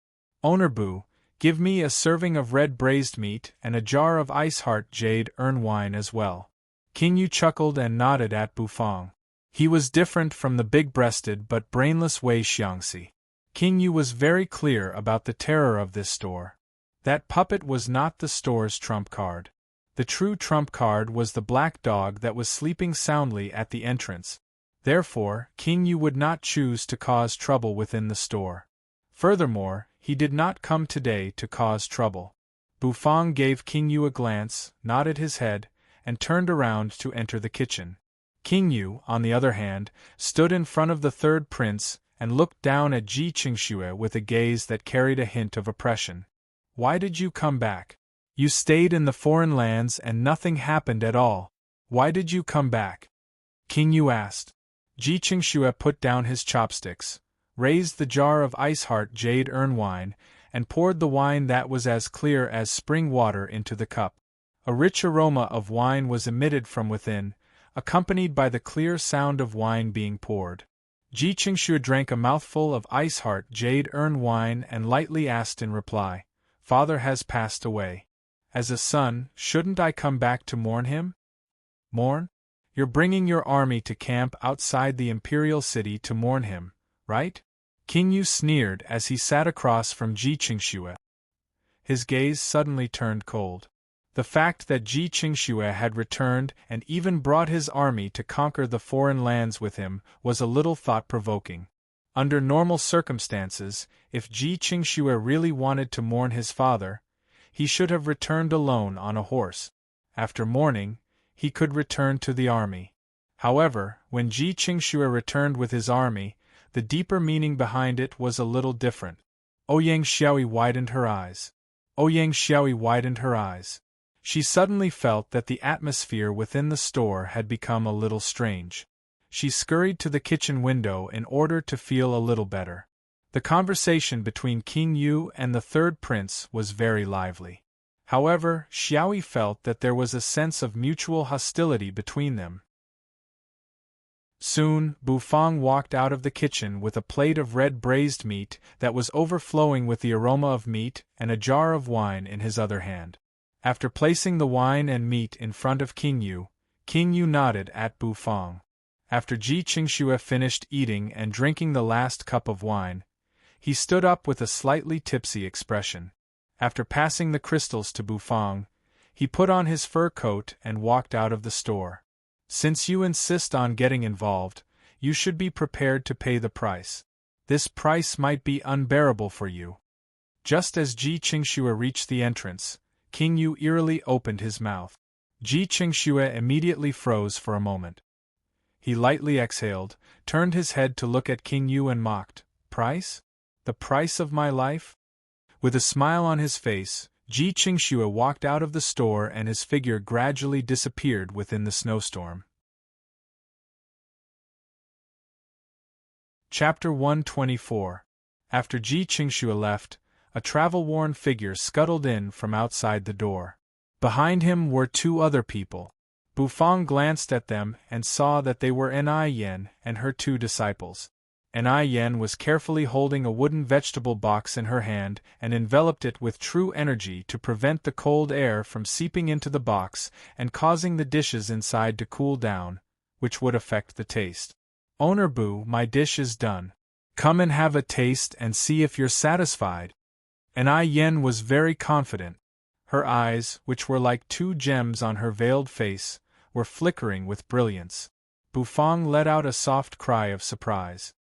Owner Bu, give me a serving of red braised meat and a jar of Ice Heart Jade Urn wine as well. King Yu chuckled and nodded at Bu Fang. He was different from the big-breasted but brainless Wei Xiangxi. King Yu was very clear about the terror of this store. That puppet was not the store's trump card. The true trump card was the black dog that was sleeping soundly at the entrance. Therefore, King Yu would not choose to cause trouble within the store. Furthermore, he did not come today to cause trouble. Bu Fang gave King Yu a glance, nodded his head, and turned around to enter the kitchen. King Yu, on the other hand, stood in front of the third prince and looked down at Ji Qingxue with a gaze that carried a hint of oppression. Why did you come back? You stayed in the foreign lands and nothing happened at all. Why did you come back? King Yu asked. Ji Qingxue put down his chopsticks, raised the jar of Ice Heart Jade Urn wine, and poured the wine that was as clear as spring water into the cup. A rich aroma of wine was emitted from within, accompanied by the clear sound of wine being poured. Ji Qingxue drank a mouthful of Ice Heart Jade Urn wine and lightly asked in reply, "Father has passed away. As a son, shouldn't I come back to mourn him?" Mourn? You're bringing your army to camp outside the imperial city to mourn him, right? King Yu sneered as he sat across from Ji Qingxue. His gaze suddenly turned cold. The fact that Ji Qingxue had returned and even brought his army to conquer the foreign lands with him was a little thought-provoking. Under normal circumstances, if Ji Qingxue really wanted to mourn his father, he should have returned alone on a horse. After mourning, he could return to the army. However, when Ji Qingxue returned with his army, the deeper meaning behind it was a little different. Ouyang Xiaoyi widened her eyes. Ouyang Xiaoyi widened her eyes. She suddenly felt that the atmosphere within the store had become a little strange. She scurried to the kitchen window in order to feel a little better. The conversation between King Yu and the third prince was very lively. However, Xiaoyi felt that there was a sense of mutual hostility between them. Soon, Bu Fang walked out of the kitchen with a plate of red braised meat that was overflowing with the aroma of meat and a jar of wine in his other hand. After placing the wine and meat in front of King Yu nodded at Bu Fang. After Ji Qingxue finished eating and drinking the last cup of wine, he stood up with a slightly tipsy expression. After passing the crystals to Bu Fang, he put on his fur coat and walked out of the store. Since you insist on getting involved, you should be prepared to pay the price. This price might be unbearable for you. Just as Ji Qingxue reached the entrance, King Yu eerily opened his mouth. Ji Qingxue immediately froze for a moment. He lightly exhaled, turned his head to look at King Yu and mocked, "Price? The price of my life?" With a smile on his face, Ji Qingxue walked out of the store and his figure gradually disappeared within the snowstorm. Chapter 124. After Ji Qingxue left, a travel-worn figure scuttled in from outside the door. Behind him were two other people. Bu Fang glanced at them and saw that they were Enai Yen and her two disciples. Enai Yen was carefully holding a wooden vegetable box in her hand and enveloped it with true energy to prevent the cold air from seeping into the box and causing the dishes inside to cool down, which would affect the taste. "Owner Bu, my dish is done. Come and have a taste and see if you're satisfied." Enai Yen was very confident. Her eyes, which were like two gems on her veiled face, were flickering with brilliance. Bufang let out a soft cry of surprise.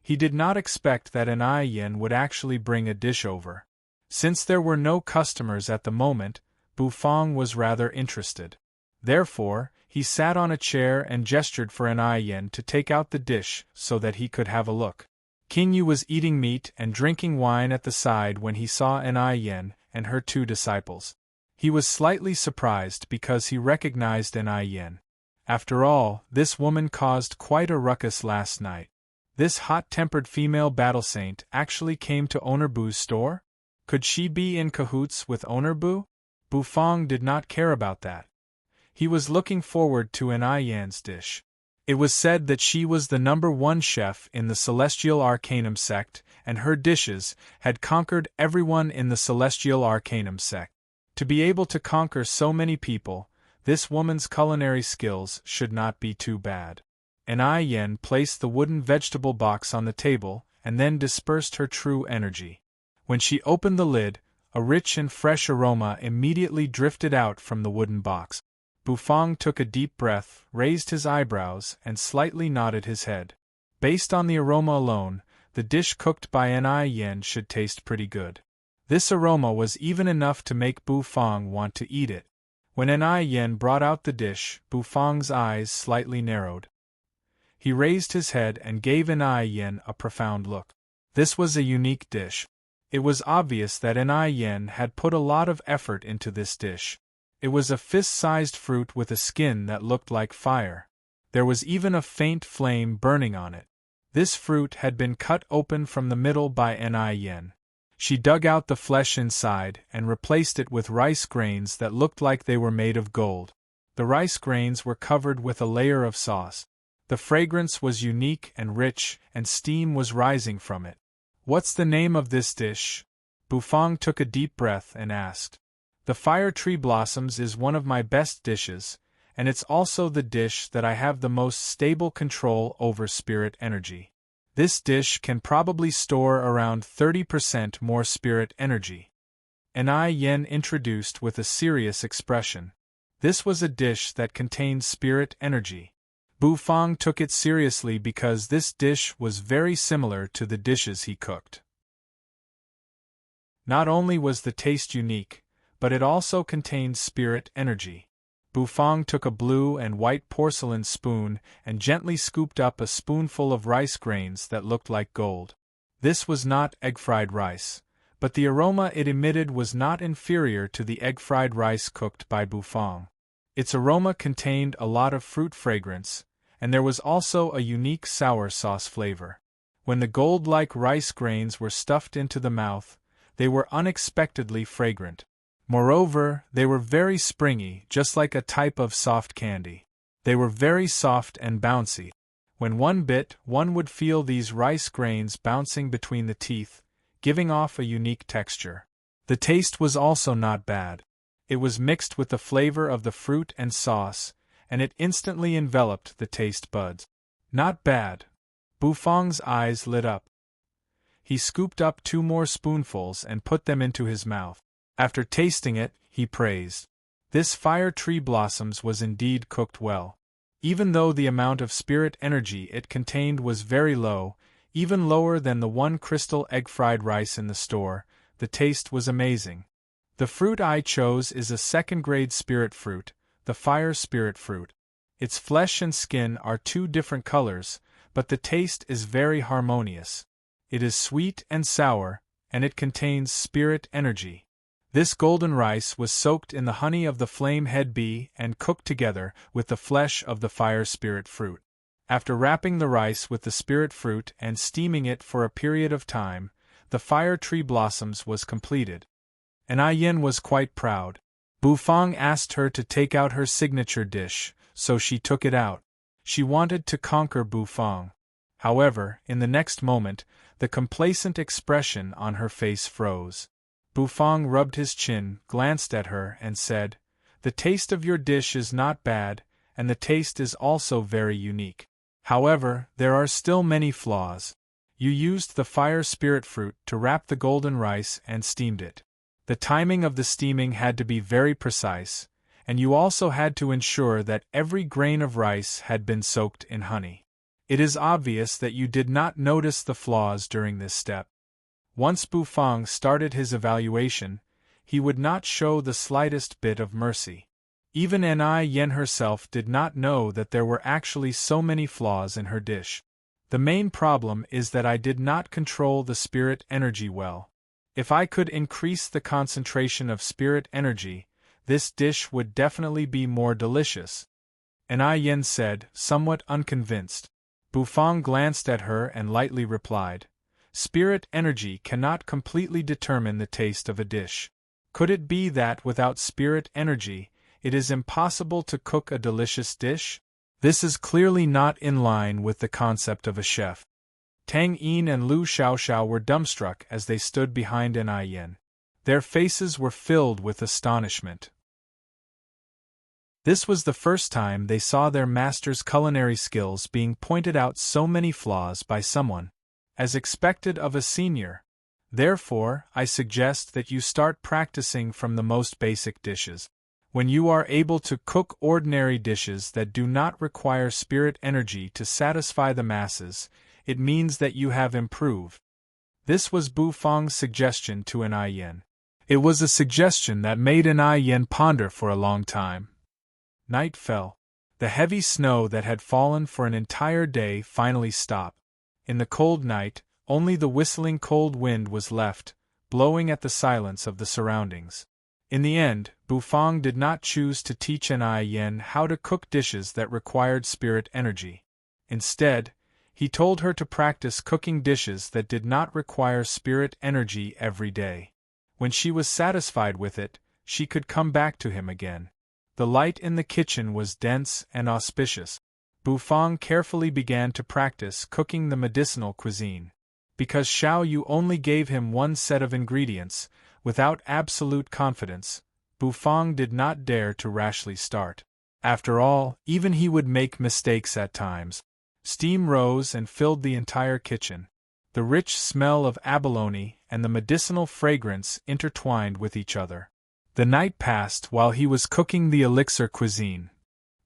He did not expect that an Yin would actually bring a dish over. Since there were no customers at the moment, Bufang was rather interested. Therefore, he sat on a chair and gestured for an Yin to take out the dish so that he could have a look. King Yu was eating meat and drinking wine at the side when he saw an Yin and her two disciples. He was slightly surprised because he recognized an Yin. After all, this woman caused quite a ruckus last night. This hot-tempered female battle saint actually came to Owner Bu's store? Could she be in cahoots with Owner Bu? Bufang did not care about that. He was looking forward to an Yin's dish. It was said that she was the #1 chef in the Celestial Arcanum sect, and her dishes had conquered everyone in the Celestial Arcanum sect. To be able to conquer so many people, this woman's culinary skills should not be too bad. An Yin placed the wooden vegetable box on the table and then dispersed her true energy. When she opened the lid, a rich and fresh aroma immediately drifted out from the wooden box. Bufang took a deep breath, raised his eyebrows, and slightly nodded his head. Based on the aroma alone, the dish cooked by an Yin should taste pretty good. This aroma was even enough to make Bufang want to eat it. When an Yin brought out the dish, Bufang's eyes slightly narrowed. He raised his head and gave an Yin a profound look. This was a unique dish. It was obvious that an Yin had put a lot of effort into this dish. It was a fist-sized fruit with a skin that looked like fire. There was even a faint flame burning on it. This fruit had been cut open from the middle by an Yin. She dug out the flesh inside and replaced it with rice grains that looked like they were made of gold. The rice grains were covered with a layer of sauce. The fragrance was unique and rich, and steam was rising from it. "What's the name of this dish?" Bufang took a deep breath and asked. "The fire tree blossoms is one of my best dishes, and it's also the dish that I have the most stable control over spirit energy. This dish can probably store around 30% more spirit energy." An Yin introduced with a serious expression. This was a dish that contained spirit energy. Bufang took it seriously because this dish was very similar to the dishes he cooked. Not only was the taste unique, but it also contained spirit energy. Bufang took a blue and white porcelain spoon and gently scooped up a spoonful of rice grains that looked like gold. This was not egg-fried rice, but the aroma it emitted was not inferior to the egg-fried rice cooked by Bufang. Its aroma contained a lot of fruit fragrance, and there was also a unique sour sauce flavor. When the gold-like rice grains were stuffed into the mouth, they were unexpectedly fragrant. Moreover, they were very springy, just like a type of soft candy. They were very soft and bouncy. When one bit, one would feel these rice grains bouncing between the teeth, giving off a unique texture. The taste was also not bad. It was mixed with the flavor of the fruit and sauce, and it instantly enveloped the taste buds. Not bad. Bufang's eyes lit up. He scooped up 2 more spoonfuls and put them into his mouth. After tasting it, he praised. This fire tree blossoms was indeed cooked well. Even though the amount of spirit energy it contained was very low, even lower than the 1 crystal egg-fried rice in the store, the taste was amazing. The fruit I chose is a 2nd-grade spirit fruit, the fire spirit fruit. Its flesh and skin are 2 different colors, but the taste is very harmonious. It is sweet and sour, and it contains spirit energy. This golden rice was soaked in the honey of the flame head bee and cooked together with the flesh of the fire spirit fruit. After wrapping the rice with the spirit fruit and steaming it for a period of time, the fire tree blossoms was completed. An Yin was quite proud. Bufang asked her to take out her signature dish, so she took it out. She wanted to conquer Bufang. However, in the next moment, the complacent expression on her face froze. Bufang rubbed his chin, glanced at her, and said, "The taste of your dish is not bad, and the taste is also very unique. However, there are still many flaws. You used the fire spirit fruit to wrap the golden rice and steamed it. The timing of the steaming had to be very precise, and you also had to ensure that every grain of rice had been soaked in honey. It is obvious that you did not notice the flaws during this step. Once Bufang started his evaluation, he would not show the slightest bit of mercy. Even Ni Yen herself did not know that there were actually so many flaws in her dish. The main problem is that I did not control the spirit energy well. If I could increase the concentration of spirit energy, this dish would definitely be more delicious. Ni Yen said, somewhat unconvinced. Bufang glanced at her and lightly replied, spirit energy cannot completely determine the taste of a dish. Could it be that without spirit energy, it is impossible to cook a delicious dish? This is clearly not in line with the concept of a chef. Tang Yin and Lu Xiaoxiao were dumbstruck as they stood behind Ni Yen. Their faces were filled with astonishment. This was the first time they saw their master's culinary skills being pointed out so many flaws by someone, as expected of a senior. Therefore, I suggest that you start practicing from the most basic dishes. When you are able to cook ordinary dishes that do not require spirit energy to satisfy the masses, it means that you have improved. This was Bufang's suggestion to Ni Yen. It was a suggestion that made Ni Yen ponder for a long time. Night fell. The heavy snow that had fallen for an entire day finally stopped. In the cold night, only the whistling cold wind was left, blowing at the silence of the surroundings. In the end, Bufang did not choose to teach Ni Yen how to cook dishes that required spirit energy. Instead, he told her to practice cooking dishes that did not require spirit energy every day. When she was satisfied with it, she could come back to him again. The light in the kitchen was dense and auspicious. Bufang carefully began to practice cooking the medicinal cuisine. Because Xiao Yu only gave him one set of ingredients, without absolute confidence, Bufang did not dare to rashly start. After all, even he would make mistakes at times. Steam rose and filled the entire kitchen. The rich smell of abalone and the medicinal fragrance intertwined with each other. The night passed while he was cooking the elixir cuisine.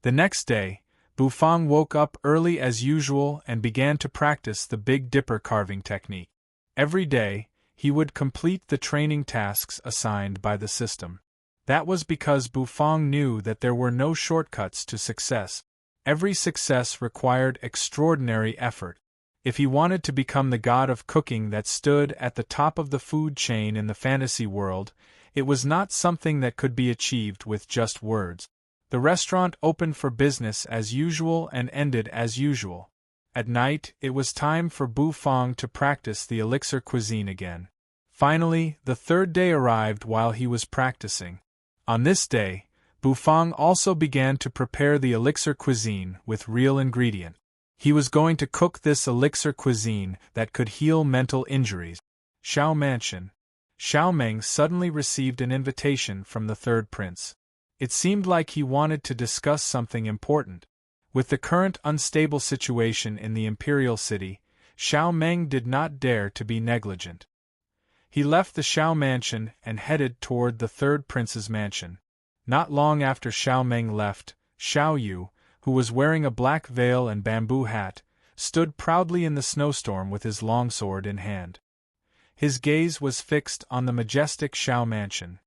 The next day, Bufang woke up early as usual and began to practice the Big Dipper carving technique. Every day, he would complete the training tasks assigned by the system. That was because Bufang knew that there were no shortcuts to success. Every success required extraordinary effort. If he wanted to become the god of cooking that stood at the top of the food chain in the fantasy world, it was not something that could be achieved with just words. The restaurant opened for business as usual and ended as usual. At night, it was time for Bufang to practice the elixir cuisine again. Finally, the third day arrived while he was practicing. On this day, Bufang also began to prepare the elixir cuisine with real ingredient. He was going to cook this elixir cuisine that could heal mental injuries. Xiao Mansion. Xiao Meng suddenly received an invitation from the third prince. It seemed like he wanted to discuss something important. With the current unstable situation in the imperial city, Xiao Meng did not dare to be negligent. He left the Xiao Mansion and headed toward the third prince's mansion. Not long after Xiao Meng left, Xiao Yu, who was wearing a black veil and bamboo hat, stood proudly in the snowstorm with his longsword in hand. His gaze was fixed on the majestic Xiao Mansion.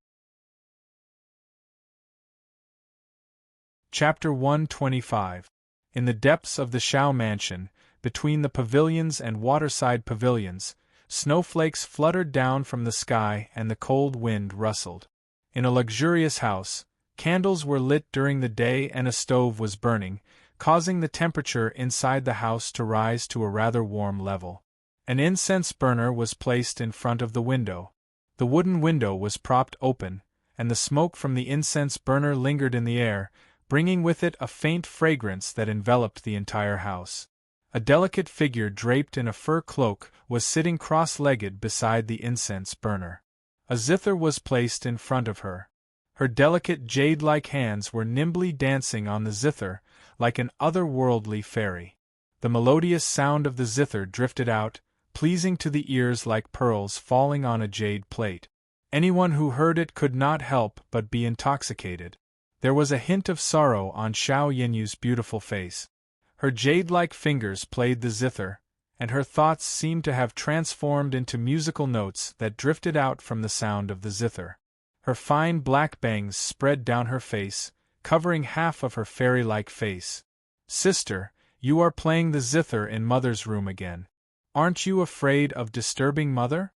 Chapter 125. In the depths of the Xiao Mansion, between the pavilions and waterside pavilions, snowflakes fluttered down from the sky and the cold wind rustled. In a luxurious house, candles were lit during the day and a stove was burning, causing the temperature inside the house to rise to a rather warm level. An incense burner was placed in front of the window. The wooden window was propped open, and the smoke from the incense burner lingered in the air, bringing with it a faint fragrance that enveloped the entire house. A delicate figure draped in a fur cloak was sitting cross-legged beside the incense burner. A zither was placed in front of her. Her delicate jade-like hands were nimbly dancing on the zither, like an otherworldly fairy. The melodious sound of the zither drifted out, pleasing to the ears like pearls falling on a jade plate. Anyone who heard it could not help but be intoxicated. There was a hint of sorrow on Xiao Yinyu's beautiful face. Her jade-like fingers played the zither, and her thoughts seemed to have transformed into musical notes that drifted out from the sound of the zither. Her fine black bangs spread down her face, covering half of her fairy-like face. "Sister, you are playing the zither in Mother's room again. Aren't you afraid of disturbing Mother?"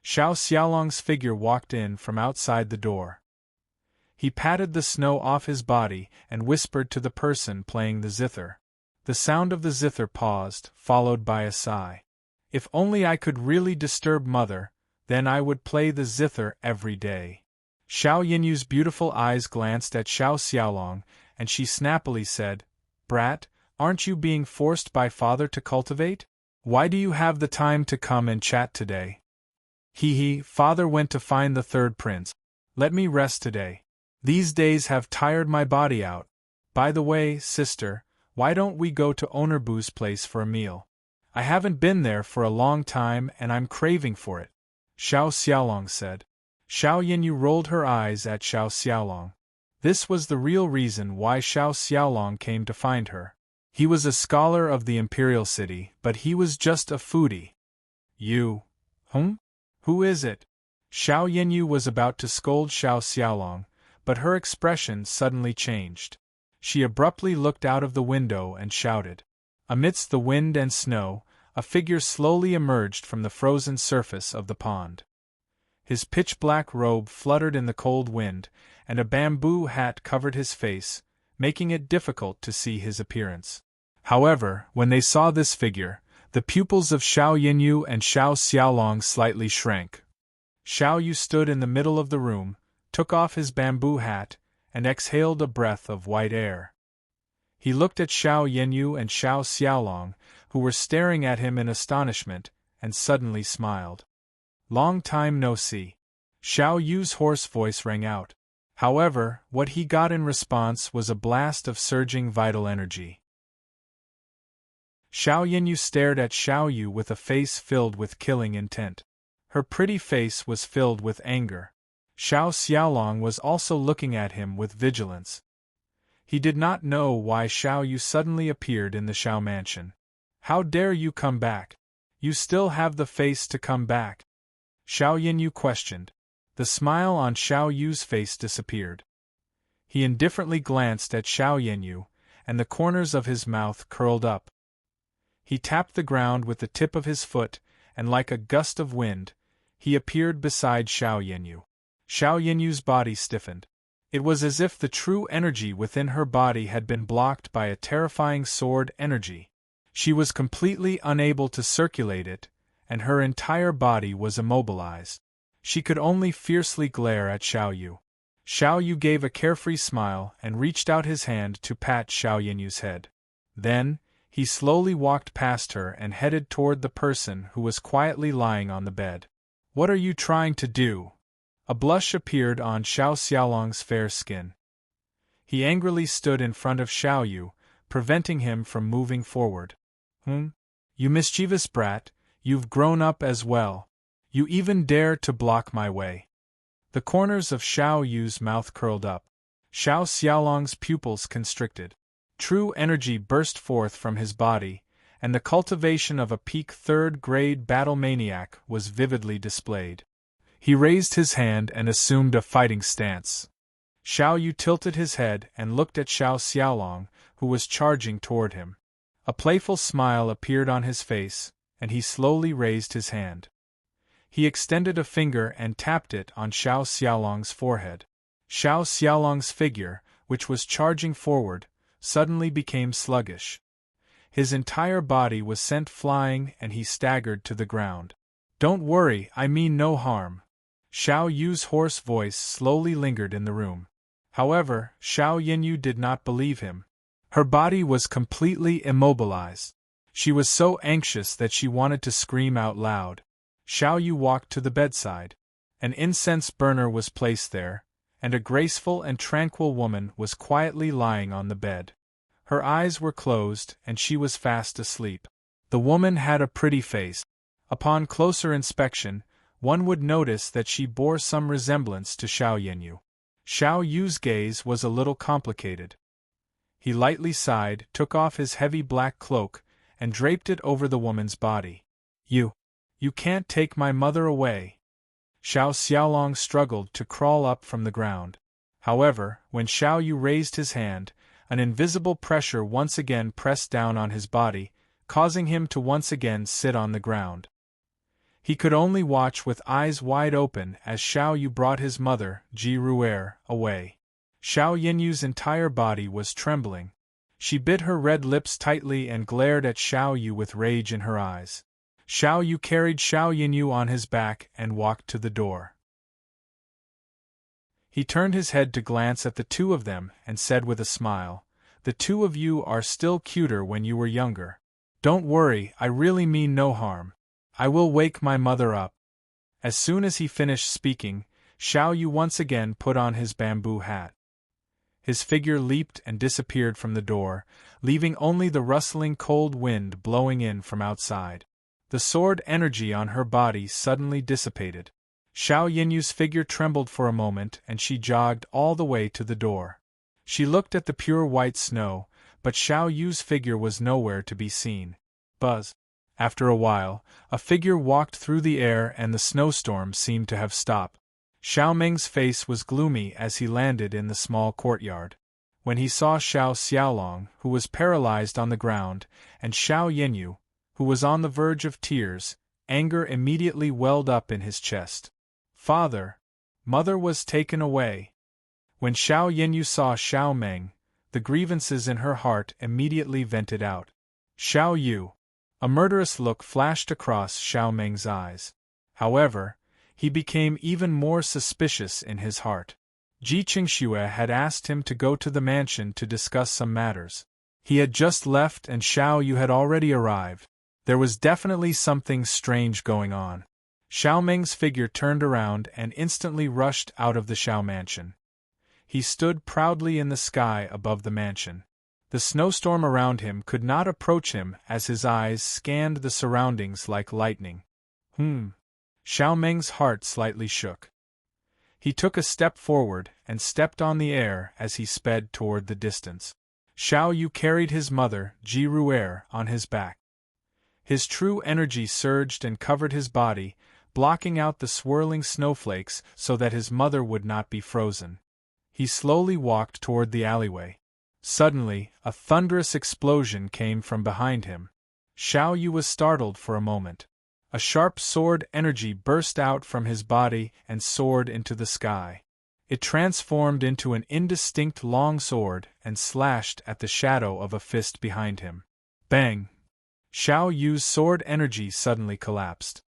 Xiao Xiaolong's figure walked in from outside the door. He patted the snow off his body and whispered to the person playing the zither. The sound of the zither paused, followed by a sigh. "If only I could really disturb Mother, then I would play the zither every day." Xiao Yinyu's beautiful eyes glanced at Xiao Xiaolong, and she snappily said, "Brat, aren't you being forced by Father to cultivate? Why do you have the time to come and chat today?" "Hee, Father went to find the third prince. Let me rest today. These days have tired my body out. By the way, sister, why don't we go to Onerbu's place for a meal? I haven't been there for a long time and I'm craving for it," Xiao Xiaolong said. Xiao Yinyu rolled her eyes at Xiao Xiaolong. This was the real reason why Xiao Xiaolong came to find her. He was a scholar of the imperial city, but he was just a foodie. "You? Who is it?" Xiao Yinyu was about to scold Xiao Xiaolong, but her expression suddenly changed. She abruptly looked out of the window and shouted. Amidst the wind and snow, a figure slowly emerged from the frozen surface of the pond. His pitch-black robe fluttered in the cold wind, and a bamboo hat covered his face, making it difficult to see his appearance. However, when they saw this figure, the pupils of Xiao Yinyu and Xiao Xiaolong slightly shrank. Xiao Yu stood in the middle of the room, took off his bamboo hat, and exhaled a breath of white air. He looked at Xiao Yinyu and Xiao Xiaolong, who were staring at him in astonishment, and suddenly smiled. "Long time no see." Xiao Yu's hoarse voice rang out. However, what he got in response was a blast of surging vital energy. Xiao Yinyu stared at Xiao Yu with a face filled with killing intent. Her pretty face was filled with anger. Xiao Xiaolong was also looking at him with vigilance. He did not know why Xiao Yu suddenly appeared in the Xiao mansion. "How dare you come back? You still have the face to come back?" Xiao Yinyu questioned. The smile on Xiao Yu's face disappeared. He indifferently glanced at Xiao Yinyu, and the corners of his mouth curled up. He tapped the ground with the tip of his foot, and like a gust of wind, he appeared beside Xiao Yinyu. Xiao Yinyu's body stiffened. It was as if the true energy within her body had been blocked by a terrifying sword energy. She was completely unable to circulate it, and her entire body was immobilized. She could only fiercely glare at Xiao Yu. Xiao Yu gave a carefree smile and reached out his hand to pat Xiao Yinyu's head. Then, he slowly walked past her and headed toward the person who was quietly lying on the bed. "What are you trying to do?" A blush appeared on Xiao Xiaolong's fair skin. He angrily stood in front of Xiao Yu, preventing him from moving forward. You mischievous brat, you've grown up as well. You even dare to block my way." The corners of Xiao Yu's mouth curled up. Xiao Xiaolong's pupils constricted. True energy burst forth from his body, and the cultivation of a peak third-grade battle maniac was vividly displayed. He raised his hand and assumed a fighting stance. Xiao Yu tilted his head and looked at Xiao Xiaolong, who was charging toward him. A playful smile appeared on his face, and he slowly raised his hand. He extended a finger and tapped it on Xiao Xiaolong's forehead. Xiao Xiaolong's figure, which was charging forward, suddenly became sluggish. His entire body was sent flying and he staggered to the ground. "Don't worry, I mean no harm." Xiao Yu's hoarse voice slowly lingered in the room. However, Xiao Yinyu did not believe him. Her body was completely immobilized. She was so anxious that she wanted to scream out loud. Xiao Yu walked to the bedside. An incense burner was placed there, and a graceful and tranquil woman was quietly lying on the bed. Her eyes were closed and she was fast asleep. The woman had a pretty face. Upon closer inspection, one would notice that she bore some resemblance to Xiao Yinyu. Xiao Yu's gaze was a little complicated. He lightly sighed, took off his heavy black cloak, and draped it over the woman's body. You can't take my mother away. Xiao Xiaolong struggled to crawl up from the ground. However, when Xiao Yu raised his hand, an invisible pressure once again pressed down on his body, causing him to once again sit on the ground. He could only watch with eyes wide open as Xiao Yu brought his mother, Ji Ruer, away. Xiao Yinyu's entire body was trembling. She bit her red lips tightly and glared at Xiao Yu with rage in her eyes. Xiao Yu carried Xiao Yinyu on his back and walked to the door. He turned his head to glance at the two of them and said with a smile, "The two of you are still cuter when you were younger. Don't worry, I really mean no harm. I will wake my mother up." As soon as he finished speaking, Xiao Yu once again put on his bamboo hat. His figure leaped and disappeared from the door, leaving only the rustling cold wind blowing in from outside. The sword energy on her body suddenly dissipated. Xiao Yinyu's figure trembled for a moment and she jogged all the way to the door. She looked at the pure white snow, but Xiao Yu's figure was nowhere to be seen. Buzz. After a while, a figure walked through the air and the snowstorm seemed to have stopped. Xiao Meng's face was gloomy as he landed in the small courtyard. When he saw Xiao Xiaolong, who was paralyzed on the ground, and Xiao Yinyu, who was on the verge of tears, anger immediately welled up in his chest. "Father! Mother was taken away." When Xiao Yinyu saw Xiao Meng, the grievances in her heart immediately vented out. "Xiao Yu!" A murderous look flashed across Xiao Meng's eyes. However, he became even more suspicious in his heart. Ji Qingxue had asked him to go to the mansion to discuss some matters. He had just left and Xiao Yu had already arrived. There was definitely something strange going on. Xiao Meng's figure turned around and instantly rushed out of the Xiao mansion. He stood proudly in the sky above the mansion. The snowstorm around him could not approach him as his eyes scanned the surroundings like lightning. Xiao Meng's heart slightly shook. He took a step forward and stepped on the air as he sped toward the distance. Xiao Yu carried his mother, Ji Ruer, on his back. His true energy surged and covered his body, blocking out the swirling snowflakes so that his mother would not be frozen. He slowly walked toward the alleyway. Suddenly, a thunderous explosion came from behind him. Xiao Yu was startled for a moment. A sharp sword energy burst out from his body and soared into the sky. It transformed into an indistinct long sword and slashed at the shadow of a fist behind him. Bang! Xiao Yu's sword energy suddenly collapsed.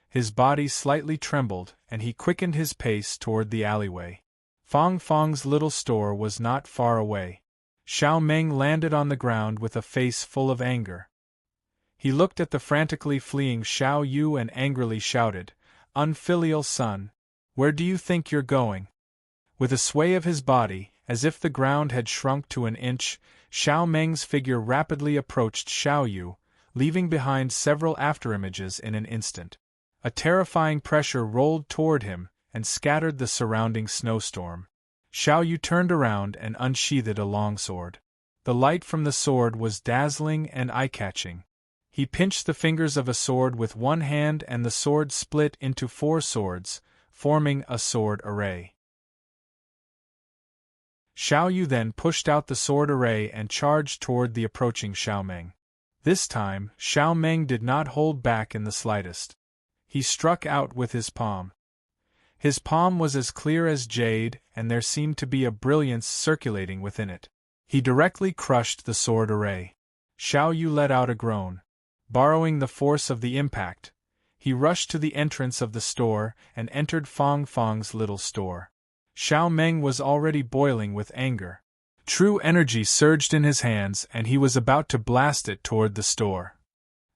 His body slightly trembled, and he quickened his pace toward the alleyway. Fong Fong's little store was not far away. Xiao Meng landed on the ground with a face full of anger. He looked at the frantically fleeing Xiao Yu and angrily shouted, "Unfilial son! Where do you think you're going?" With a sway of his body, as if the ground had shrunk to an inch, Xiao Meng's figure rapidly approached Xiao Yu, leaving behind several afterimages in an instant. A terrifying pressure rolled toward him and scattered the surrounding snowstorm. Xiao Yu turned around and unsheathed a longsword. The light from the sword was dazzling and eye-catching. He pinched the fingers of a sword with one hand and the sword split into 4 swords, forming a sword array. Xiao Yu then pushed out the sword array and charged toward the approaching Xiao Meng. This time, Xiao Meng did not hold back in the slightest. He struck out with his palm. His palm was as clear as jade, and there seemed to be a brilliance circulating within it. He directly crushed the sword array. Xiao Yu let out a groan. Borrowing the force of the impact, he rushed to the entrance of the store and entered Fong Fong's little store. Xiao Meng was already boiling with anger. True energy surged in his hands and he was about to blast it toward the store.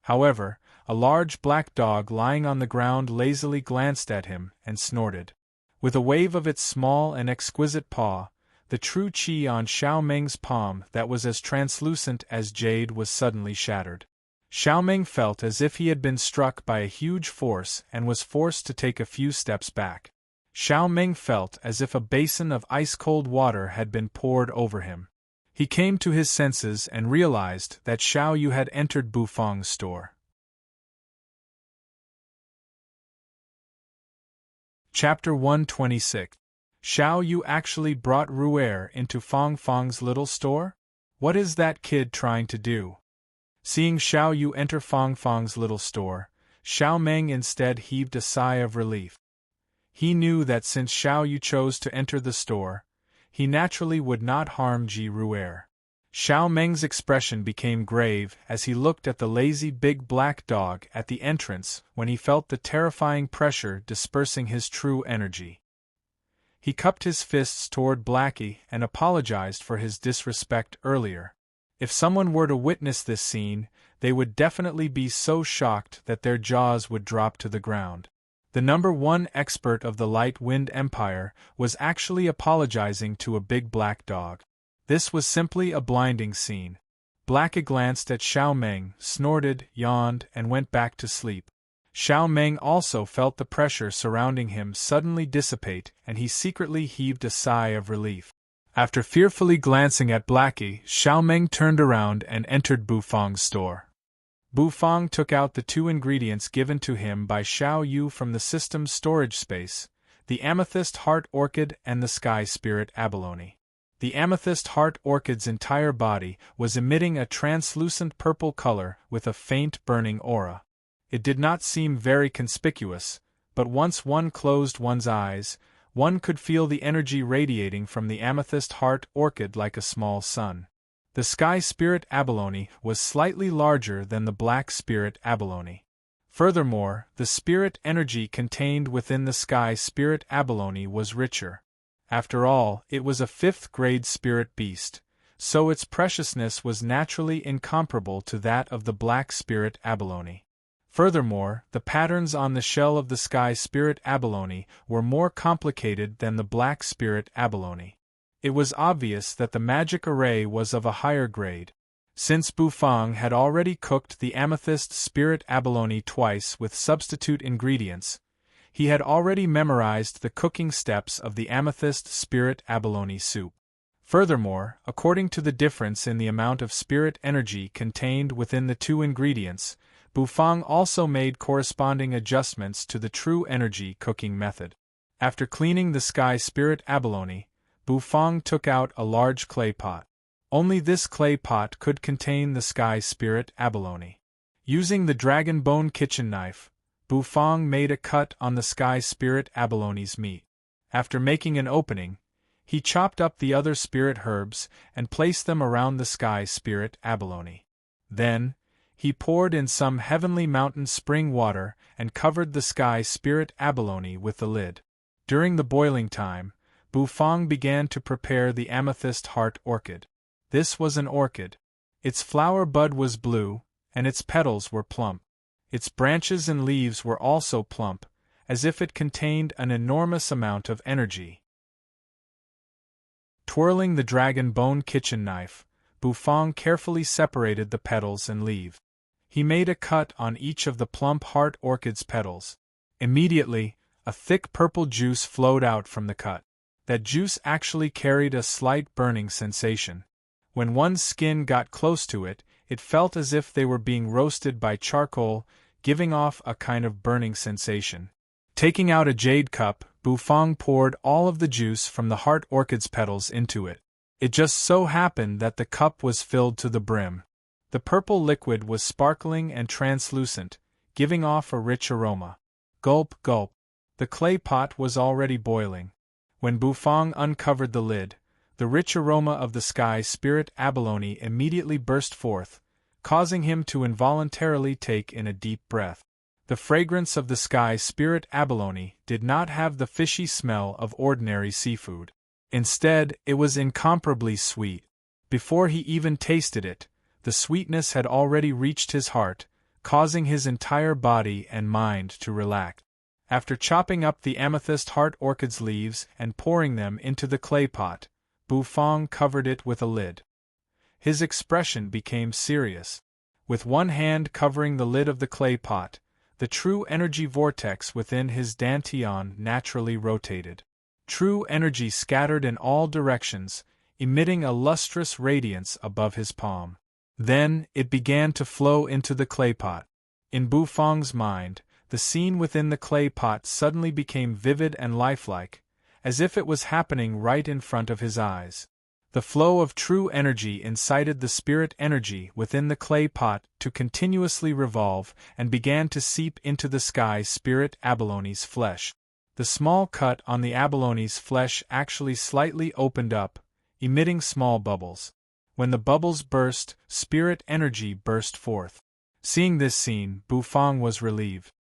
However, a large black dog lying on the ground lazily glanced at him and snorted. With a wave of its small and exquisite paw, the true qi on Xiao Meng's palm that was as translucent as jade was suddenly shattered. Xiao Meng felt as if he had been struck by a huge force and was forced to take a few steps back. Xiao Meng felt as if a basin of ice-cold water had been poured over him. He came to his senses and realized that Xiao Yu had entered Bufang's store. Chapter 126. Xiao Yu actually brought Ru'er into Fang Fang's little store? What is that kid trying to do? Seeing Xiao Yu enter Fang Fang's little store, Xiao Meng instead heaved a sigh of relief. He knew that since Xiao Yu chose to enter the store, he naturally would not harm Ji Ru'er. Xiao Meng's expression became grave as he looked at the lazy big black dog at the entrance when he felt the terrifying pressure dispersing his true energy. He cupped his fists toward Blackie and apologized for his disrespect earlier. If someone were to witness this scene, they would definitely be so shocked that their jaws would drop to the ground. The #1 expert of the Light Wind Empire was actually apologizing to a big black dog. This was simply a blinding scene. Blackie glanced at Xiao Meng, snorted, yawned, and went back to sleep. Xiao Meng also felt the pressure surrounding him suddenly dissipate, and he secretly heaved a sigh of relief. After fearfully glancing at Blackie, Xiao Meng turned around and entered Bufang's store. Bufang took out the 2 ingredients given to him by Xiao Yu from the system's storage space, the amethyst heart orchid and the sky spirit abalone. The amethyst heart orchid's entire body was emitting a translucent purple color with a faint burning aura. It did not seem very conspicuous, but once one closed one's eyes, one could feel the energy radiating from the amethyst heart orchid like a small sun. The sky spirit abalone was slightly larger than the black spirit abalone. Furthermore, the spirit energy contained within the sky spirit abalone was richer. After all, it was a 5th-grade spirit beast, so its preciousness was naturally incomparable to that of the black spirit abalone. Furthermore, the patterns on the shell of the sky spirit abalone were more complicated than the black spirit abalone. It was obvious that the magic array was of a higher grade. Since Bufang had already cooked the amethyst spirit abalone twice with substitute ingredients, he had already memorized the cooking steps of the amethyst spirit abalone soup. Furthermore, according to the difference in the amount of spirit energy contained within the 2 ingredients, Bufang also made corresponding adjustments to the true energy cooking method. After cleaning the sky spirit abalone, Bufang took out a large clay pot. Only this clay pot could contain the sky spirit abalone. Using the dragon bone kitchen knife, Bufang made a cut on the sky spirit abalone's meat. After making an opening, he chopped up the other spirit herbs and placed them around the sky spirit abalone. Then, he poured in some heavenly mountain spring water and covered the sky spirit abalone with the lid. During the boiling time, Bufang began to prepare the amethyst heart orchid. This was an orchid. Its flower bud was blue, and its petals were plump. Its branches and leaves were also plump, as if it contained an enormous amount of energy. Twirling the dragon bone kitchen knife, Bufang carefully separated the petals and leaf. He made a cut on each of the plump heart orchid's petals. Immediately, a thick purple juice flowed out from the cut. That juice actually carried a slight burning sensation. When one's skin got close to it, it felt as if they were being roasted by charcoal, giving off a kind of burning sensation. Taking out a jade cup, Bufang poured all of the juice from the heart orchid's petals into it. It just so happened that the cup was filled to the brim. The purple liquid was sparkling and translucent, giving off a rich aroma. Gulp, gulp. The clay pot was already boiling. When Bufang uncovered the lid, the rich aroma of the sky spirit abalone immediately burst forth, causing him to involuntarily take in a deep breath. The fragrance of the sky spirit abalone did not have the fishy smell of ordinary seafood. Instead, it was incomparably sweet. Before he even tasted it, the sweetness had already reached his heart, causing his entire body and mind to relax. After chopping up the amethyst heart orchid's leaves and pouring them into the clay pot, Bufang covered it with a lid. His expression became serious. With one hand covering the lid of the clay pot, the true energy vortex within his dantian naturally rotated. True energy scattered in all directions, emitting a lustrous radiance above his palm. Then, it began to flow into the clay pot. In Bufang's mind, the scene within the clay pot suddenly became vivid and lifelike, as if it was happening right in front of his eyes. The flow of true energy incited the spirit energy within the clay pot to continuously revolve and began to seep into the sky spirit abalone's flesh. The small cut on the abalone's flesh actually slightly opened up, emitting small bubbles. When the bubbles burst, spirit energy burst forth. Seeing this scene, Bufang was relieved.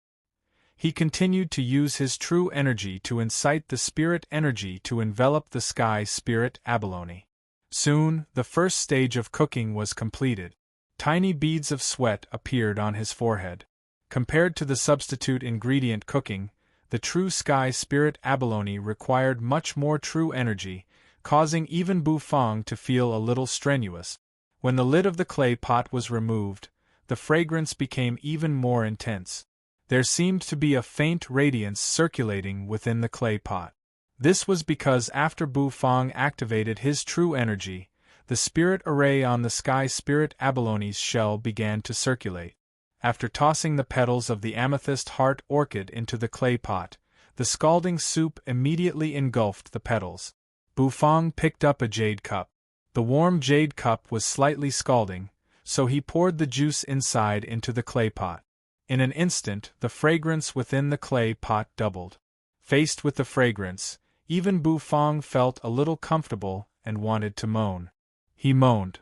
He continued to use his true energy to incite the spirit energy to envelop the sky spirit abalone. Soon, the first stage of cooking was completed. Tiny beads of sweat appeared on his forehead. Compared to the substitute ingredient cooking, the true sky spirit abalone required much more true energy, causing even Bufang to feel a little strenuous. When the lid of the clay pot was removed, the fragrance became even more intense. There seemed to be a faint radiance circulating within the clay pot. This was because after Bufang activated his true energy, the spirit array on the sky spirit abalone's shell began to circulate. After tossing the petals of the amethyst heart orchid into the clay pot, the scalding soup immediately engulfed the petals. Bufang picked up a jade cup. The warm jade cup was slightly scalding, so he poured the juice inside into the clay pot. In an instant, the fragrance within the clay pot doubled. Faced with the fragrance, even Bufang felt a little comfortable and wanted to moan. He moaned.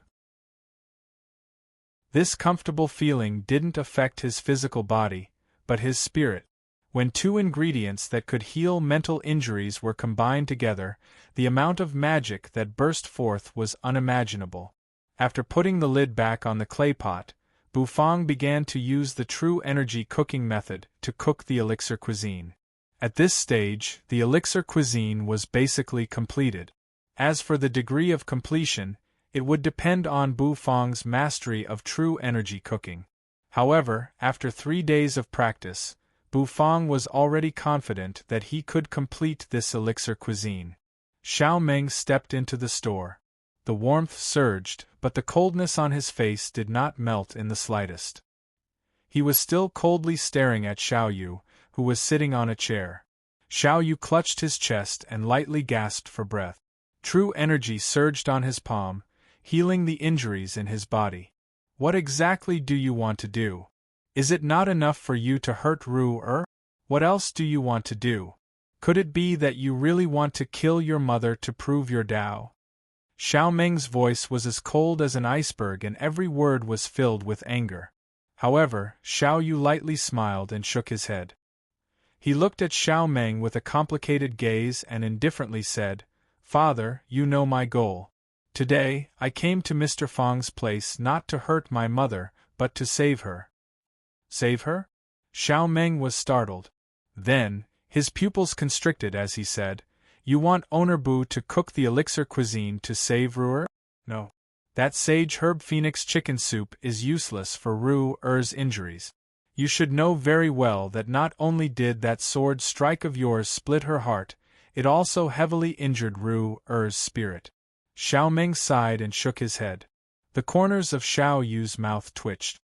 This comfortable feeling didn't affect his physical body, but his spirit. When two ingredients that could heal mental injuries were combined together, the amount of magic that burst forth was unimaginable. After putting the lid back on the clay pot, Bufang began to use the true energy cooking method to cook the elixir cuisine. At this stage, the elixir cuisine was basically completed. As for the degree of completion, it would depend on Bufang's mastery of true energy cooking. However, after 3 days of practice, Bufang was already confident that he could complete this elixir cuisine. Xiao Meng stepped into the store. The warmth surged, but the coldness on his face did not melt in the slightest. He was still coldly staring at Xiao Yu, who was sitting on a chair. Xiao Yu clutched his chest and lightly gasped for breath. True energy surged on his palm, healing the injuries in his body. What exactly do you want to do? Is it not enough for you to hurt Ru-er? What else do you want to do? Could it be that you really want to kill your mother to prove your Tao? Xiao Meng's voice was as cold as an iceberg and every word was filled with anger. However, Xiao Yu lightly smiled and shook his head. He looked at Xiao Meng with a complicated gaze and indifferently said, "Father, you know my goal. Today, I came to Mr. Fang's place not to hurt my mother, but to save her." Save her? Xiao Meng was startled. Then, his pupils constricted as he said, "You want Owner Bu to cook the elixir cuisine to save Ru-er? No. That sage herb phoenix chicken soup is useless for Ru-er's injuries. You should know very well that not only did that sword strike of yours split her heart, it also heavily injured Ru-er's spirit." Xiao Meng sighed and shook his head. The corners of Xiao Yu's mouth twitched.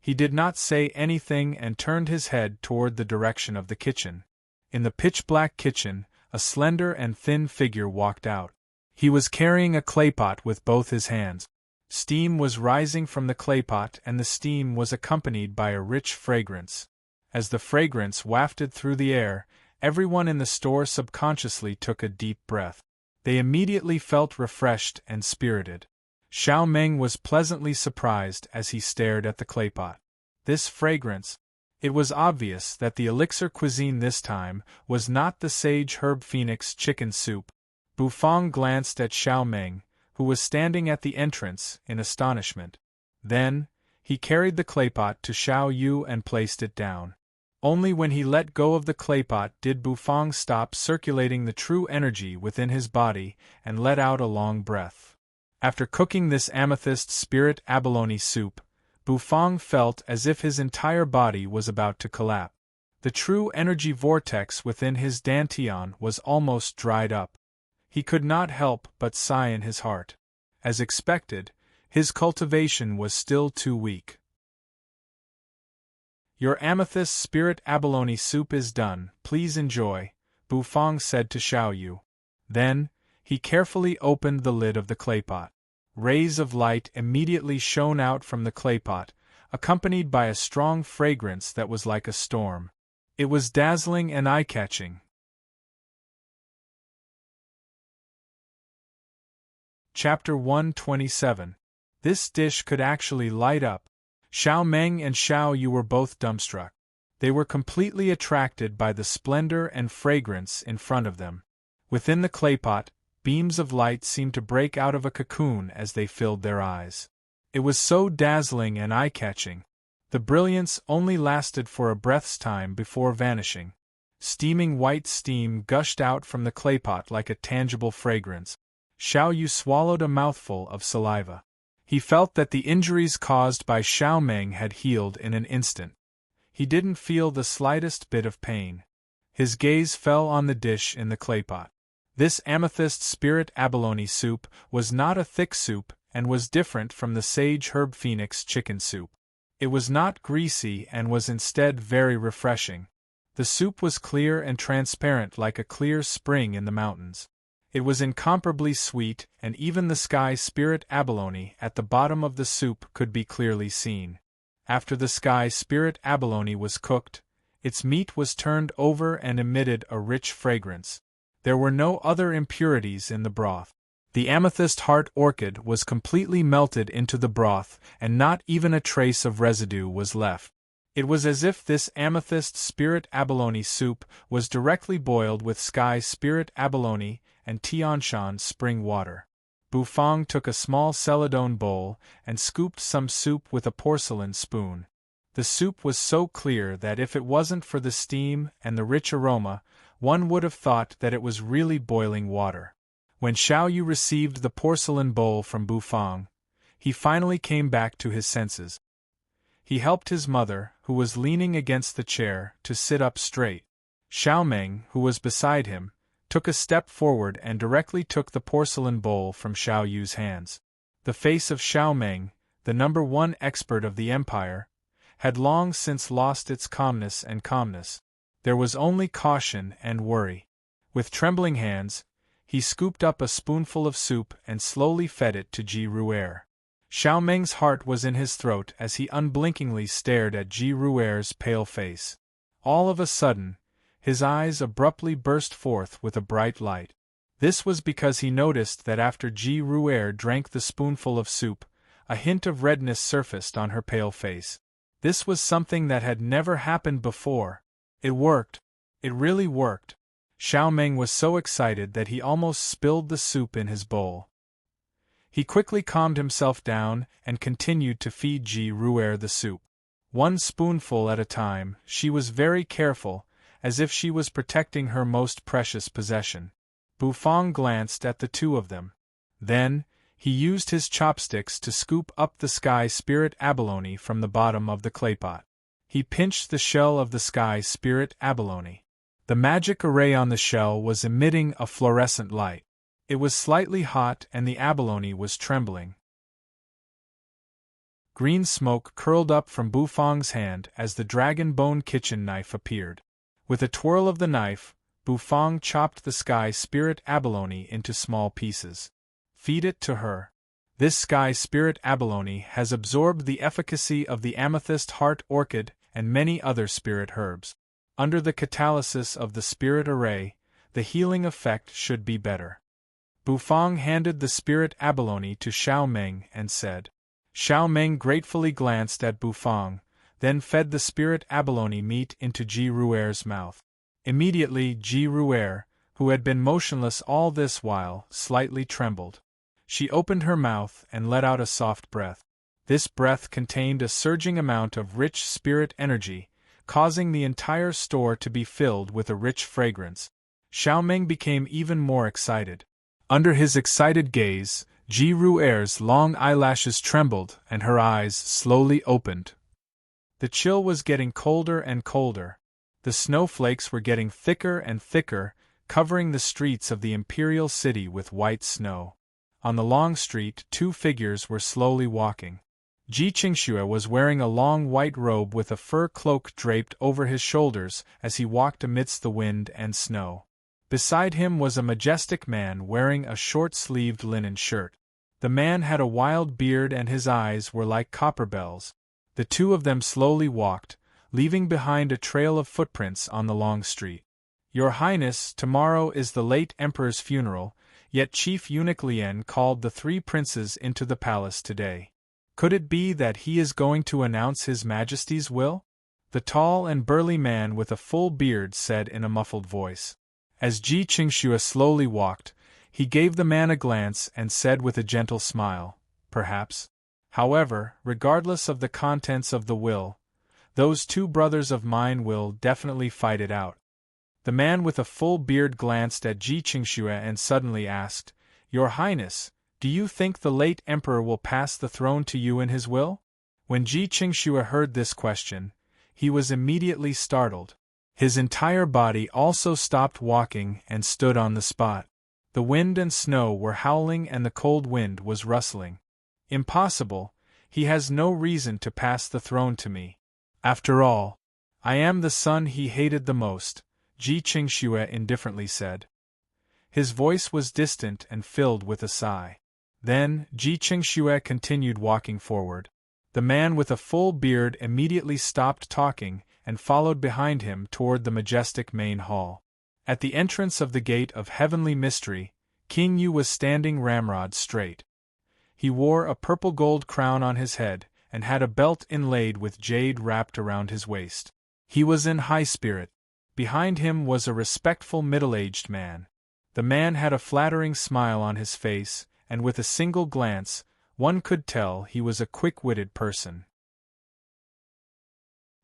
He did not say anything and turned his head toward the direction of the kitchen. In the pitch-black kitchen, a slender and thin figure walked out. He was carrying a claypot with both his hands. Steam was rising from the claypot and the steam was accompanied by a rich fragrance. As the fragrance wafted through the air, everyone in the store subconsciously took a deep breath. They immediately felt refreshed and spirited. Xiao Meng was pleasantly surprised as he stared at the claypot. This fragrance! It was obvious that the elixir cuisine this time was not the sage herb phoenix chicken soup. Bufang glanced at Xiao Meng, who was standing at the entrance, in astonishment. Then, he carried the claypot to Xiao Yu and placed it down. Only when he let go of the claypot did Bufang stop circulating the true energy within his body and let out a long breath. After cooking this amethyst spirit abalone soup, Bufang felt as if his entire body was about to collapse. The true energy vortex within his dantian was almost dried up. He could not help but sigh in his heart. As expected, his cultivation was still too weak. "Your amethyst spirit abalone soup is done, please enjoy," Bufang said to Xiao Yu. Then, he carefully opened the lid of the claypot. Rays of light immediately shone out from the claypot, accompanied by a strong fragrance that was like a storm. It was dazzling and eye-catching. Chapter 127. This dish could actually light up. Xiao Meng and Xiao Yu were both dumbstruck. They were completely attracted by the splendor and fragrance in front of them. Within the claypot, beams of light seemed to break out of a cocoon as they filled their eyes. It was so dazzling and eye-catching. The brilliance only lasted for a breath's time before vanishing. Steaming white steam gushed out from the claypot like a tangible fragrance. Xiao Yu swallowed a mouthful of saliva. He felt that the injuries caused by Xiao Meng had healed in an instant. He didn't feel the slightest bit of pain. His gaze fell on the dish in the claypot. This amethyst spirit abalone soup was not a thick soup and was different from the sage herb phoenix chicken soup. It was not greasy and was instead very refreshing. The soup was clear and transparent like a clear spring in the mountains. It was incomparably sweet, and even the sky spirit abalone at the bottom of the soup could be clearly seen. After the sky spirit abalone was cooked, its meat was turned over and emitted a rich fragrance. There were no other impurities in the broth. The amethyst heart orchid was completely melted into the broth, and not even a trace of residue was left. It was as if this amethyst spirit abalone soup was directly boiled with sky spirit abalone and Tianshan spring water. Bufang took a small celadone bowl and scooped some soup with a porcelain spoon. The soup was so clear that if it wasn't for the steam and the rich aroma, one would have thought that it was really boiling water. When Xiao Yu received the porcelain bowl from Bufang, he finally came back to his senses. He helped his mother, who was leaning against the chair, to sit up straight. Xiao Meng, who was beside him, took a step forward and directly took the porcelain bowl from Xiao Yu's hands. The face of Xiao Meng, the #1 expert of the empire, had long since lost its calmness. There was only caution and worry. With trembling hands, he scooped up a spoonful of soup and slowly fed it to Ji Ru'er. Xiao Meng's heart was in his throat as he unblinkingly stared at Ji Ru'er's pale face. All of a sudden, his eyes abruptly burst forth with a bright light. This was because he noticed that after Ji Ru'er drank the spoonful of soup, a hint of redness surfaced on her pale face. This was something that had never happened before. It worked. It really worked. Xiao Meng was so excited that he almost spilled the soup in his bowl. He quickly calmed himself down and continued to feed Ji Ru'er the soup. One spoonful at a time, she was very careful, as if she was protecting her most precious possession. Bufang glanced at the two of them. Then, he used his chopsticks to scoop up the sky spirit abalone from the bottom of the claypot. He pinched the shell of the sky spirit abalone. The magic array on the shell was emitting a fluorescent light. It was slightly hot and the abalone was trembling. Green smoke curled up from Bufang's hand as the dragon bone kitchen knife appeared. With a twirl of the knife, Bufang chopped the sky spirit abalone into small pieces. Feed it to her. This sky spirit abalone has absorbed the efficacy of the amethyst heart orchid and many other spirit herbs. Under the catalysis of the spirit array, the healing effect should be better. Bufang handed the spirit abalone to Xiao Meng and said. Xiao Meng gratefully glanced at Bufang, then fed the spirit abalone meat into Ji Ru'er's mouth. Immediately Ji Ru'er, who had been motionless all this while, slightly trembled. She opened her mouth and let out a soft breath. This breath contained a surging amount of rich spirit energy, causing the entire store to be filled with a rich fragrance. Xiao Meng became even more excited. Under his excited gaze, Ji Ruer's long eyelashes trembled and her eyes slowly opened. The chill was getting colder and colder. The snowflakes were getting thicker and thicker, covering the streets of the imperial city with white snow. On the long street, two figures were slowly walking. Ji Qingxue was wearing a long white robe with a fur cloak draped over his shoulders as he walked amidst the wind and snow. Beside him was a majestic man wearing a short-sleeved linen shirt. The man had a wild beard and his eyes were like copper bells. The two of them slowly walked, leaving behind a trail of footprints on the long street. "Your Highness, tomorrow is the late Emperor's funeral, yet Chief Eunuch Lien called the three princes into the palace today. Could it be that he is going to announce His Majesty's will?" the tall and burly man with a full beard said in a muffled voice. As Ji Qingxue slowly walked, he gave the man a glance and said with a gentle smile, "Perhaps. However, regardless of the contents of the will, those two brothers of mine will definitely fight it out." The man with a full beard glanced at Ji Qingxue and suddenly asked, "Your Highness, do you think the late Emperor will pass the throne to you in his will?" When Ji Qingxue heard this question, he was immediately startled. His entire body also stopped walking and stood on the spot. The wind and snow were howling and the cold wind was rustling. "Impossible, he has no reason to pass the throne to me. After all, I am the son he hated the most," Ji Qingxue indifferently said. His voice was distant and filled with a sigh. Then, Ji Qingxue continued walking forward. The man with a full beard immediately stopped talking and followed behind him toward the majestic main hall. At the entrance of the Gate of Heavenly Mystery, King Yu was standing ramrod straight. He wore a purple-gold crown on his head, and had a belt inlaid with jade wrapped around his waist. He was in high spirit. Behind him was a respectful middle-aged man. The man had a flattering smile on his face, and with a single glance, one could tell he was a quick-witted person.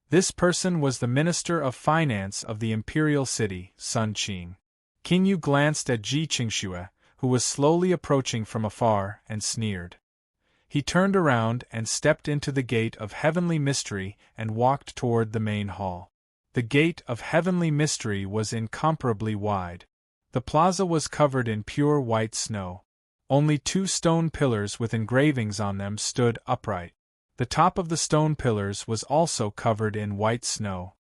This person was the Minister of Finance of the Imperial City, Sun Qing. King Yu glanced at Ji Qingxue, who was slowly approaching from afar, and sneered. He turned around and stepped into the Gate of Heavenly Mystery and walked toward the main hall. The Gate of Heavenly Mystery was incomparably wide. The plaza was covered in pure white snow. Only two stone pillars with engravings on them stood upright. The top of the stone pillars was also covered in white snow.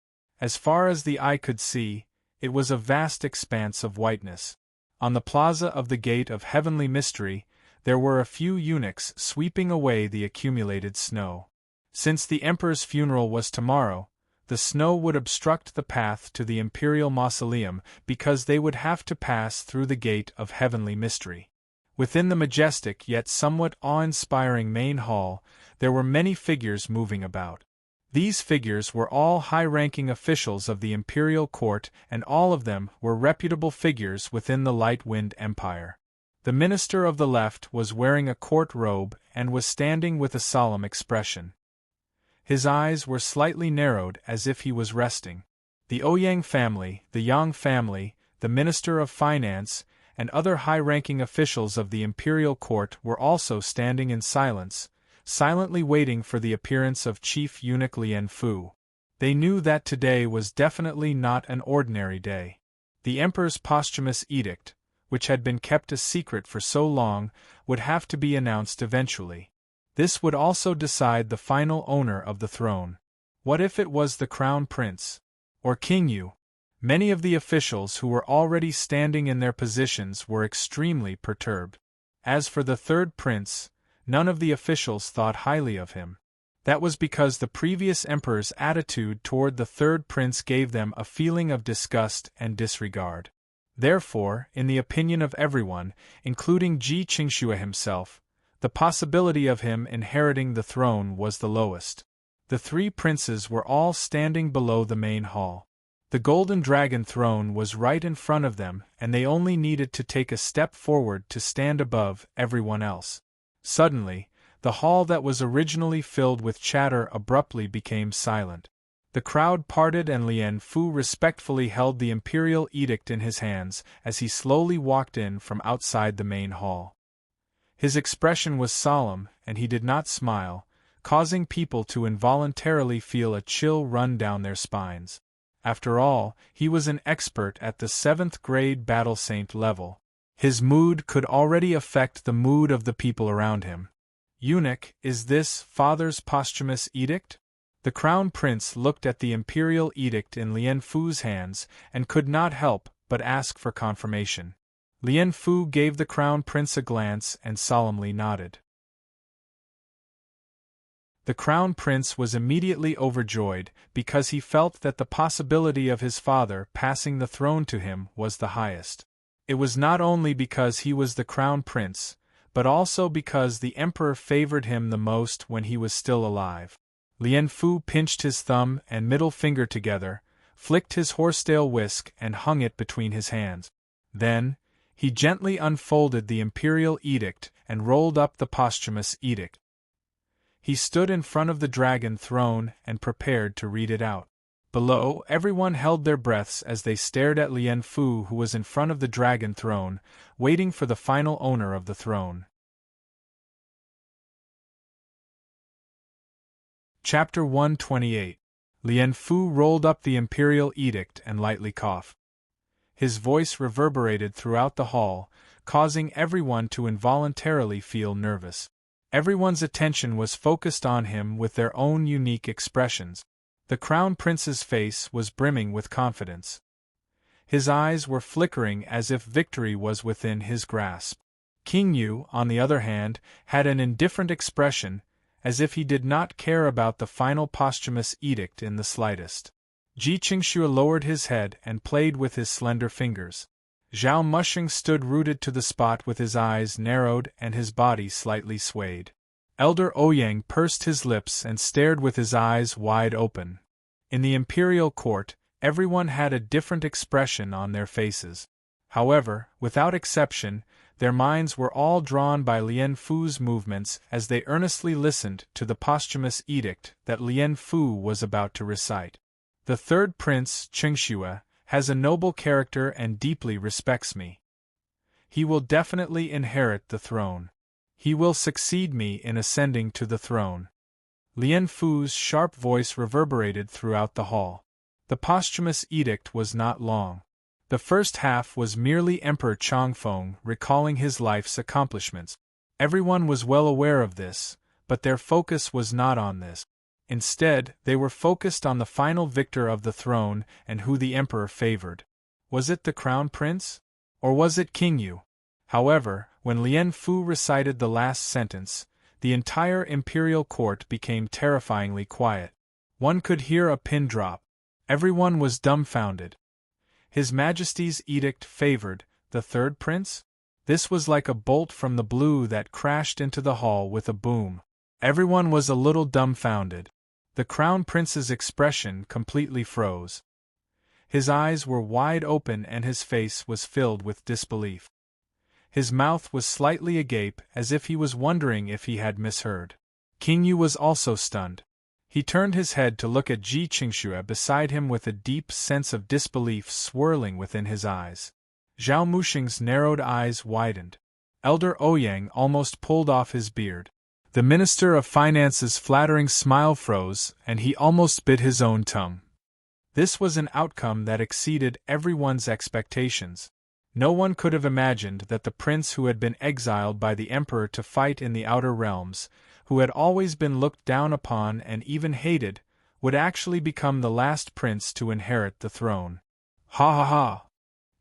As far as the eye could see, it was a vast expanse of whiteness. On the plaza of the Gate of Heavenly Mystery, there were a few eunuchs sweeping away the accumulated snow. Since the Emperor's funeral was tomorrow, the snow would obstruct the path to the Imperial Mausoleum because they would have to pass through the Gate of Heavenly Mystery. Within the majestic yet somewhat awe-inspiring main hall, there were many figures moving about. These figures were all high-ranking officials of the imperial court, and all of them were reputable figures within the Light Wind Empire. The minister of the left was wearing a court robe and was standing with a solemn expression. His eyes were slightly narrowed as if he was resting. The Ouyang family, the Yang family, the Minister of Finance, and other high-ranking officials of the imperial court were also standing in silence, silently waiting for the appearance of Chief Eunuch Lien Fu. They knew that today was definitely not an ordinary day. The Emperor's posthumous edict, which had been kept a secret for so long, would have to be announced eventually. This would also decide the final owner of the throne. What if it was the Crown Prince? Or King Yu? Many of the officials who were already standing in their positions were extremely perturbed. As for the third prince, none of the officials thought highly of him. That was because the previous emperor's attitude toward the third prince gave them a feeling of disgust and disregard. Therefore, in the opinion of everyone, including Ji Qingxue himself, the possibility of him inheriting the throne was the lowest. The three princes were all standing below the main hall. The Golden Dragon throne was right in front of them, and they only needed to take a step forward to stand above everyone else. Suddenly, the hall that was originally filled with chatter abruptly became silent. The crowd parted and Lien Fu respectfully held the imperial edict in his hands as he slowly walked in from outside the main hall. His expression was solemn, and he did not smile, causing people to involuntarily feel a chill run down their spines. After all, he was an expert at the 7th grade battle saint level. His mood could already affect the mood of the people around him. Eunuch, is this father's posthumous edict? The crown prince looked at the imperial edict in Lien Fu's hands and could not help but ask for confirmation. Lien Fu gave the crown prince a glance and solemnly nodded. The crown prince was immediately overjoyed because he felt that the possibility of his father passing the throne to him was the highest. It was not only because he was the crown prince, but also because the emperor favored him the most when he was still alive. Lien Fu pinched his thumb and middle finger together, flicked his horsetail whisk and hung it between his hands. Then, he gently unfolded the imperial edict and rolled up the posthumous edict. He stood in front of the dragon throne and prepared to read it out. Below, everyone held their breaths as they stared at Lien Fu, who was in front of the dragon throne, waiting for the final owner of the throne. Chapter 128. Lien Fu rolled up the imperial edict and lightly coughed. His voice reverberated throughout the hall, causing everyone to involuntarily feel nervous. Everyone's attention was focused on him with their own unique expressions. The crown prince's face was brimming with confidence. His eyes were flickering as if victory was within his grasp. King Yu, on the other hand, had an indifferent expression, as if he did not care about the final posthumous edict in the slightest. Ji Qingxue lowered his head and played with his slender fingers. Zhao Mushing stood rooted to the spot with his eyes narrowed and his body slightly swayed. Elder Ouyang pursed his lips and stared with his eyes wide open. In the imperial court, everyone had a different expression on their faces. However, without exception, their minds were all drawn by Lien Fu's movements as they earnestly listened to the posthumous edict that Lien Fu was about to recite. The third prince, Qingxue, has a noble character and deeply respects me. He will definitely inherit the throne. He will succeed me in ascending to the throne. Lien Fu's sharp voice reverberated throughout the hall. The posthumous edict was not long. The first half was merely Emperor Changfeng recalling his life's accomplishments. Everyone was well aware of this, but their focus was not on this. Instead, they were focused on the final victor of the throne and who the emperor favored. Was it the crown prince? Or was it King Yu? However, when Lien Fu recited the last sentence, the entire imperial court became terrifyingly quiet. One could hear a pin drop. Everyone was dumbfounded. His Majesty's edict favored the third prince? This was like a bolt from the blue that crashed into the hall with a boom. Everyone was a little dumbfounded. The crown prince's expression completely froze. His eyes were wide open and his face was filled with disbelief. His mouth was slightly agape as if he was wondering if he had misheard. King Yu was also stunned. He turned his head to look at Ji Qingxue beside him with a deep sense of disbelief swirling within his eyes. Zhao Mushing's narrowed eyes widened. Elder Ouyang almost pulled off his beard. The Minister of Finance's flattering smile froze, and he almost bit his own tongue. This was an outcome that exceeded everyone's expectations. No one could have imagined that the prince who had been exiled by the emperor to fight in the outer realms, who had always been looked down upon and even hated, would actually become the last prince to inherit the throne. Ha ha ha!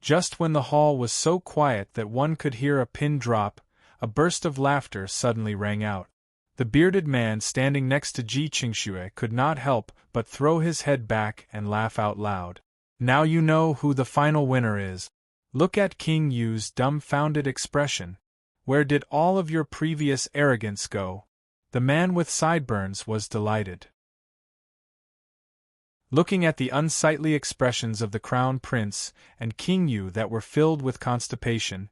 Just when the hall was so quiet that one could hear a pin drop, a burst of laughter suddenly rang out. The bearded man standing next to Ji Qingxue could not help but throw his head back and laugh out loud. Now you know who the final winner is. Look at King Yu's dumbfounded expression. Where did all of your previous arrogance go? The man with sideburns was delighted. Looking at the unsightly expressions of the crown prince and King Yu that were filled with constipation,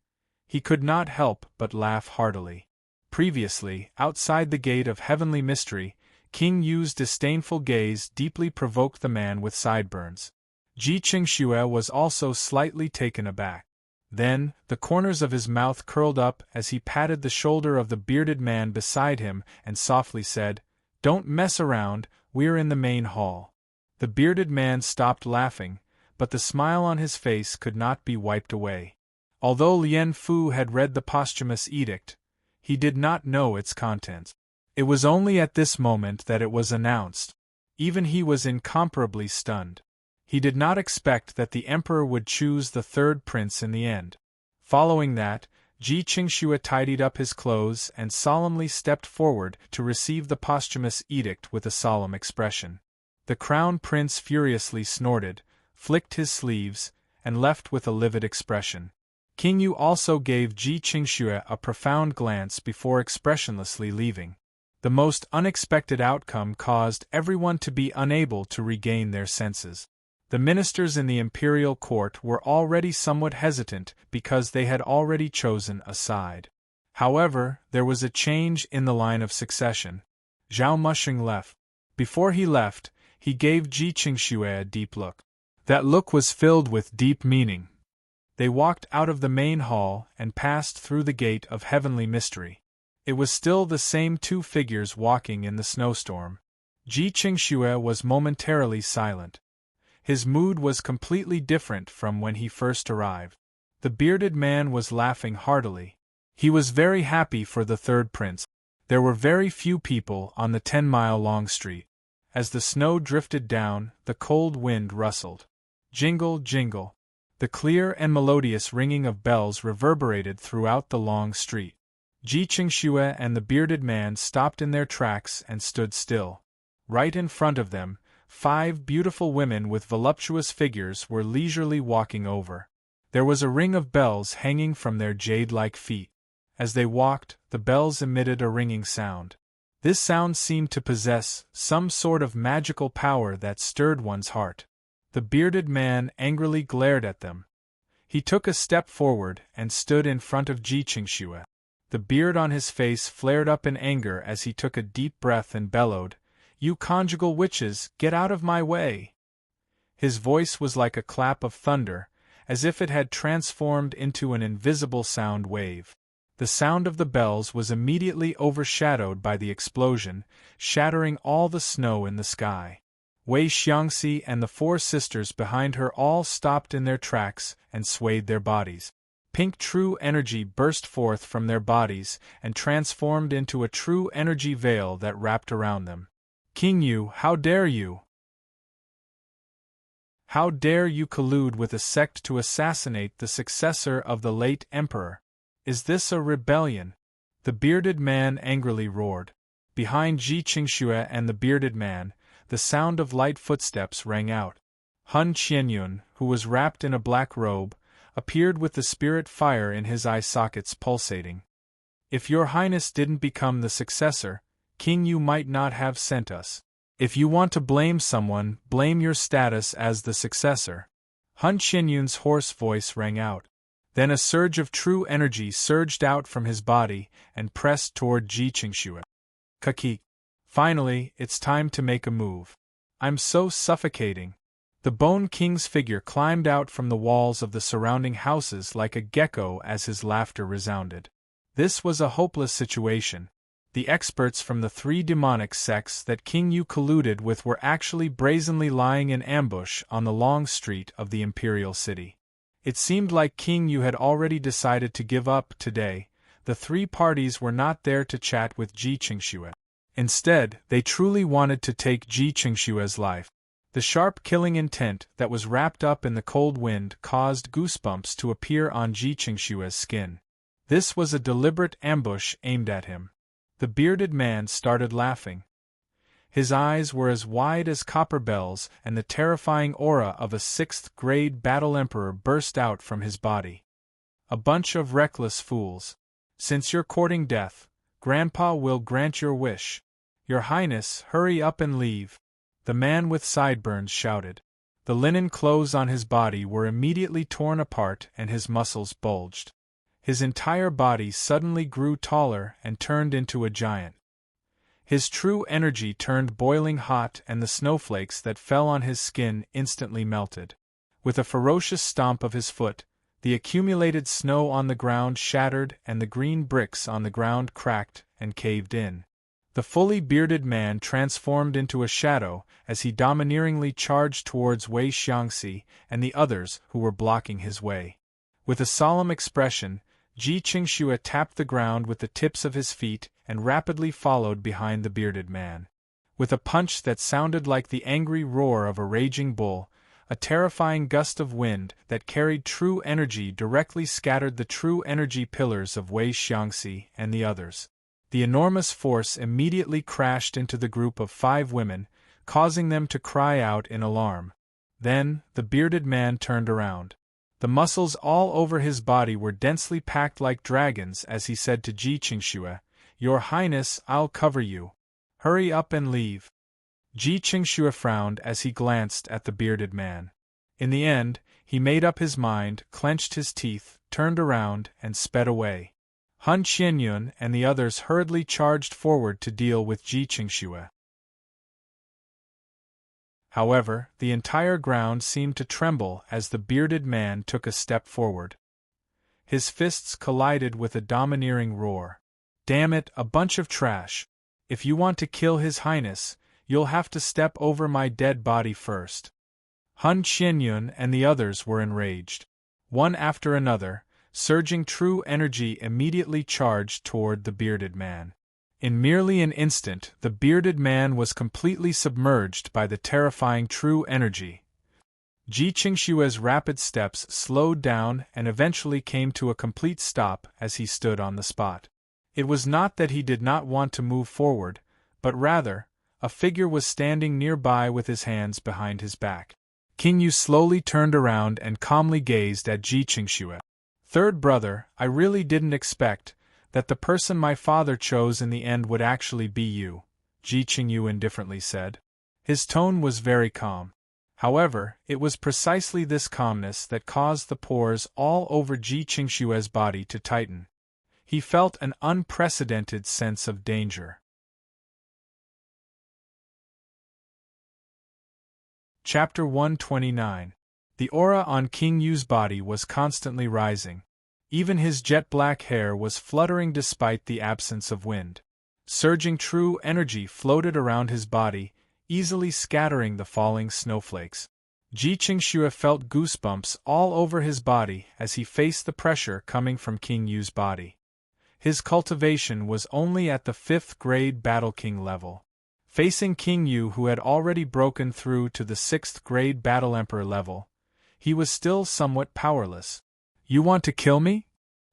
he could not help but laugh heartily. Previously, outside the gate of heavenly mystery, King Yu's disdainful gaze deeply provoked the man with sideburns. Ji Qingxue was also slightly taken aback. Then, the corners of his mouth curled up as he patted the shoulder of the bearded man beside him and softly said, "Don't mess around, we're in the main hall." The bearded man stopped laughing, but the smile on his face could not be wiped away. Although Lien Fu had read the posthumous edict, he did not know its contents. It was only at this moment that it was announced. Even he was incomparably stunned. He did not expect that the emperor would choose the third prince in the end. Following that, Ji Qingxue tidied up his clothes and solemnly stepped forward to receive the posthumous edict with a solemn expression. The crown prince furiously snorted, flicked his sleeves, and left with a livid expression. King Yu also gave Ji Qingxue a profound glance before expressionlessly leaving. The most unexpected outcome caused everyone to be unable to regain their senses. The ministers in the imperial court were already somewhat hesitant because they had already chosen a side. However, there was a change in the line of succession. Zhao Mushing left. Before he left, he gave Ji Qingxue a deep look. That look was filled with deep meaning. They walked out of the main hall and passed through the gate of heavenly mystery. It was still the same two figures walking in the snowstorm. Ji Qingxue was momentarily silent. His mood was completely different from when he first arrived. The bearded man was laughing heartily. He was very happy for the third prince. There were very few people on the 10-mile-long street. As the snow drifted down, the cold wind rustled. Jingle, jingle. The clear and melodious ringing of bells reverberated throughout the long street. Ji Qingxue and the bearded man stopped in their tracks and stood still. Right in front of them, 5 beautiful women with voluptuous figures were leisurely walking over. There was a ring of bells hanging from their jade-like feet. As they walked, the bells emitted a ringing sound. This sound seemed to possess some sort of magical power that stirred one's heart. The bearded man angrily glared at them. He took a step forward and stood in front of Ji Qingxue. The beard on his face flared up in anger as he took a deep breath and bellowed, "You conjugal witches, get out of my way!" His voice was like a clap of thunder, as if it had transformed into an invisible sound wave. The sound of the bells was immediately overshadowed by the explosion, shattering all the snow in the sky. Wei Xiangxi and the 4 sisters behind her all stopped in their tracks and swayed their bodies. Pink true energy burst forth from their bodies and transformed into a true energy veil that wrapped around them. "King Yu, how dare you? How dare you collude with a sect to assassinate the successor of the late emperor? Is this a rebellion?" The bearded man angrily roared. Behind Ji Qingxue and the bearded man, the sound of light footsteps rang out. Hun Qianyun, who was wrapped in a black robe, appeared with the spirit fire in his eye sockets pulsating. "If your highness didn't become the successor, King Yu might not have sent us. If you want to blame someone, blame your status as the successor." Hun Qianyun's hoarse voice rang out. Then a surge of true energy surged out from his body and pressed toward Ji Qingxue. "Kaki. Finally, it's time to make a move. I'm so suffocating." The Bone King's figure climbed out from the walls of the surrounding houses like a gecko as his laughter resounded. This was a hopeless situation. The experts from the 3 demonic sects that King Yu colluded with were actually brazenly lying in ambush on the long street of the imperial city. It seemed like King Yu had already decided to give up today. The 3 parties were not there to chat with Ji Qingxue. Instead, they truly wanted to take Ji Qingxue's life. The sharp killing intent that was wrapped up in the cold wind caused goosebumps to appear on Ji Qingxue's skin. This was a deliberate ambush aimed at him. The bearded man started laughing. His eyes were as wide as copper bells, and the terrifying aura of a 6th-grade battle emperor burst out from his body. "A bunch of reckless fools. Since you're courting death, Grandpa will grant your wish. Your Highness, hurry up and leave," the man with sideburns shouted. The linen clothes on his body were immediately torn apart and his muscles bulged. His entire body suddenly grew taller and turned into a giant. His true energy turned boiling hot and the snowflakes that fell on his skin instantly melted. With a ferocious stomp of his foot, The accumulated snow on the ground shattered and the green bricks on the ground cracked and caved in. The fully bearded man transformed into a shadow as he domineeringly charged towards Wei Xiangxi and the others who were blocking his way. With a solemn expression, Ji Qingxue tapped the ground with the tips of his feet and rapidly followed behind the bearded man. With a punch that sounded like the angry roar of a raging bull, a terrifying gust of wind that carried true energy directly scattered the true energy pillars of Wei Xiangxi and the others. The enormous force immediately crashed into the group of 5 women, causing them to cry out in alarm. Then, the bearded man turned around. The muscles all over his body were densely packed like dragons as he said to Ji Qingxue, "Your Highness, I'll cover you. Hurry up and leave." Ji Qingxue frowned as he glanced at the bearded man. In the end, he made up his mind, clenched his teeth, turned around, and sped away. Han Qianyun and the others hurriedly charged forward to deal with Ji Qingxue. However, the entire ground seemed to tremble as the bearded man took a step forward. His fists collided with a domineering roar. "Damn it, a bunch of trash! If you want to kill His Highness, you'll have to step over my dead body first." Han Qianyun and the others were enraged. One after another, surging true energy immediately charged toward the bearded man. In merely an instant, the bearded man was completely submerged by the terrifying true energy. Ji Qingxue's rapid steps slowed down and eventually came to a complete stop as he stood on the spot. It was not that he did not want to move forward, but rather, a figure was standing nearby with his hands behind his back. King Yu slowly turned around and calmly gazed at Ji Qingxue. "Third brother, I really didn't expect that the person my father chose in the end would actually be you," Ji Qingyu indifferently said. His tone was very calm. However, it was precisely this calmness that caused the pores all over Ji Qingxue's body to tighten. He felt an unprecedented sense of danger. Chapter 129. The aura on King Yu's body was constantly rising. Even his jet-black hair was fluttering despite the absence of wind. Surging true energy floated around his body, easily scattering the falling snowflakes. Ji Qingxue felt goosebumps all over his body as he faced the pressure coming from King Yu's body. His cultivation was only at the 5th grade Battle King level. Facing King Yu, who had already broken through to the 6th grade Battle Emperor level, he was still somewhat powerless. "You want to kill me?"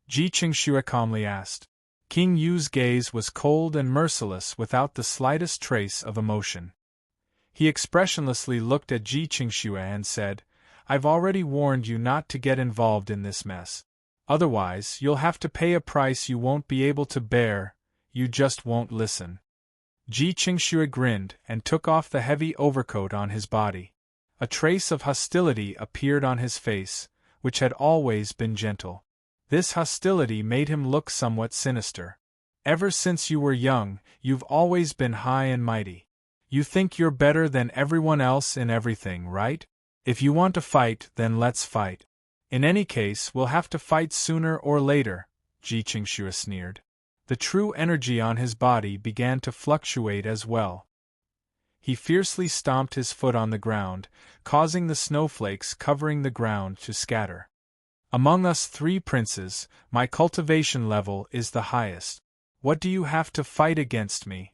Ji Qingxue calmly asked. King Yu's gaze was cold and merciless without the slightest trace of emotion. He expressionlessly looked at Ji Qingxue and said, "I've already warned you not to get involved in this mess. Otherwise, you'll have to pay a price you won't be able to bear, you just won't listen." Ji Qingxue grinned and took off the heavy overcoat on his body. A trace of hostility appeared on his face, which had always been gentle. This hostility made him look somewhat sinister. "Ever since you were young, you've always been high and mighty. You think you're better than everyone else in everything, right? If you want to fight, then let's fight. In any case, we'll have to fight sooner or later," Ji Qingxue sneered. The true energy on his body began to fluctuate as well. He fiercely stomped his foot on the ground, causing the snowflakes covering the ground to scatter. "Among us 3 princes, my cultivation level is the highest. What do you have to fight against me?"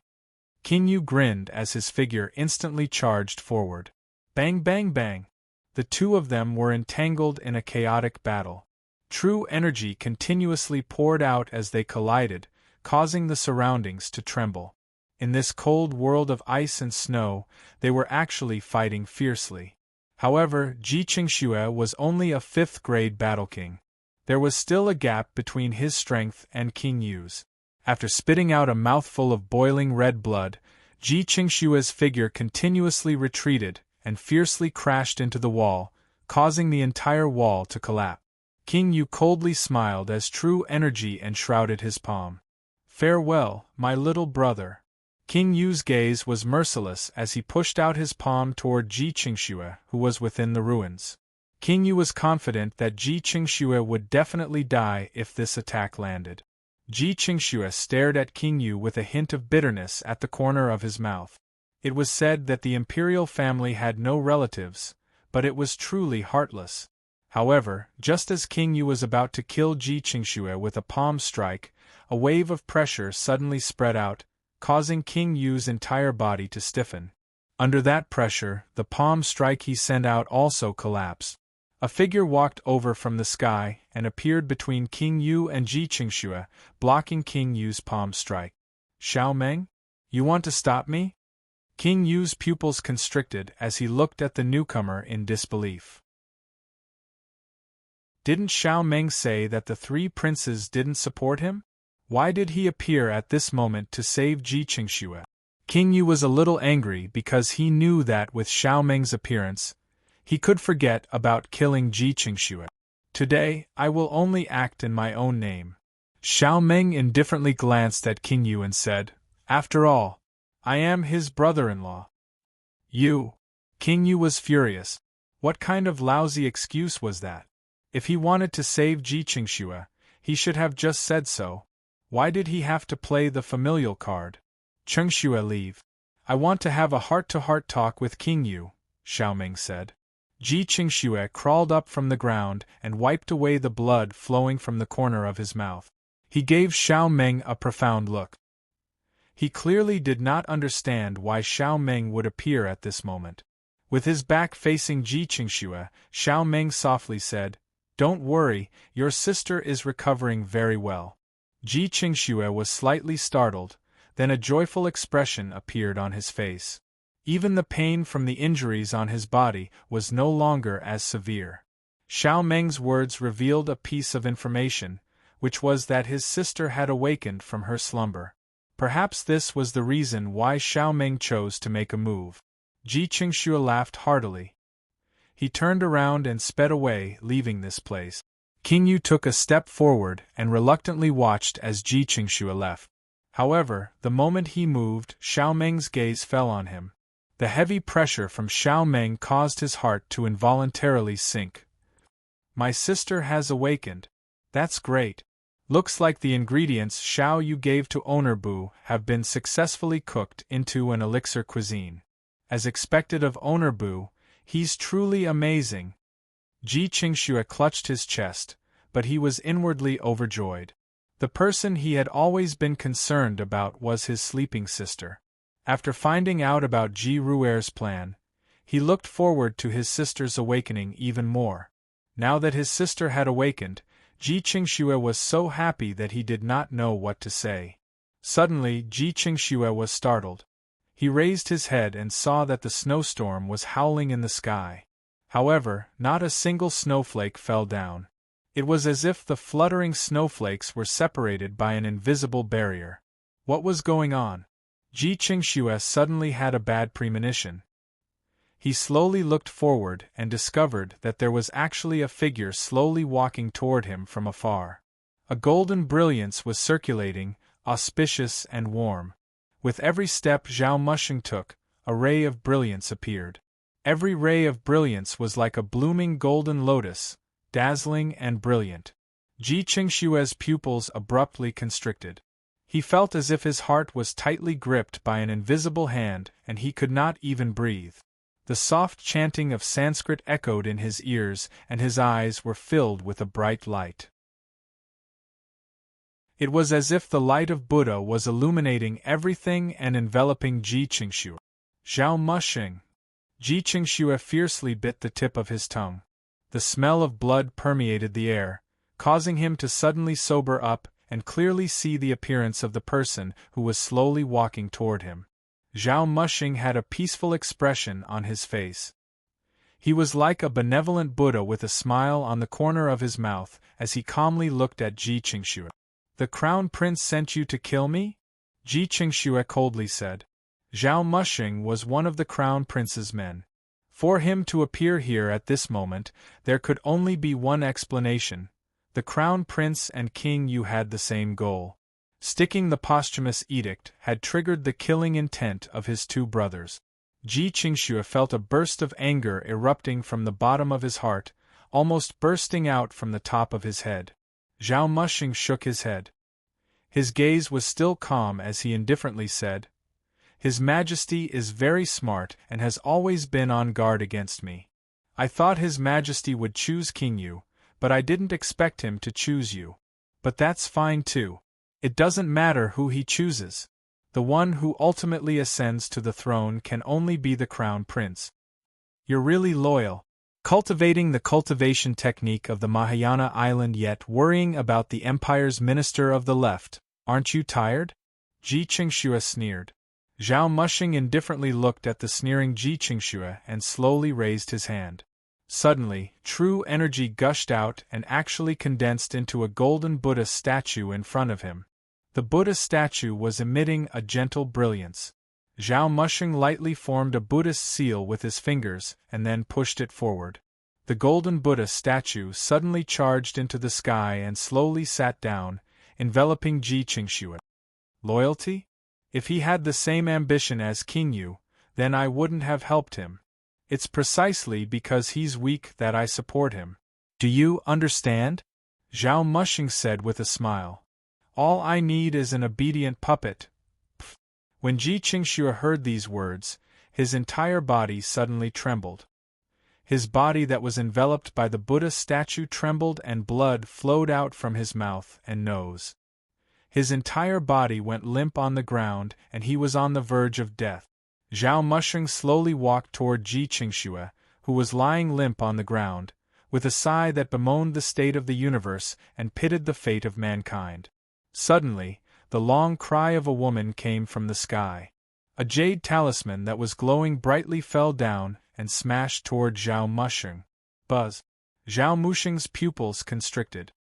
King Yu grinned as his figure instantly charged forward. Bang bang bang! The two of them were entangled in a chaotic battle. True energy continuously poured out as they collided, causing the surroundings to tremble. In this cold world of ice and snow, they were actually fighting fiercely. However, Ji Qingxue was only a 5th grade Battle King. There was still a gap between his strength and King Yu's. After spitting out a mouthful of boiling red blood, Ji Qingxue's figure continuously retreated and fiercely crashed into the wall, causing the entire wall to collapse. King Yu coldly smiled as true energy enshrouded his palm. "Farewell, my little brother." King Yu's gaze was merciless as he pushed out his palm toward Ji Qingxue, who was within the ruins. King Yu was confident that Ji Qingxue would definitely die if this attack landed. Ji Qingxue stared at King Yu with a hint of bitterness at the corner of his mouth. It was said that the imperial family had no relatives, but it was truly heartless. However, just as King Yu was about to kill Ji Qingxue with a palm strike, a wave of pressure suddenly spread out, causing King Yu's entire body to stiffen. Under that pressure, the palm strike he sent out also collapsed. A figure walked over from the sky and appeared between King Yu and Ji Qingxue, blocking King Yu's palm strike. Xiao Meng? You want to stop me? King Yu's pupils constricted as he looked at the newcomer in disbelief. Didn't Xiao Meng say that the three princes didn't support him? Why did he appear at this moment to save Ji Qingxue? King Yu was a little angry because he knew that with Xiao Meng's appearance, he could forget about killing Ji Qingxue. Today, I will only act in my own name. Xiao Meng indifferently glanced at King Yu and said, "After all, I am his brother-in-law." You! King Yu was furious. What kind of lousy excuse was that? If he wanted to save Ji Qingxue, he should have just said so. Why did he have to play the familial card? Qingxue, leave. I want to have a heart-to-heart talk with King Yu, Xiao Meng said. Ji Qingxue crawled up from the ground and wiped away the blood flowing from the corner of his mouth. He gave Xiao Meng a profound look. He clearly did not understand why Xiao Meng would appear at this moment. With his back facing Ji Qingxue, Xiao Meng softly said, "Don't worry, your sister is recovering very well." Ji Qingxue was slightly startled, then a joyful expression appeared on his face. Even the pain from the injuries on his body was no longer as severe. Xiao Meng's words revealed a piece of information, which was that his sister had awakened from her slumber. Perhaps this was the reason why Xiao Meng chose to make a move. Ji Qingxue laughed heartily. He turned around and sped away, leaving this place. King Yu took a step forward and reluctantly watched as Ji Qingxue left. However, the moment he moved, Xiao Meng's gaze fell on him. The heavy pressure from Xiao Meng caused his heart to involuntarily sink. My sister has awakened. That's great. Looks like the ingredients Xiao Yu gave to Owner Bu have been successfully cooked into an elixir cuisine. As expected of Owner Bu, he's truly amazing. Ji Qingxue clutched his chest, but he was inwardly overjoyed. The person he had always been concerned about was his sleeping sister. After finding out about Ji Ruer's plan, he looked forward to his sister's awakening even more. Now that his sister had awakened, Ji Qingxue was so happy that he did not know what to say. Suddenly, Ji Qingxue was startled. He raised his head and saw that the snowstorm was howling in the sky. However, not a single snowflake fell down. It was as if the fluttering snowflakes were separated by an invisible barrier. What was going on? Ji Qingxue suddenly had a bad premonition. He slowly looked forward and discovered that there was actually a figure slowly walking toward him from afar. A golden brilliance was circulating, auspicious and warm. With every step Zhao Mushing took, a ray of brilliance appeared. Every ray of brilliance was like a blooming golden lotus, dazzling and brilliant. Ji Qingxue's pupils abruptly constricted. He felt as if his heart was tightly gripped by an invisible hand and he could not even breathe. The soft chanting of Sanskrit echoed in his ears and his eyes were filled with a bright light. It was as if the light of Buddha was illuminating everything and enveloping Ji Qingxue. Zhao Mushing! Ji Qingxue fiercely bit the tip of his tongue. The smell of blood permeated the air, causing him to suddenly sober up and clearly see the appearance of the person who was slowly walking toward him. Zhao Mushing had a peaceful expression on his face. He was like a benevolent Buddha with a smile on the corner of his mouth as he calmly looked at Ji Qingxue. "The Crown Prince sent you to kill me?" Ji Qingxue coldly said. Zhao Mushing was one of the Crown Prince's men. For him to appear here at this moment, there could only be one explanation. The Crown Prince and King Yu had the same goal. Sticking the posthumous edict had triggered the killing intent of his two brothers. Ji Qingxue felt a burst of anger erupting from the bottom of his heart, almost bursting out from the top of his head. Zhao Mushing shook his head. His gaze was still calm as he indifferently said, "His Majesty is very smart and has always been on guard against me. I thought His Majesty would choose King Yu, but I didn't expect him to choose you. But that's fine too. It doesn't matter who he chooses. The one who ultimately ascends to the throne can only be the crown prince. You're really loyal. Cultivating the cultivation technique of the Mahayana island yet worrying about the empire's minister of the left, aren't you tired?" Ji Qingxue sneered. Zhao Mushing indifferently looked at the sneering Ji Qingxue and slowly raised his hand. Suddenly, true energy gushed out and actually condensed into a golden Buddha statue in front of him. The Buddha statue was emitting a gentle brilliance. Zhao Mushing lightly formed a Buddhist seal with his fingers and then pushed it forward. The golden Buddha statue suddenly charged into the sky and slowly sat down, enveloping Ji Qingxue. Loyalty? If he had the same ambition as King Yu, then I wouldn't have helped him. It's precisely because he's weak that I support him. Do you understand? Zhao Mushing said with a smile. All I need is an obedient puppet. Pfft. When Ji Qingxue heard these words, his entire body suddenly trembled. His body that was enveloped by the Buddha statue trembled and blood flowed out from his mouth and nose. His entire body went limp on the ground and he was on the verge of death. Zhao Mushing slowly walked toward Ji Qingxue, who was lying limp on the ground, with a sigh that bemoaned the state of the universe and pitied the fate of mankind. Suddenly, the long cry of a woman came from the sky. A jade talisman that was glowing brightly fell down and smashed toward Zhao Mushing. Buzz! Zhao Mushing's pupils constricted.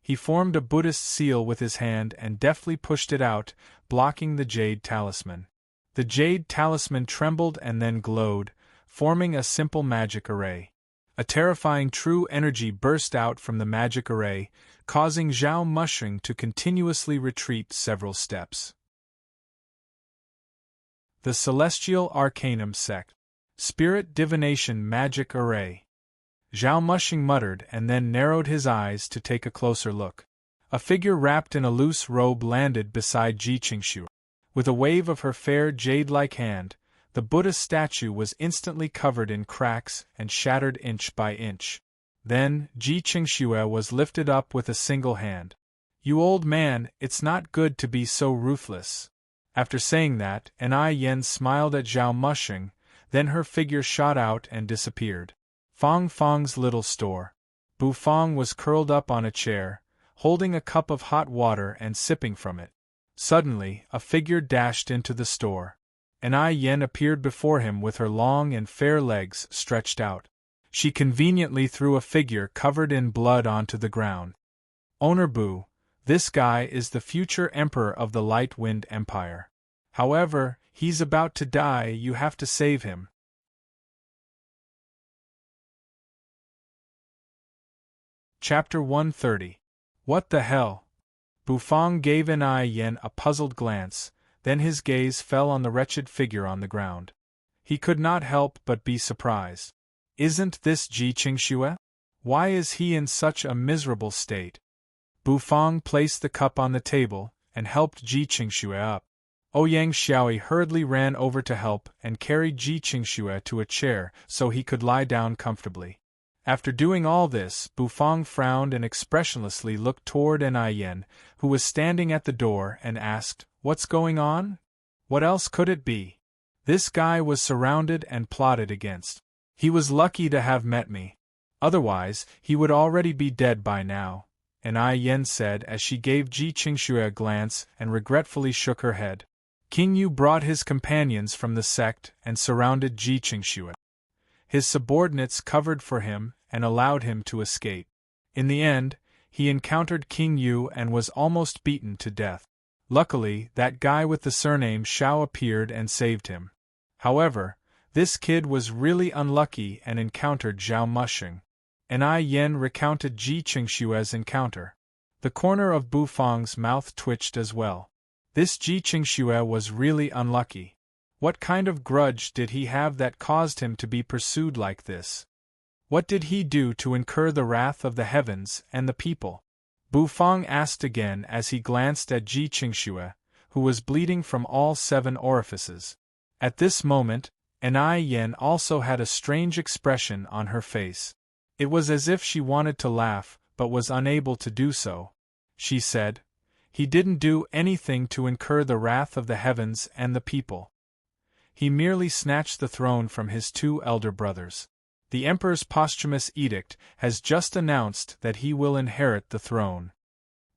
He formed a Buddhist seal with his hand and deftly pushed it out, blocking the jade talisman. The jade talisman trembled and then glowed, forming a simple magic array. A terrifying true energy burst out from the magic array, causing Zhao Mushing to continuously retreat several steps. The Celestial Arcanum Sect. Spirit Divination Magic Array. Zhao Mushing muttered and then narrowed his eyes to take a closer look. A figure wrapped in a loose robe landed beside Ji Qingxue. With a wave of her fair jade-like hand, the Buddha statue was instantly covered in cracks and shattered inch by inch. Then, Ji Qingxue was lifted up with a single hand. "You old man, it's not good to be so ruthless." After saying that, Anai Yen smiled at Zhao Mushing, then her figure shot out and disappeared. Fong Fong's little store. Bu Fong was curled up on a chair, holding a cup of hot water and sipping from it. Suddenly, a figure dashed into the store. Anai Yen appeared before him with her long and fair legs stretched out. She conveniently threw a figure covered in blood onto the ground. "Owner Bu, this guy is the future emperor of the Light Wind Empire. However, he's about to die, you have to save him." Chapter 130. What the hell? Bufang gave Anai Yen a puzzled glance, then his gaze fell on the wretched figure on the ground. He could not help but be surprised. Isn't this Ji Qingxue? Why is he in such a miserable state? Bufang placed the cup on the table and helped Ji Qingxue up. Ouyang Xiaoi hurriedly ran over to help and carried Ji Qingxue to a chair so he could lie down comfortably. After doing all this, Bufang frowned and expressionlessly looked toward Anai Yen, who was standing at the door, and asked, "What's going on? What else could it be? This guy was surrounded and plotted against. He was lucky to have met me. Otherwise, he would already be dead by now," Anai Yen said as she gave Ji Qingxue a glance and regretfully shook her head. King Yu brought his companions from the sect and surrounded Ji Qingxue. His subordinates covered for him and allowed him to escape. In the end, he encountered King Yu and was almost beaten to death. Luckily, that guy with the surname Shao appeared and saved him. However, this kid was really unlucky and encountered Zhao Mushing. Anai Yen recounted Ji Qingxue's encounter. The corner of Bufang's mouth twitched as well. This Ji Qingxue was really unlucky. What kind of grudge did he have that caused him to be pursued like this? What did he do to incur the wrath of the heavens and the people? Bufang asked again as he glanced at Ji Qingxue, who was bleeding from all 7 orifices. At this moment, Anai Yen also had a strange expression on her face. It was as if she wanted to laugh, but was unable to do so. She said, "He didn't do anything to incur the wrath of the heavens and the people. He merely snatched the throne from his 2 elder brothers. The emperor's posthumous edict has just announced that he will inherit the throne.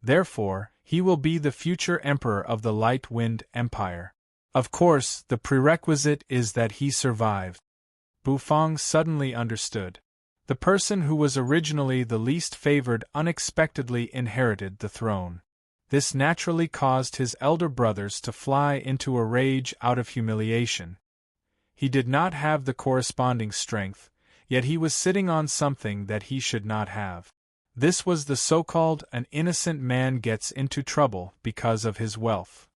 Therefore, he will be the future emperor of the Light Wind Empire. Of course, the prerequisite is that he survive." Bufang suddenly understood. The person who was originally the least favored unexpectedly inherited the throne. This naturally caused his elder brothers to fly into a rage out of humiliation. He did not have the corresponding strength, yet he was sitting on something that he should not have. This was the so-called "an innocent man gets into trouble because of his wealth."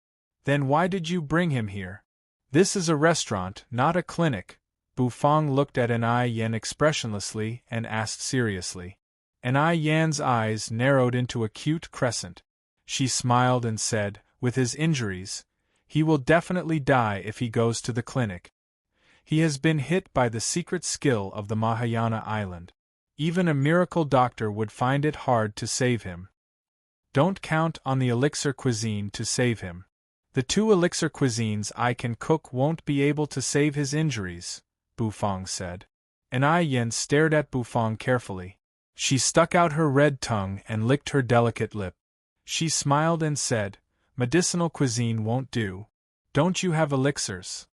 "Then why did you bring him here? This is a restaurant, not a clinic." Bufang looked at Anai Yen expressionlessly and asked seriously. Anai Yan's eyes narrowed into a cute crescent. She smiled and said, "With his injuries, he will definitely die if he goes to the clinic. He has been hit by the secret skill of the Mahayana island. Even a miracle doctor would find it hard to save him. Don't count on the elixir cuisine to save him. The 2 elixir cuisines I can cook won't be able to save his injuries," Bufang said. Anai Yen stared at Bufang carefully. She stuck out her red tongue and licked her delicate lip. She smiled and said, "Medicinal cuisine won't do. Don't you have elixirs?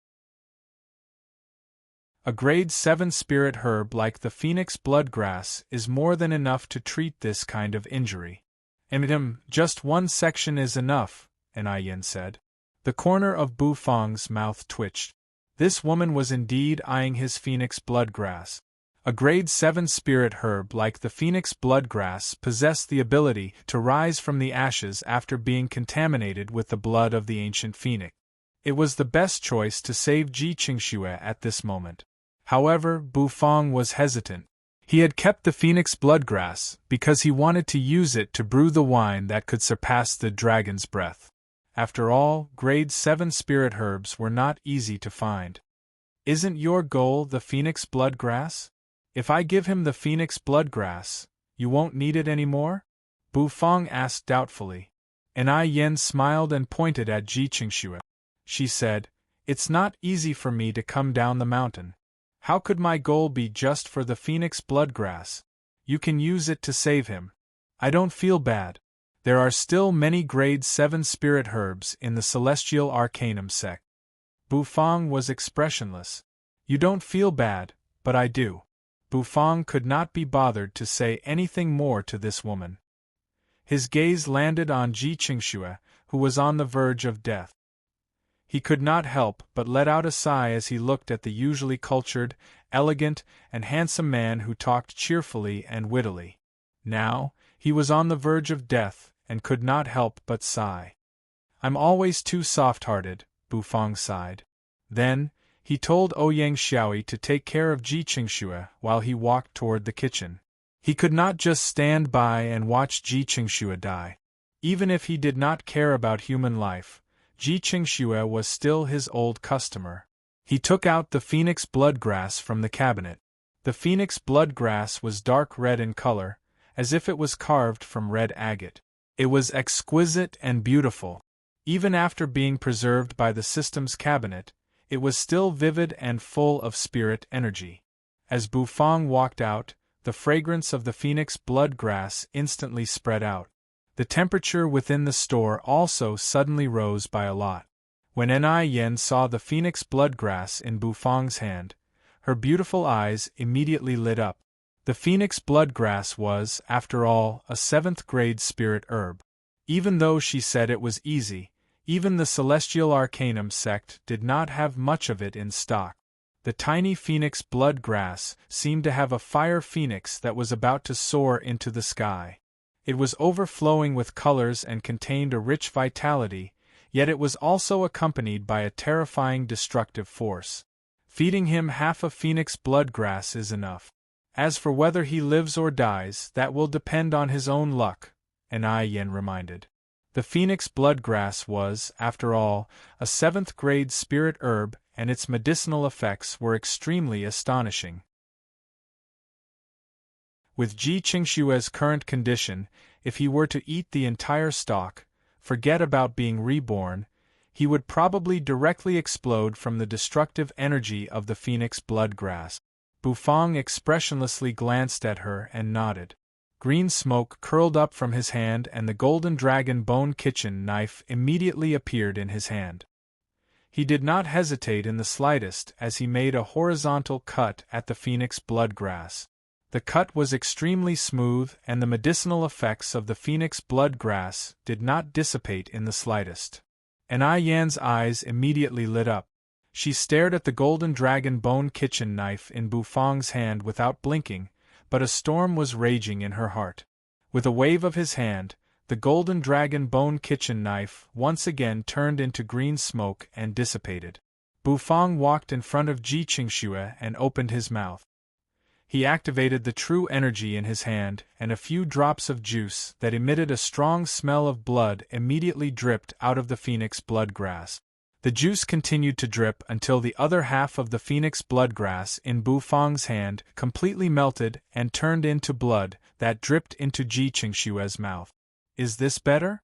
A grade 7 spirit herb like the phoenix bloodgrass is more than enough to treat this kind of injury." Just 1 section is enough," Anai Yen said. The corner of Bufang's mouth twitched. This woman was indeed eyeing his phoenix bloodgrass. A grade 7 spirit herb like the phoenix bloodgrass possessed the ability to rise from the ashes after being contaminated with the blood of the ancient phoenix. It was the best choice to save Ji Qingxue at this moment. However, Bufang was hesitant. He had kept the phoenix bloodgrass because he wanted to use it to brew the wine that could surpass the dragon's breath. After all, grade 7 spirit herbs were not easy to find. "Isn't your goal the phoenix bloodgrass? If I give him the phoenix bloodgrass, you won't need it anymore?" Bufang asked doubtfully. Anai Yen smiled and pointed at Ji Qingxue. She said, "It's not easy for me to come down the mountain. How could my goal be just for the phoenix bloodgrass? You can use it to save him. I don't feel bad. There are still many grade 7 spirit herbs in the celestial arcanum sect." Bufang was expressionless. "You don't feel bad, but I do." Bufang could not be bothered to say anything more to this woman. His gaze landed on Ji Qingxue, who was on the verge of death. He could not help but let out a sigh as he looked at the usually cultured, elegant, and handsome man who talked cheerfully and wittily. Now, he was on the verge of death, and could not help but sigh. "I'm always too soft-hearted," Bufang sighed. Then, he told Ouyang Xiaoyi to take care of Ji Qingxue while he walked toward the kitchen. He could not just stand by and watch Ji Qingxue die. Even if he did not care about human life, Ji Qingxue was still his old customer. He took out the phoenix bloodgrass from the cabinet. The phoenix bloodgrass was dark red in color, as if it was carved from red agate. It was exquisite and beautiful. Even after being preserved by the system's cabinet, it was still vivid and full of spirit energy. As Bufang walked out, the fragrance of the phoenix bloodgrass instantly spread out. The temperature within the store also suddenly rose by a lot. When Anai Yen saw the phoenix bloodgrass in Bufang's hand, her beautiful eyes immediately lit up. The phoenix bloodgrass was, after all, a 7th-grade spirit herb. Even though she said it was easy, even the Celestial Arcanum sect did not have much of it in stock. The tiny phoenix bloodgrass seemed to have a fire phoenix that was about to soar into the sky. It was overflowing with colors and contained a rich vitality, yet it was also accompanied by a terrifying destructive force. Feeding him half a phoenix bloodgrass is enough. As for whether he lives or dies, that will depend on his own luck, Yen reminded. The phoenix bloodgrass was, after all, a seventh-grade spirit herb, and its medicinal effects were extremely astonishing. With Ji Qingshue's current condition, if he were to eat the entire stalk, forget about being reborn, he would probably directly explode from the destructive energy of the phoenix bloodgrass. Bufang expressionlessly glanced at her and nodded. Green smoke curled up from his hand and the golden dragon bone kitchen knife immediately appeared in his hand. He did not hesitate in the slightest as he made a horizontal cut at the phoenix bloodgrass. The cut was extremely smooth and the medicinal effects of the phoenix bloodgrass did not dissipate in the slightest. Yan's eyes immediately lit up. She stared at the golden dragon bone kitchen knife in Bufang's hand without blinking, but a storm was raging in her heart. With a wave of his hand, the golden dragon bone kitchen knife once again turned into green smoke and dissipated. Bufang walked in front of Ji Qingxue and opened his mouth. He activated the true energy in his hand, and a few drops of juice that emitted a strong smell of blood immediately dripped out of the phoenix bloodgrass. The juice continued to drip until the other half of the phoenix bloodgrass in Bufang's hand completely melted and turned into blood that dripped into Ji Qingshue's mouth. Is this better?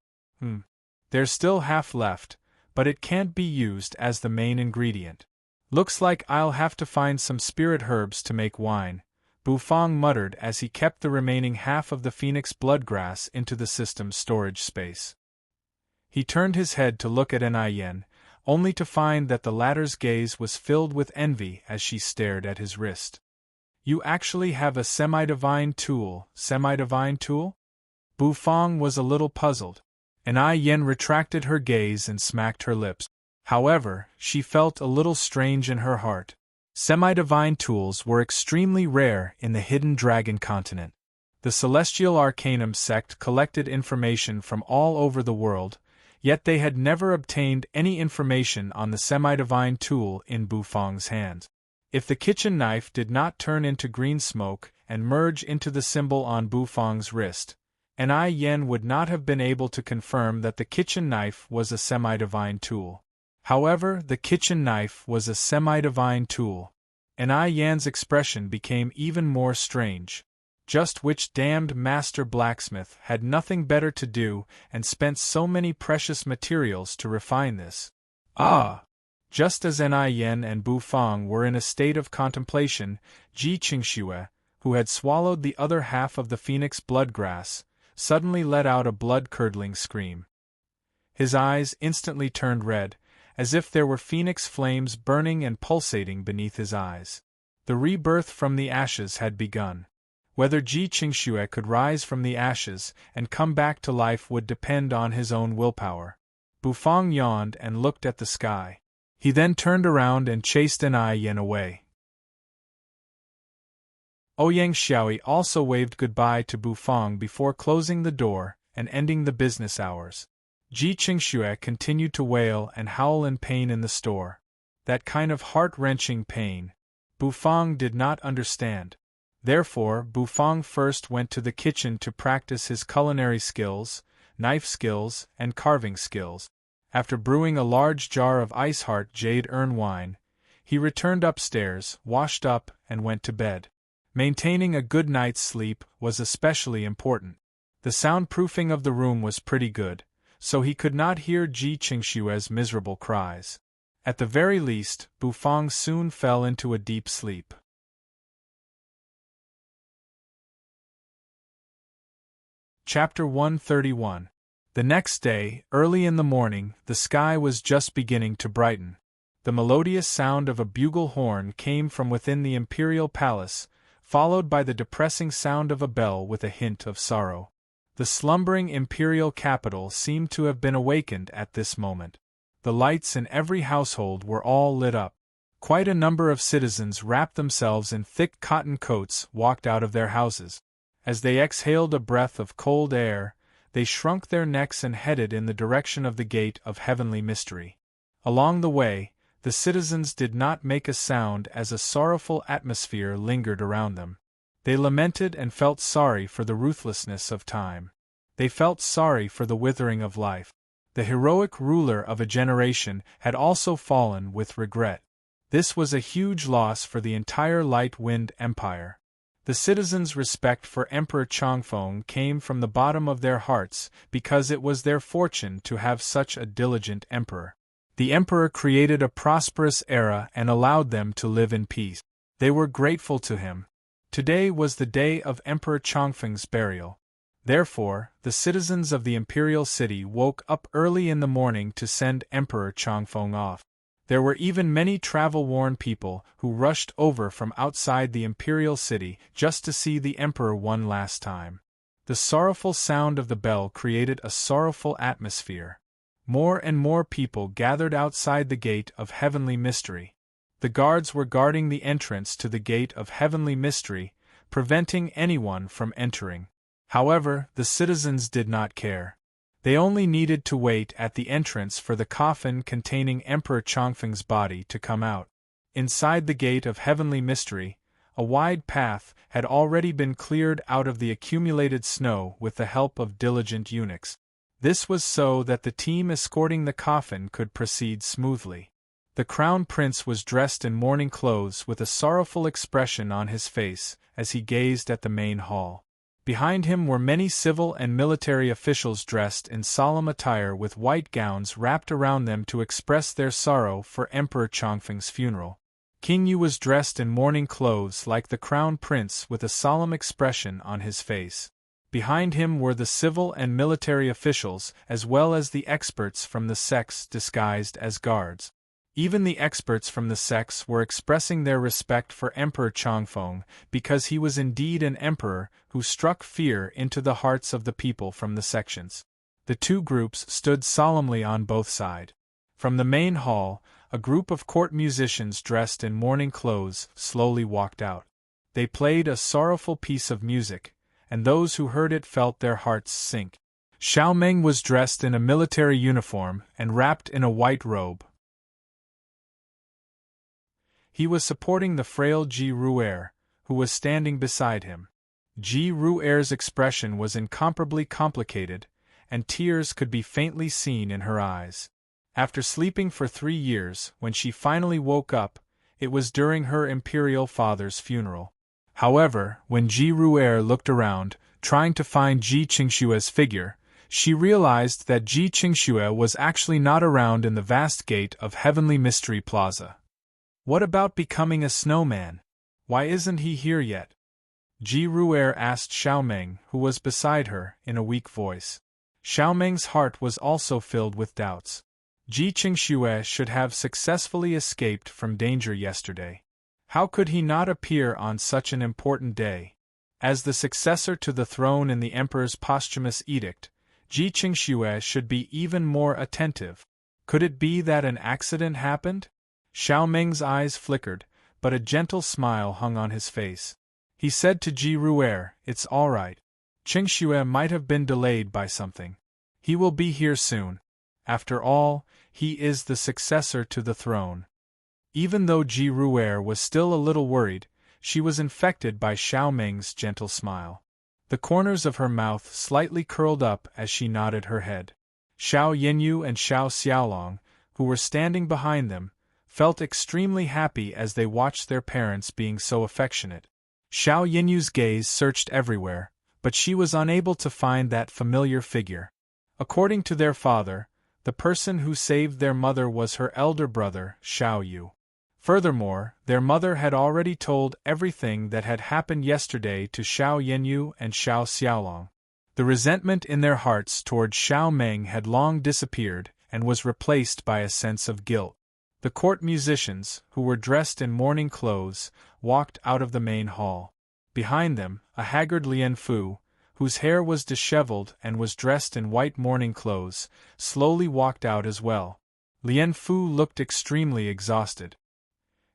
There's still half left, but it can't be used as the main ingredient. Looks like I'll have to find some spirit herbs to make wine, Bufang muttered as he kept the remaining half of the phoenix bloodgrass into the system's storage space. He turned his head to look at Yen, only to find that the latter's gaze was filled with envy as she stared at his wrist. You actually have a semi-divine tool, Semi-divine tool? Bufang was a little puzzled. Yen retracted her gaze and smacked her lips. However, she felt a little strange in her heart. Semi-divine tools were extremely rare in the Hidden Dragon continent. The Celestial Arcanum sect collected information from all over the world, yet they had never obtained any information on the semi-divine tool in Bufang's hands. If the kitchen knife did not turn into green smoke and merge into the symbol on Bufang's wrist, Yen would not have been able to confirm that the kitchen knife was a semi-divine tool. However, the kitchen knife was a semi-divine tool. Yen's expression became even more strange. Just which damned master blacksmith had nothing better to do and spent so many precious materials to refine this? Just as Yen and Bufang were in a state of contemplation, Ji Qingxue, who had swallowed the other half of the phoenix bloodgrass, suddenly let out a blood-curdling scream. His eyes instantly turned red, as if there were phoenix flames burning and pulsating beneath his eyes. The rebirth from the ashes had begun. Whether Ji Qingxue could rise from the ashes and come back to life would depend on his own willpower. Bufang yawned and looked at the sky. He then turned around and chased Yen away. Ouyang Xiaoyi also waved goodbye to Bufang before closing the door and ending the business hours. Ji Qingxue continued to wail and howl in pain in the store. That kind of heart-wrenching pain Bufang did not understand. Therefore, Bufang first went to the kitchen to practice his culinary skills, knife skills, and carving skills. After brewing a large jar of Iceheart jade urn wine, he returned upstairs, washed up, and went to bed. Maintaining a good night's sleep was especially important. The soundproofing of the room was pretty good, so he could not hear Ji Qingshue's miserable cries. At the very least, Bufang soon fell into a deep sleep. Chapter 131. The next day, early in the morning, the sky was just beginning to brighten. The melodious sound of a bugle horn came from within the imperial palace, followed by the depressing sound of a bell with a hint of sorrow. The slumbering imperial capital seemed to have been awakened at this moment. The lights in every household were all lit up. Quite a number of citizens wrapped themselves in thick cotton coats walked out of their houses. As they exhaled a breath of cold air, they shrunk their necks and headed in the direction of the gate of heavenly mystery. Along the way, the citizens did not make a sound as a sorrowful atmosphere lingered around them. They lamented and felt sorry for the ruthlessness of time. They felt sorry for the withering of life. The heroic ruler of a generation had also fallen with regret. This was a huge loss for the entire Light Wind Empire. The citizens' respect for Emperor Changfeng came from the bottom of their hearts because it was their fortune to have such a diligent emperor. The emperor created a prosperous era and allowed them to live in peace. They were grateful to him. Today was the day of Emperor Changfeng's burial. Therefore, the citizens of the imperial city woke up early in the morning to send Emperor Changfeng off. There were even many travel-worn people who rushed over from outside the imperial city just to see the emperor one last time. The sorrowful sound of the bell created a sorrowful atmosphere. More and more people gathered outside the Gate of Heavenly Mystery. The guards were guarding the entrance to the Gate of Heavenly Mystery, preventing anyone from entering. However, the citizens did not care. They only needed to wait at the entrance for the coffin containing Emperor Changfeng's body to come out. Inside the Gate of Heavenly Mystery, a wide path had already been cleared out of the accumulated snow with the help of diligent eunuchs. This was so that the team escorting the coffin could proceed smoothly. The crown prince was dressed in mourning clothes with a sorrowful expression on his face as he gazed at the main hall. Behind him were many civil and military officials dressed in solemn attire with white gowns wrapped around them to express their sorrow for Emperor Changfeng's funeral. King Yu was dressed in mourning clothes like the crown prince with a solemn expression on his face. Behind him were the civil and military officials as well as the experts from the sects disguised as guards. Even the experts from the sects were expressing their respect for Emperor Changfeng because he was indeed an emperor who struck fear into the hearts of the people from the sections. The two groups stood solemnly on both sides. From the main hall, a group of court musicians dressed in mourning clothes slowly walked out. They played a sorrowful piece of music, and those who heard it felt their hearts sink. Xiao Meng was dressed in a military uniform and wrapped in a white robe. He was supporting the frail Ji Ru'er, who was standing beside him. Ji Ru'er's expression was incomparably complicated, and tears could be faintly seen in her eyes. After sleeping for 3 years, when she finally woke up, it was during her imperial father's funeral. However, when Ji Ru'er looked around, trying to find Ji Qingshue's figure, she realized that Ji Qingxue was actually not around in the vast Gate of Heavenly Mystery Plaza. What about becoming a snowman? Why isn't he here yet? Ji Ru'er asked Xiao Meng, who was beside her, in a weak voice. Xiao Meng's heart was also filled with doubts. Ji Qingxue should have successfully escaped from danger yesterday. How could he not appear on such an important day? As the successor to the throne in the emperor's posthumous edict, Ji Qingxue should be even more attentive. Could it be that an accident happened? Xiao Meng's eyes flickered, but a gentle smile hung on his face. He said to Ji Ru'er, "It's all right. Qingxue might have been delayed by something. He will be here soon. After all, he is the successor to the throne." Even though Ji Ru'er was still a little worried, she was infected by Xiao Meng's gentle smile. The corners of her mouth slightly curled up as she nodded her head. Xiao Yanyu and Xiao Xiaolong, who were standing behind them, felt extremely happy as they watched their parents being so affectionate. Xiao Yinyu's gaze searched everywhere, but she was unable to find that familiar figure. According to their father, the person who saved their mother was her elder brother, Xiao Yu. Furthermore, their mother had already told everything that had happened yesterday to Xiao Yanyu and Xiao Xiaolong. The resentment in their hearts toward Xiao Meng had long disappeared and was replaced by a sense of guilt. The court musicians, who were dressed in mourning clothes, walked out of the main hall. Behind them, a haggard Lian Fu, whose hair was disheveled and was dressed in white mourning clothes, slowly walked out as well. Lian Fu looked extremely exhausted.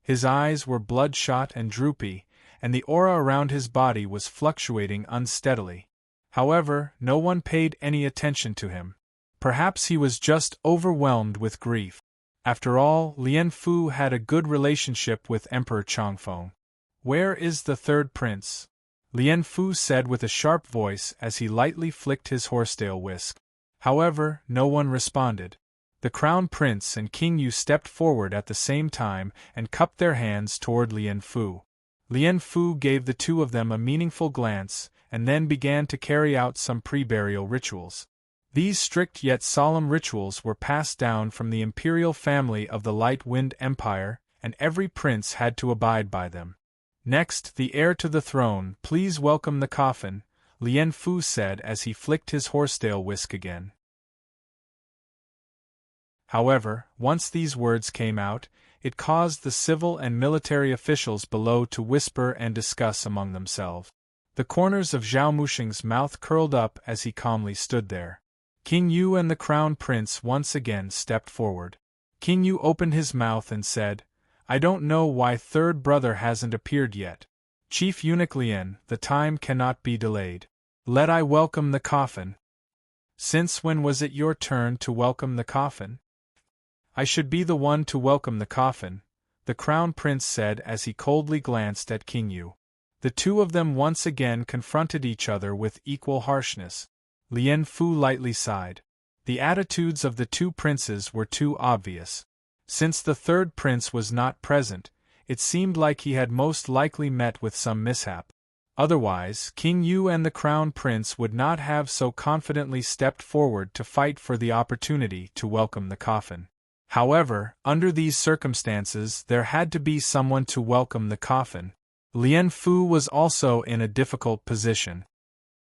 His eyes were bloodshot and droopy, and the aura around his body was fluctuating unsteadily. However, no one paid any attention to him. Perhaps he was just overwhelmed with grief. After all, Lian Fu had a good relationship with Emperor Changfeng. Where is the third prince? Lien Fu said with a sharp voice as he lightly flicked his horsetail whisk. However, no one responded. The Crown Prince and King Yu stepped forward at the same time and cupped their hands toward Lien Fu. Lien Fu gave the two of them a meaningful glance, and then began to carry out some pre-burial rituals. These strict yet solemn rituals were passed down from the imperial family of the Light Wind Empire, and every prince had to abide by them. Next, the heir to the throne, please welcome the coffin, Lien Fu said as he flicked his horsetail whisk again. However, once these words came out, it caused the civil and military officials below to whisper and discuss among themselves. The corners of Zhao Mushing's mouth curled up as he calmly stood there. King Yu and the Crown Prince once again stepped forward. King Yu opened his mouth and said, "I don't know why third brother hasn't appeared yet. Chief Eunuch Lien, the time cannot be delayed. Let I welcome the coffin." "Since when was it your turn to welcome the coffin?" "I should be the one to welcome the coffin," the Crown Prince said as he coldly glanced at King Yu. The two of them once again confronted each other with equal harshness. Lien Fu lightly sighed. The attitudes of the two princes were too obvious. Since the third prince was not present, it seemed like he had most likely met with some mishap. Otherwise, King Yu and the Crown Prince would not have so confidently stepped forward to fight for the opportunity to welcome the coffin. However, under these circumstances there had to be someone to welcome the coffin. Lien Fu was also in a difficult position.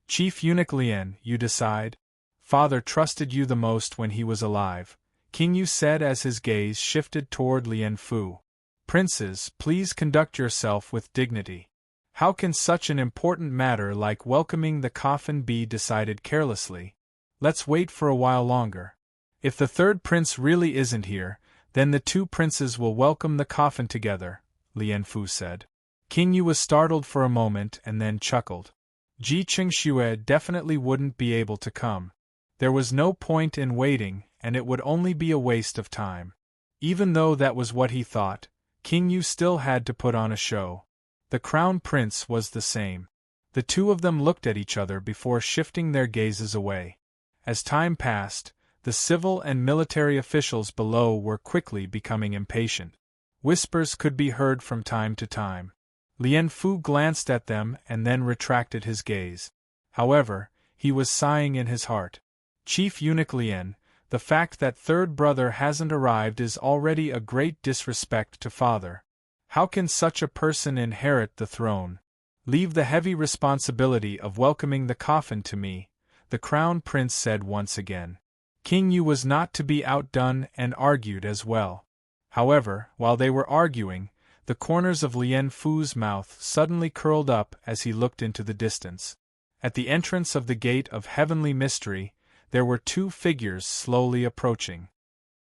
"Chief Eunuch Lien, you decide. Father trusted you the most when he was alive," King Yu said as his gaze shifted toward Lien Fu. "Princes, please conduct yourself with dignity. How can such an important matter like welcoming the coffin be decided carelessly? Let's wait for a while longer. If the third prince really isn't here, then the two princes will welcome the coffin together," Lien Fu said. King Yu was startled for a moment and then chuckled. Ji Qingxue definitely wouldn't be able to come. There was no point in waiting, and it would only be a waste of time. Even though that was what he thought, King Yu still had to put on a show. The Crown Prince was the same. The two of them looked at each other before shifting their gazes away. As time passed, the civil and military officials below were quickly becoming impatient. Whispers could be heard from time to time. Lien Fu glanced at them and then retracted his gaze. However, he was sighing in his heart. "Chief Eunuch Lien, the fact that third brother hasn't arrived is already a great disrespect to father. How can such a person inherit the throne? Leave the heavy responsibility of welcoming the coffin to me," the Crown Prince said once again. King Yu was not to be outdone and argued as well. However, while they were arguing, the corners of Lien Fu's mouth suddenly curled up as he looked into the distance. At the entrance of the Gate of Heavenly Mystery, there were two figures slowly approaching.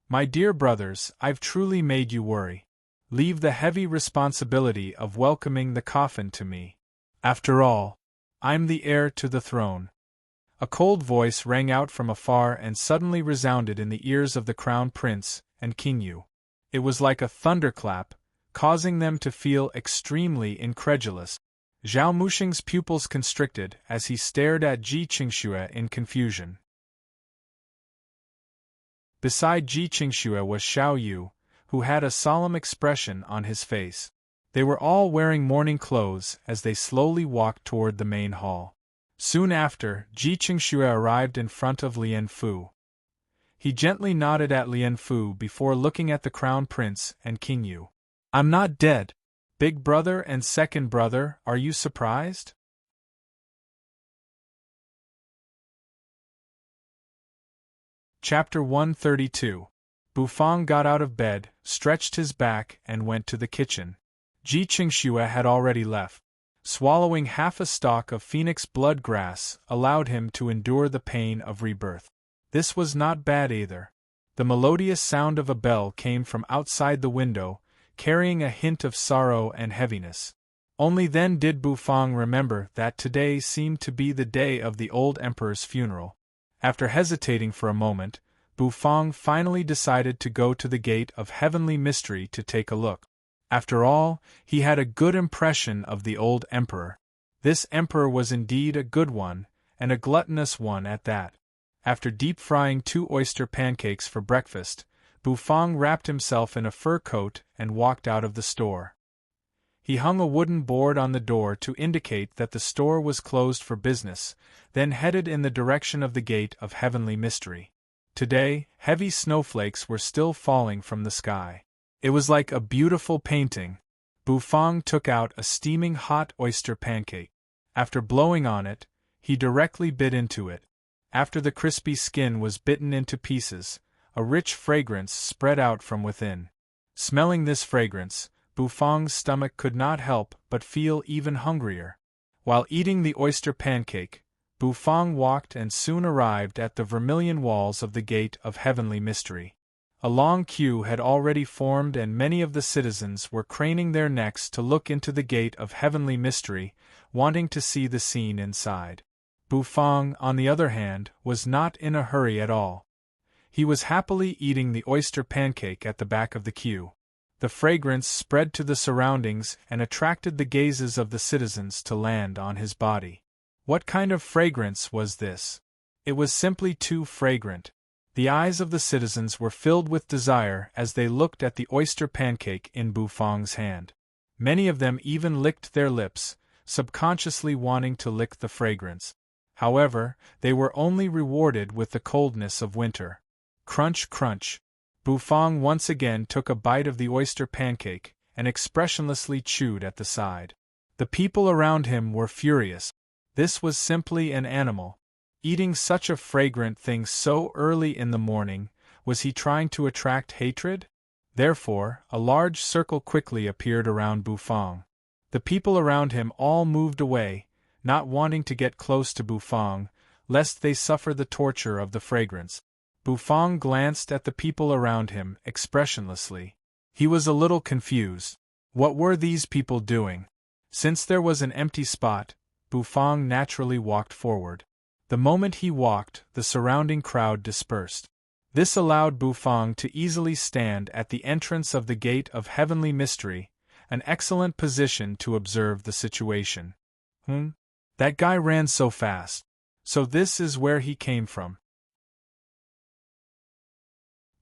"My dear brothers, I've truly made you worry. Leave the heavy responsibility of welcoming the coffin to me. After all, I'm the heir to the throne." A cold voice rang out from afar and suddenly resounded in the ears of the Crown Prince and King Yu. It was like a thunderclap, causing them to feel extremely incredulous. Zhao Mushing's pupils constricted as he stared at Ji Qingxue in confusion. Beside Ji Qingxue was Xiao Yu, who had a solemn expression on his face. They were all wearing mourning clothes as they slowly walked toward the main hall. Soon after, Ji Qingxue arrived in front of Lien Fu. He gently nodded at Lien Fu before looking at the Crown Prince and King Yu. "I'm not dead. Big brother and second brother, are you surprised?" Chapter 132. Bufang got out of bed, stretched his back, and went to the kitchen. Ji Qingxue had already left. Swallowing half a stalk of phoenix blood grass allowed him to endure the pain of rebirth. This was not bad either. The melodious sound of a bell came from outside the window, carrying a hint of sorrow and heaviness. Only then did Bufang remember that today seemed to be the day of the old emperor's funeral. After hesitating for a moment, Bufang finally decided to go to the Gate of Heavenly Mystery to take a look. After all, he had a good impression of the old emperor. This emperor was indeed a good one, and a gluttonous one at that. After deep-frying 2 oyster pancakes for breakfast, Bufang wrapped himself in a fur coat and walked out of the store. He hung a wooden board on the door to indicate that the store was closed for business, then headed in the direction of the Gate of Heavenly Mystery. Today, heavy snowflakes were still falling from the sky. It was like a beautiful painting. Bufang took out a steaming hot oyster pancake. After blowing on it, he directly bit into it. After the crispy skin was bitten into pieces, a rich fragrance spread out from within. Smelling this fragrance, Bufang's stomach could not help but feel even hungrier. While eating the oyster pancake, Bufang walked and soon arrived at the vermilion walls of the Gate of Heavenly Mystery. A long queue had already formed and many of the citizens were craning their necks to look into the Gate of Heavenly Mystery, wanting to see the scene inside. Bufang, on the other hand, was not in a hurry at all. He was happily eating the oyster pancake at the back of the queue. The fragrance spread to the surroundings and attracted the gazes of the citizens to land on his body. What kind of fragrance was this? It was simply too fragrant. The eyes of the citizens were filled with desire as they looked at the oyster pancake in Bufang's hand. Many of them even licked their lips, subconsciously wanting to lick the fragrance. However, they were only rewarded with the coldness of winter. Crunch, crunch. Bufang once again took a bite of the oyster pancake and expressionlessly chewed at the side. The people around him were furious. This was simply an animal. Eating such a fragrant thing so early in the morning, was he trying to attract hatred? Therefore, a large circle quickly appeared around Bufang. The people around him all moved away, not wanting to get close to Bufang, lest they suffer the torture of the fragrance. Bufang glanced at the people around him expressionlessly. He was a little confused. What were these people doing? Since there was an empty spot, Bufang naturally walked forward. The moment he walked, the surrounding crowd dispersed. This allowed Bufang to easily stand at the entrance of the Gate of Heavenly Mystery, an excellent position to observe the situation. That guy ran so fast. So this is where he came from.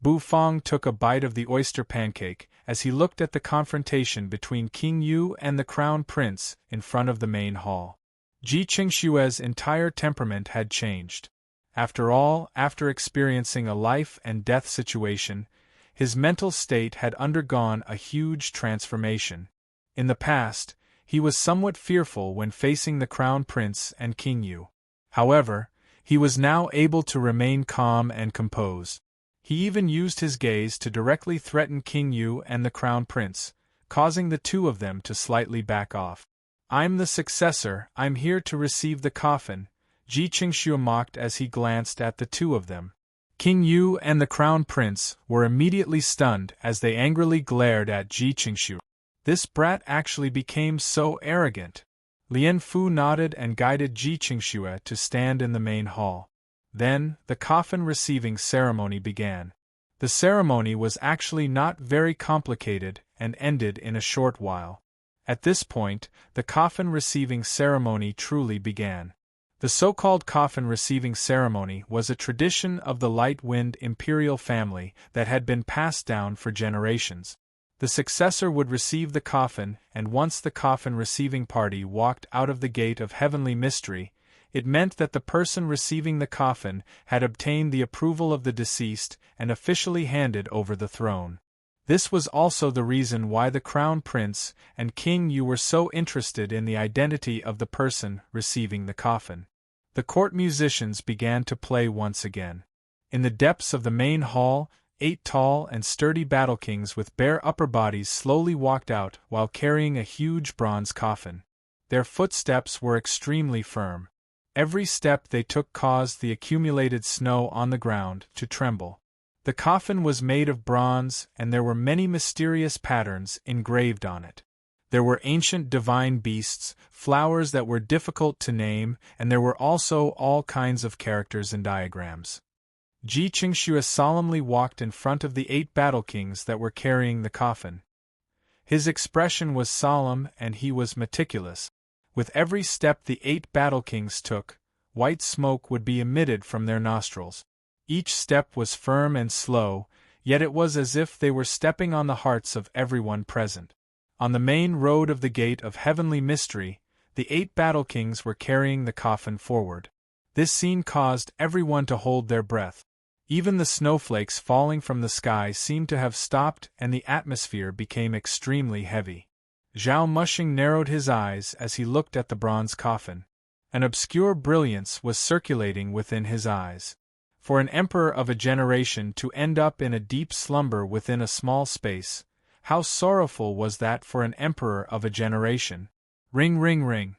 Bufang took a bite of the oyster pancake as he looked at the confrontation between King Yu and the Crown Prince in front of the main hall. Ji Qingshue's entire temperament had changed. After all, after experiencing a life-and-death situation, his mental state had undergone a huge transformation. In the past, he was somewhat fearful when facing the Crown Prince and King Yu. However, he was now able to remain calm and composed. He even used his gaze to directly threaten King Yu and the Crown Prince, causing the two of them to slightly back off. "I'm the successor, I'm here to receive the coffin," Ji Qingshu mocked as he glanced at the two of them. King Yu and the Crown Prince were immediately stunned as they angrily glared at Ji Qingshu. This brat actually became so arrogant. Lian Fu nodded and guided Ji Qingshu to stand in the main hall. Then, the coffin receiving ceremony began. The ceremony was actually not very complicated and ended in a short while. At this point, the coffin receiving ceremony truly began. The so-called coffin receiving ceremony was a tradition of the Light Wind imperial family that had been passed down for generations. The successor would receive the coffin, and once the coffin receiving party walked out of the Gate of Heavenly Mystery, it meant that the person receiving the coffin had obtained the approval of the deceased and officially handed over the throne. This was also the reason why the Crown Prince and King Yu were so interested in the identity of the person receiving the coffin. The court musicians began to play once again. In the depths of the main hall, 8 tall and sturdy battle kings with bare upper bodies slowly walked out while carrying a huge bronze coffin. Their footsteps were extremely firm. Every step they took caused the accumulated snow on the ground to tremble. The coffin was made of bronze, and there were many mysterious patterns engraved on it. There were ancient divine beasts, flowers that were difficult to name, and there were also all kinds of characters and diagrams. Ji Qingshu solemnly walked in front of the 8 battle kings that were carrying the coffin. His expression was solemn and he was meticulous. With every step the 8 battle kings took, white smoke would be emitted from their nostrils. Each step was firm and slow, yet it was as if they were stepping on the hearts of everyone present. On the main road of the Gate of Heavenly Mystery, the 8 battle kings were carrying the coffin forward. This scene caused everyone to hold their breath. Even the snowflakes falling from the sky seemed to have stopped, and the atmosphere became extremely heavy. Zhao Mushing narrowed his eyes as he looked at the bronze coffin. An obscure brilliance was circulating within his eyes. For an emperor of a generation to end up in a deep slumber within a small space, how sorrowful was that for an emperor of a generation. Ring ring ring.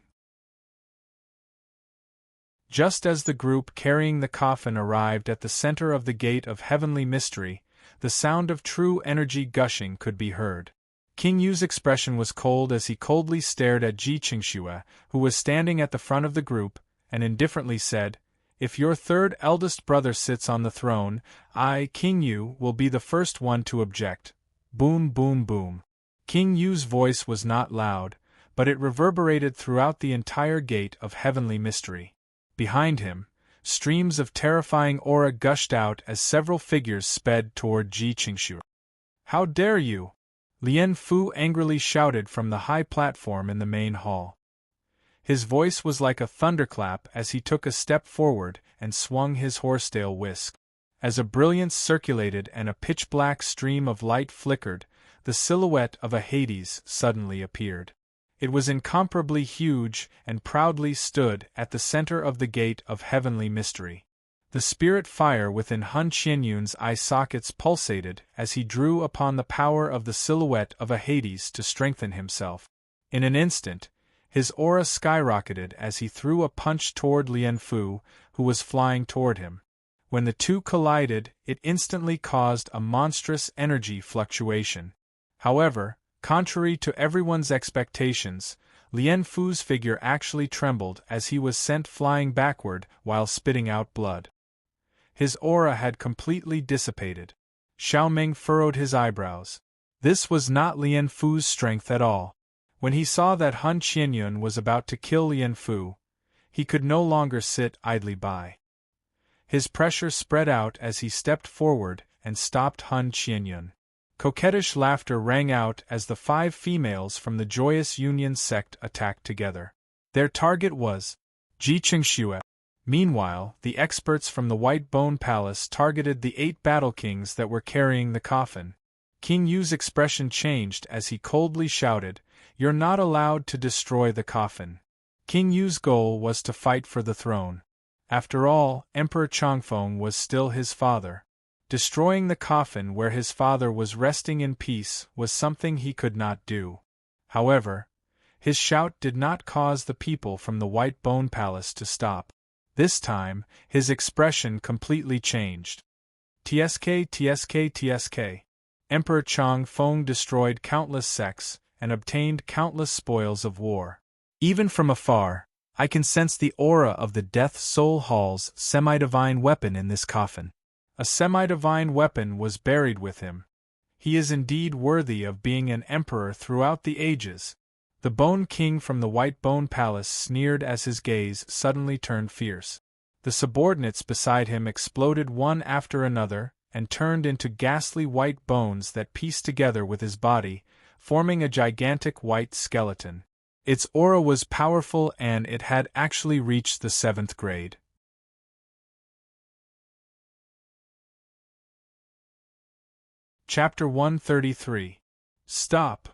Just as the group carrying the coffin arrived at the center of the Gate of Heavenly Mystery, the sound of true energy gushing could be heard. King Yu's expression was cold as he coldly stared at Ji Qingxue, who was standing at the front of the group, and indifferently said, "If your third eldest brother sits on the throne, I, King Yu, will be the first one to object." Boom boom boom. King Yu's voice was not loud, but it reverberated throughout the entire Gate of Heavenly Mystery. Behind him, streams of terrifying aura gushed out as several figures sped toward Ji Qingxue. "How dare you!" Lian Fu angrily shouted from the high platform in the main hall. His voice was like a thunderclap as he took a step forward and swung his horsetail whisk. As a brilliance circulated and a pitch-black stream of light flickered, the silhouette of a Hades suddenly appeared. It was incomparably huge and proudly stood at the center of the Gate of Heavenly Mystery. The spirit fire within Han Qianyun's eye sockets pulsated as he drew upon the power of the silhouette of a Hades to strengthen himself. In an instant, his aura skyrocketed as he threw a punch toward Lian Fu, who was flying toward him. When the two collided, it instantly caused a monstrous energy fluctuation. However, contrary to everyone's expectations, Lian Fu's figure actually trembled as he was sent flying backward while spitting out blood. His aura had completely dissipated. Xiao Ming furrowed his eyebrows. This was not Lian Fu's strength at all. When he saw that Han Qianyun was about to kill Lian Fu, he could no longer sit idly by. His pressure spread out as he stepped forward and stopped Han Qianyun. Coquettish laughter rang out as the 5 females from the Joyous Union sect attacked together. Their target was Ji Qingxue. Meanwhile, the experts from the White Bone Palace targeted the 8 battle kings that were carrying the coffin. King Yu's expression changed as he coldly shouted, "You're not allowed to destroy the coffin." King Yu's goal was to fight for the throne. After all, Emperor Changfeng was still his father. Destroying the coffin where his father was resting in peace was something he could not do. However, his shout did not cause the people from the White Bone Palace to stop. This time, his expression completely changed. "TSK, TSK, TSK. Emperor Changfeng destroyed countless sects and obtained countless spoils of war. Even from afar, I can sense the aura of the Death Soul Hall's semi-divine weapon in this coffin. A semi-divine weapon was buried with him. He is indeed worthy of being an emperor throughout the ages." The Bone King from the White Bone Palace sneered as his gaze suddenly turned fierce. The subordinates beside him exploded one after another and turned into ghastly white bones that pieced together with his body, forming a gigantic white skeleton. Its aura was powerful and it had actually reached the 7th grade. Chapter 133. Stop!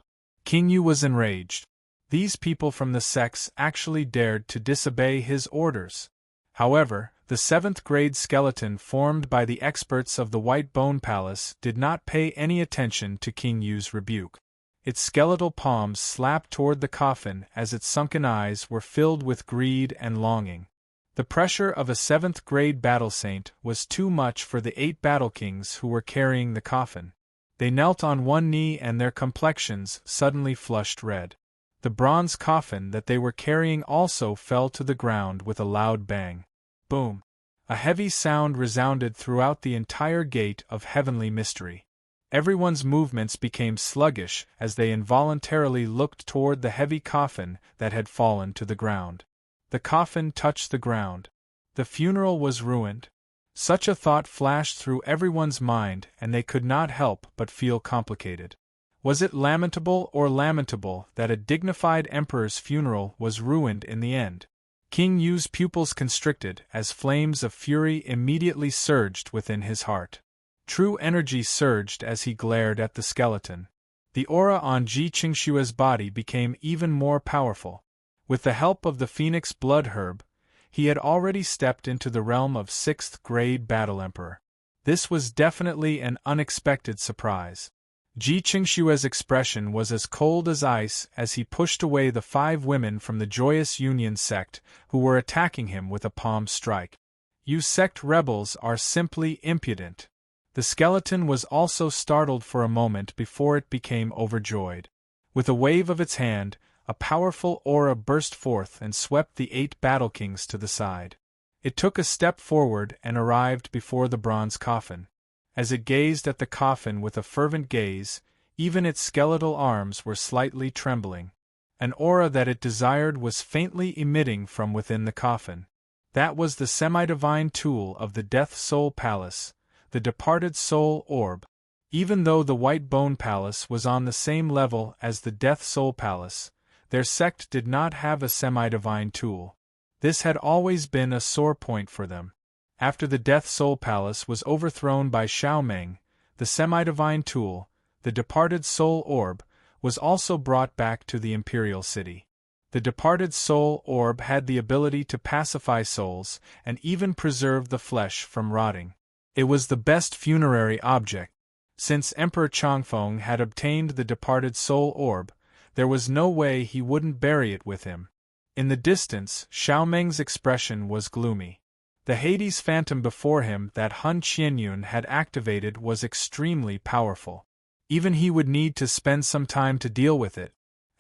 King Yu was enraged. These people from the sects actually dared to disobey his orders. However, the 7th grade skeleton formed by the experts of the White Bone Palace did not pay any attention to King Yu's rebuke. Its skeletal palms slapped toward the coffin as its sunken eyes were filled with greed and longing. The pressure of a 7th grade battle saint was too much for the 8 battle kings who were carrying the coffin. They knelt on one knee and their complexions suddenly flushed red. The bronze coffin that they were carrying also fell to the ground with a loud bang. Boom! A heavy sound resounded throughout the entire Gate of Heavenly Mystery. Everyone's movements became sluggish as they involuntarily looked toward the heavy coffin that had fallen to the ground. The coffin touched the ground. The funeral was ruined. Such a thought flashed through everyone's mind, and they could not help but feel complicated. Was it lamentable or lamentable that a dignified emperor's funeral was ruined in the end? King Yu's pupils constricted as flames of fury immediately surged within his heart. True energy surged as he glared at the skeleton. The aura on Ji Qingshua's body became even more powerful. With the help of the phoenix blood herb, he had already stepped into the realm of 6th grade battle emperor. This was definitely an unexpected surprise. Ji Qingshua's expression was as cold as ice as he pushed away the 5 women from the Joyous Union sect who were attacking him with a palm strike. You sect rebels are simply impudent. The skeleton was also startled for a moment before it became overjoyed. With a wave of its hand, a powerful aura burst forth and swept the 8 battle kings to the side. It took a step forward and arrived before the bronze coffin. As it gazed at the coffin with a fervent gaze, even its skeletal arms were slightly trembling. An aura that it desired was faintly emitting from within the coffin. That was the semi-divine tool of the Death Soul Palace, the departed soul orb. Even though the White Bone Palace was on the same level as the Death Soul Palace, their sect did not have a semi-divine tool. This had always been a sore point for them. After the Death Soul Palace was overthrown by Xiaomeng, the semi-divine tool, the departed soul orb, was also brought back to the imperial city. The departed soul orb had the ability to pacify souls and even preserve the flesh from rotting. It was the best funerary object. Since Emperor Chongfeng had obtained the departed soul orb, there was no way he wouldn't bury it with him. In the distance, Xiaomeng's expression was gloomy. The Hades phantom before him that Hun Qianyun had activated was extremely powerful. Even he would need to spend some time to deal with it.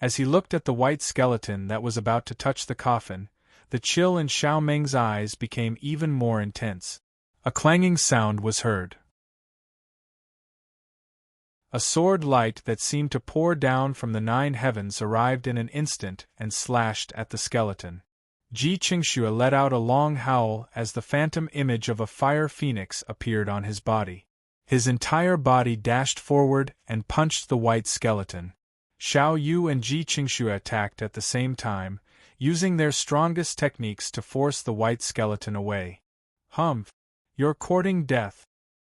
As he looked at the white skeleton that was about to touch the coffin, the chill in Xiaomeng's eyes became even more intense. A clanging sound was heard. A sword light that seemed to pour down from the 9 heavens arrived in an instant and slashed at the skeleton. Ji Qingxue let out a long howl as the phantom image of a fire phoenix appeared on his body. His entire body dashed forward and punched the white skeleton. Xiao Yu and Ji Qingxue attacked at the same time, using their strongest techniques to force the white skeleton away. Humph! You're courting death.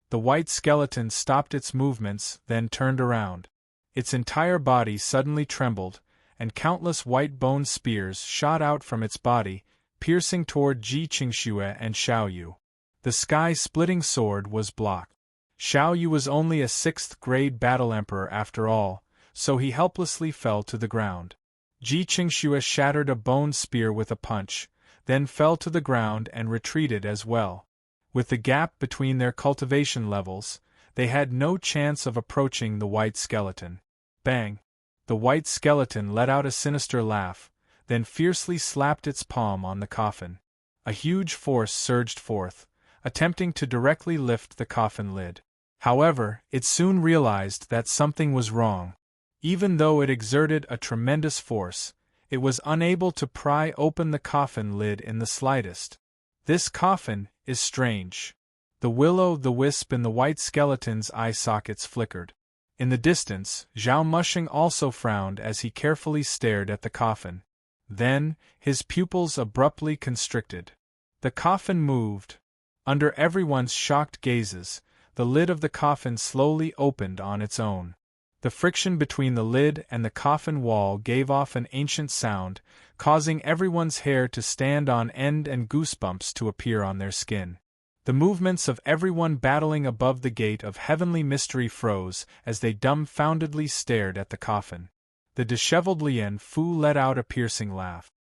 The white skeleton stopped its movements, then turned around. Its entire body suddenly trembled, and countless white bone spears shot out from its body, piercing toward Ji Qingxue and Xiao Yu. The sky-splitting sword was blocked. Xiao Yu was only a 6th grade battle emperor after all, so he helplessly fell to the ground. Ji Qingxue shattered a bone spear with a punch, then fell to the ground and retreated as well. With the gap between their cultivation levels, they had no chance of approaching the white skeleton. Bang! The white skeleton let out a sinister laugh, then fiercely slapped its palm on the coffin. A huge force surged forth, attempting to directly lift the coffin lid. However, it soon realized that something was wrong. Even though it exerted a tremendous force, it was unable to pry open the coffin lid in the slightest. This coffin is strange. The will-o'-the-wisp in the white skeleton's eye sockets flickered. In the distance, Zhao Mushing also frowned as he carefully stared at the coffin. Then, his pupils abruptly constricted. The coffin moved. Under everyone's shocked gazes, the lid of the coffin slowly opened on its own. The friction between the lid and the coffin wall gave off an ancient sound, causing everyone's hair to stand on end and goosebumps to appear on their skin. The movements of everyone battling above the gate of heavenly mystery froze as they dumbfoundedly stared at the coffin. The disheveled Lian Fu let out a piercing laugh.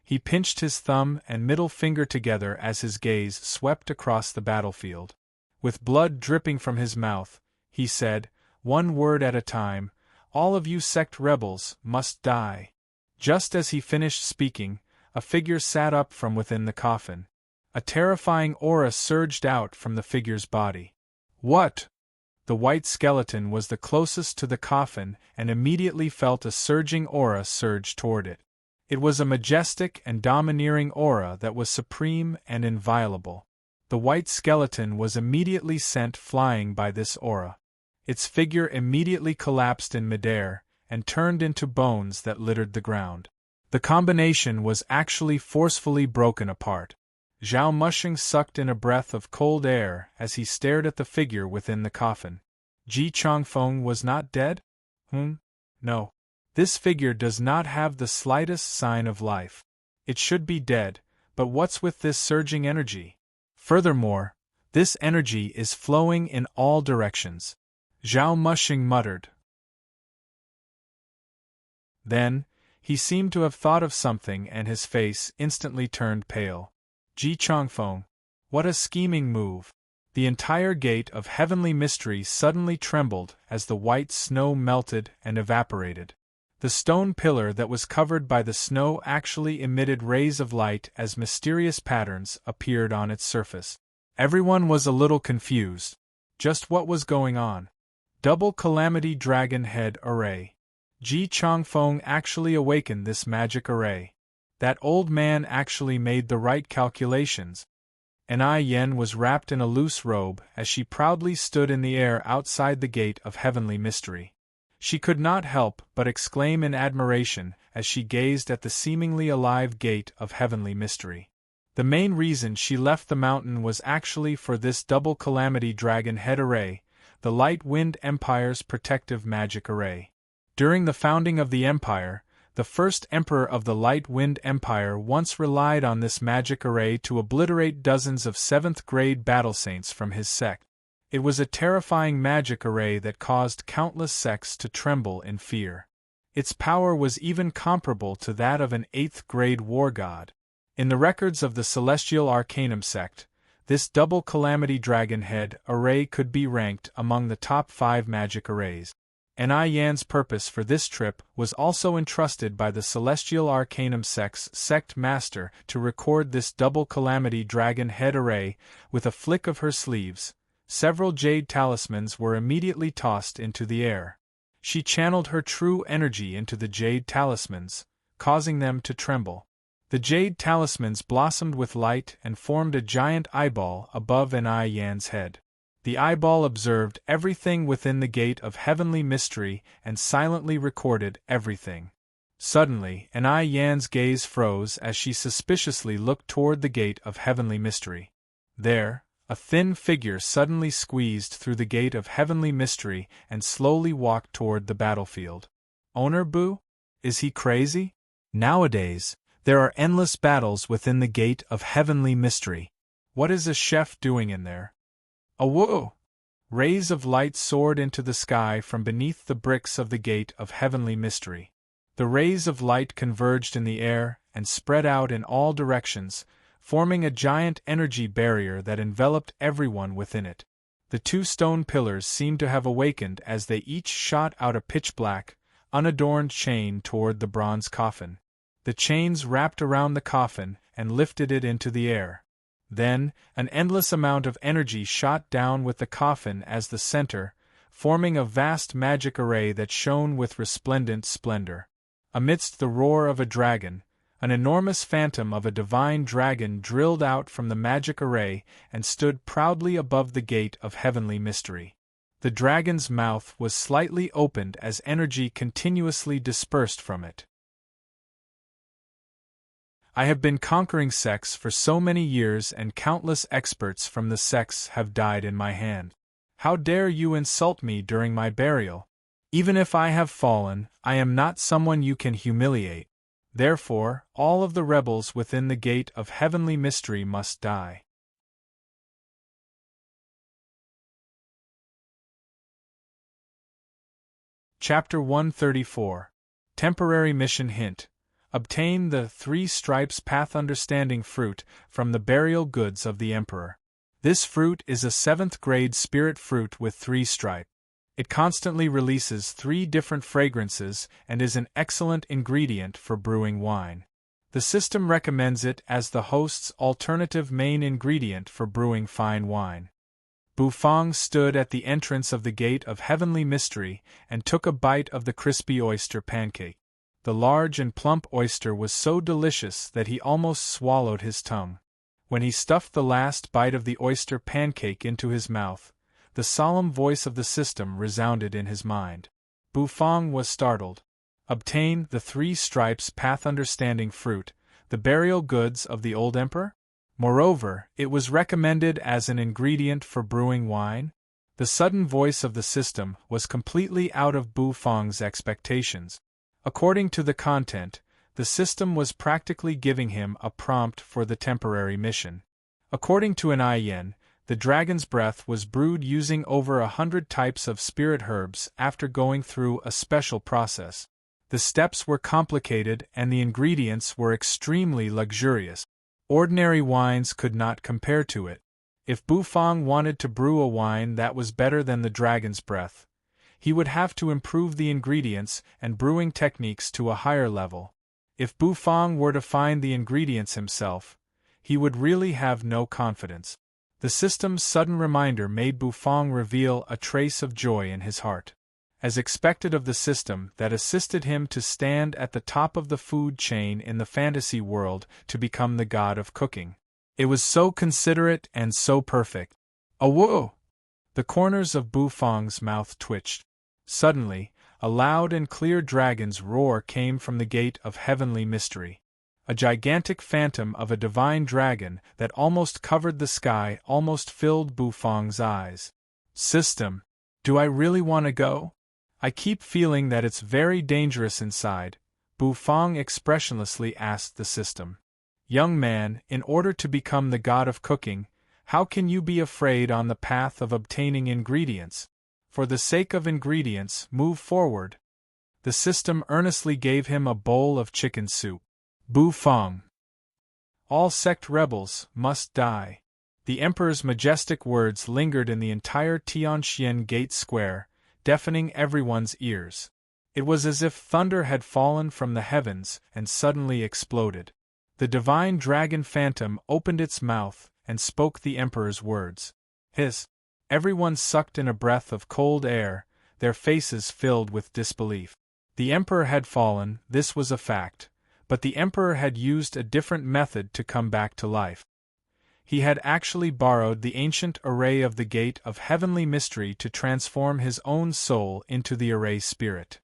He pinched his thumb and middle finger together as his gaze swept across the battlefield. With blood dripping from his mouth, he said, "One word at a time, all of you sect rebels must die." Just as he finished speaking, a figure sat up from within the coffin. A terrifying aura surged out from the figure's body. "What?" The white skeleton was the closest to the coffin and immediately felt a surging aura surge toward it. It was a majestic and domineering aura that was supreme and inviolable. The white skeleton was immediately sent flying by this aura. Its figure immediately collapsed in midair and turned into bones that littered the ground. The combination was actually forcefully broken apart. Zhao Mushing sucked in a breath of cold air as he stared at the figure within the coffin. Ji Changfeng was not dead? No. This figure does not have the slightest sign of life. It should be dead, but what's with this surging energy? Furthermore, this energy is flowing in all directions. Zhao Mushing muttered. Then, he seemed to have thought of something and his face instantly turned pale. Ji Changfeng, what a scheming move! The entire gate of heavenly mystery suddenly trembled as the white snow melted and evaporated. The stone pillar that was covered by the snow actually emitted rays of light as mysterious patterns appeared on its surface. Everyone was a little confused. Just what was going on? Double Calamity Dragon Head Array. Ji Changfeng actually awakened this magic array. That old man actually made the right calculations. Ai Yen was wrapped in a loose robe as she proudly stood in the air outside the gate of heavenly mystery. She could not help but exclaim in admiration as she gazed at the seemingly alive gate of heavenly mystery. The main reason she left the mountain was actually for this double Calamity Dragon Head Array, the Light Wind Empire's protective magic array. During the founding of the empire, the first emperor of the Light Wind Empire once relied on this magic array to obliterate dozens of 7th-grade battle saints from his sect. It was a terrifying magic array that caused countless sects to tremble in fear. Its power was even comparable to that of an 8th-grade war god. In the records of the Celestial Arcanum sect, this double Calamity Dragon Head array could be ranked among the top 5 magic arrays. Ai Yan's purpose for this trip was also entrusted by the Celestial Arcanum sect's sect master to record this double Calamity Dragon Head array. With a flick of her sleeves, several jade talismans were immediately tossed into the air. She channeled her true energy into the jade talismans, causing them to tremble. The jade talismans blossomed with light and formed a giant eyeball above Ai Yan's head. The eyeball observed everything within the gate of heavenly mystery and silently recorded everything. Suddenly, Ai Yan's gaze froze as she suspiciously looked toward the gate of heavenly mystery. There, a thin figure suddenly squeezed through the gate of heavenly mystery and slowly walked toward the battlefield. Owner Bu? Is he crazy? Nowadays, there are endless battles within the gate of heavenly mystery. What is a chef doing in there? Awoo! Rays of light soared into the sky from beneath the bricks of the gate of heavenly mystery. The rays of light converged in the air and spread out in all directions, forming a giant energy barrier that enveloped everyone within it. The 2 stone pillars seemed to have awakened as they each shot out a pitch-black, unadorned chain toward the bronze coffin. The chains wrapped around the coffin and lifted it into the air. Then, an endless amount of energy shot down with the coffin as the center, forming a vast magic array that shone with resplendent splendor. Amidst the roar of a dragon, an enormous phantom of a divine dragon drilled out from the magic array and stood proudly above the gate of heavenly mystery. The dragon's mouth was slightly opened as energy continuously dispersed from it. I have been conquering sects for so many years and countless experts from the sects have died in my hand. How dare you insult me during my burial? Even if I have fallen, I am not someone you can humiliate. Therefore, all of the rebels within the gate of heavenly mystery must die. Chapter 134. Temporary Mission Hint. Obtain the 3 stripes path understanding fruit from the burial goods of the Emperor. This fruit is a 7th-grade spirit fruit with 3 stripes. It constantly releases 3 different fragrances and is an excellent ingredient for brewing wine. The system recommends it as the host's alternative main ingredient for brewing fine wine. Bufang stood at the entrance of the gate of heavenly mystery and took a bite of the crispy oyster pancake. The large and plump oyster was so delicious that he almost swallowed his tongue. When he stuffed the last bite of the oyster pancake into his mouth, the solemn voice of the system resounded in his mind. Bufang was startled. Obtain the 3 stripes path understanding fruit, the burial goods of the old emperor? Moreover, it was recommended as an ingredient for brewing wine? The sudden voice of the system was completely out of Bufang's expectations. According to the content, the system was practically giving him a prompt for the temporary mission. According to an Yin, the dragon's breath was brewed using over 100 types of spirit herbs after going through a special process. The steps were complicated and the ingredients were extremely luxurious. Ordinary wines could not compare to it. If Bufang wanted to brew a wine that was better than the dragon's breath, he would have to improve the ingredients and brewing techniques to a higher level. If Bufang were to find the ingredients himself, he would really have no confidence. The system's sudden reminder made Bufang reveal a trace of joy in his heart. As expected of the system that assisted him to stand at the top of the food chain in the fantasy world to become the god of cooking. It was so considerate and so perfect. Whoa! The corners of Bufang's mouth twitched. Suddenly, a loud and clear dragon's roar came from the gate of heavenly mystery. A gigantic phantom of a divine dragon that almost covered the sky almost filled Bufang's eyes. System, do I really want to go? I keep feeling that it's very dangerous inside, Bufang expressionlessly asked the system. Young man, in order to become the god of cooking, how can you be afraid on the path of obtaining ingredients? For the sake of ingredients, move forward. The system earnestly gave him a bowl of chicken soup. Bufang. All sect rebels must die. The emperor's majestic words lingered in the entire Tianxian Gate Square, deafening everyone's ears. It was as if thunder had fallen from the heavens and suddenly exploded. The divine dragon phantom opened its mouth and spoke the emperor's words. Hiss! Everyone sucked in a breath of cold air, their faces filled with disbelief. The emperor had fallen, this was a fact, but the emperor had used a different method to come back to life. He had actually borrowed the ancient array of the Gate of Heavenly Mystery to transform his own soul into the array spirit.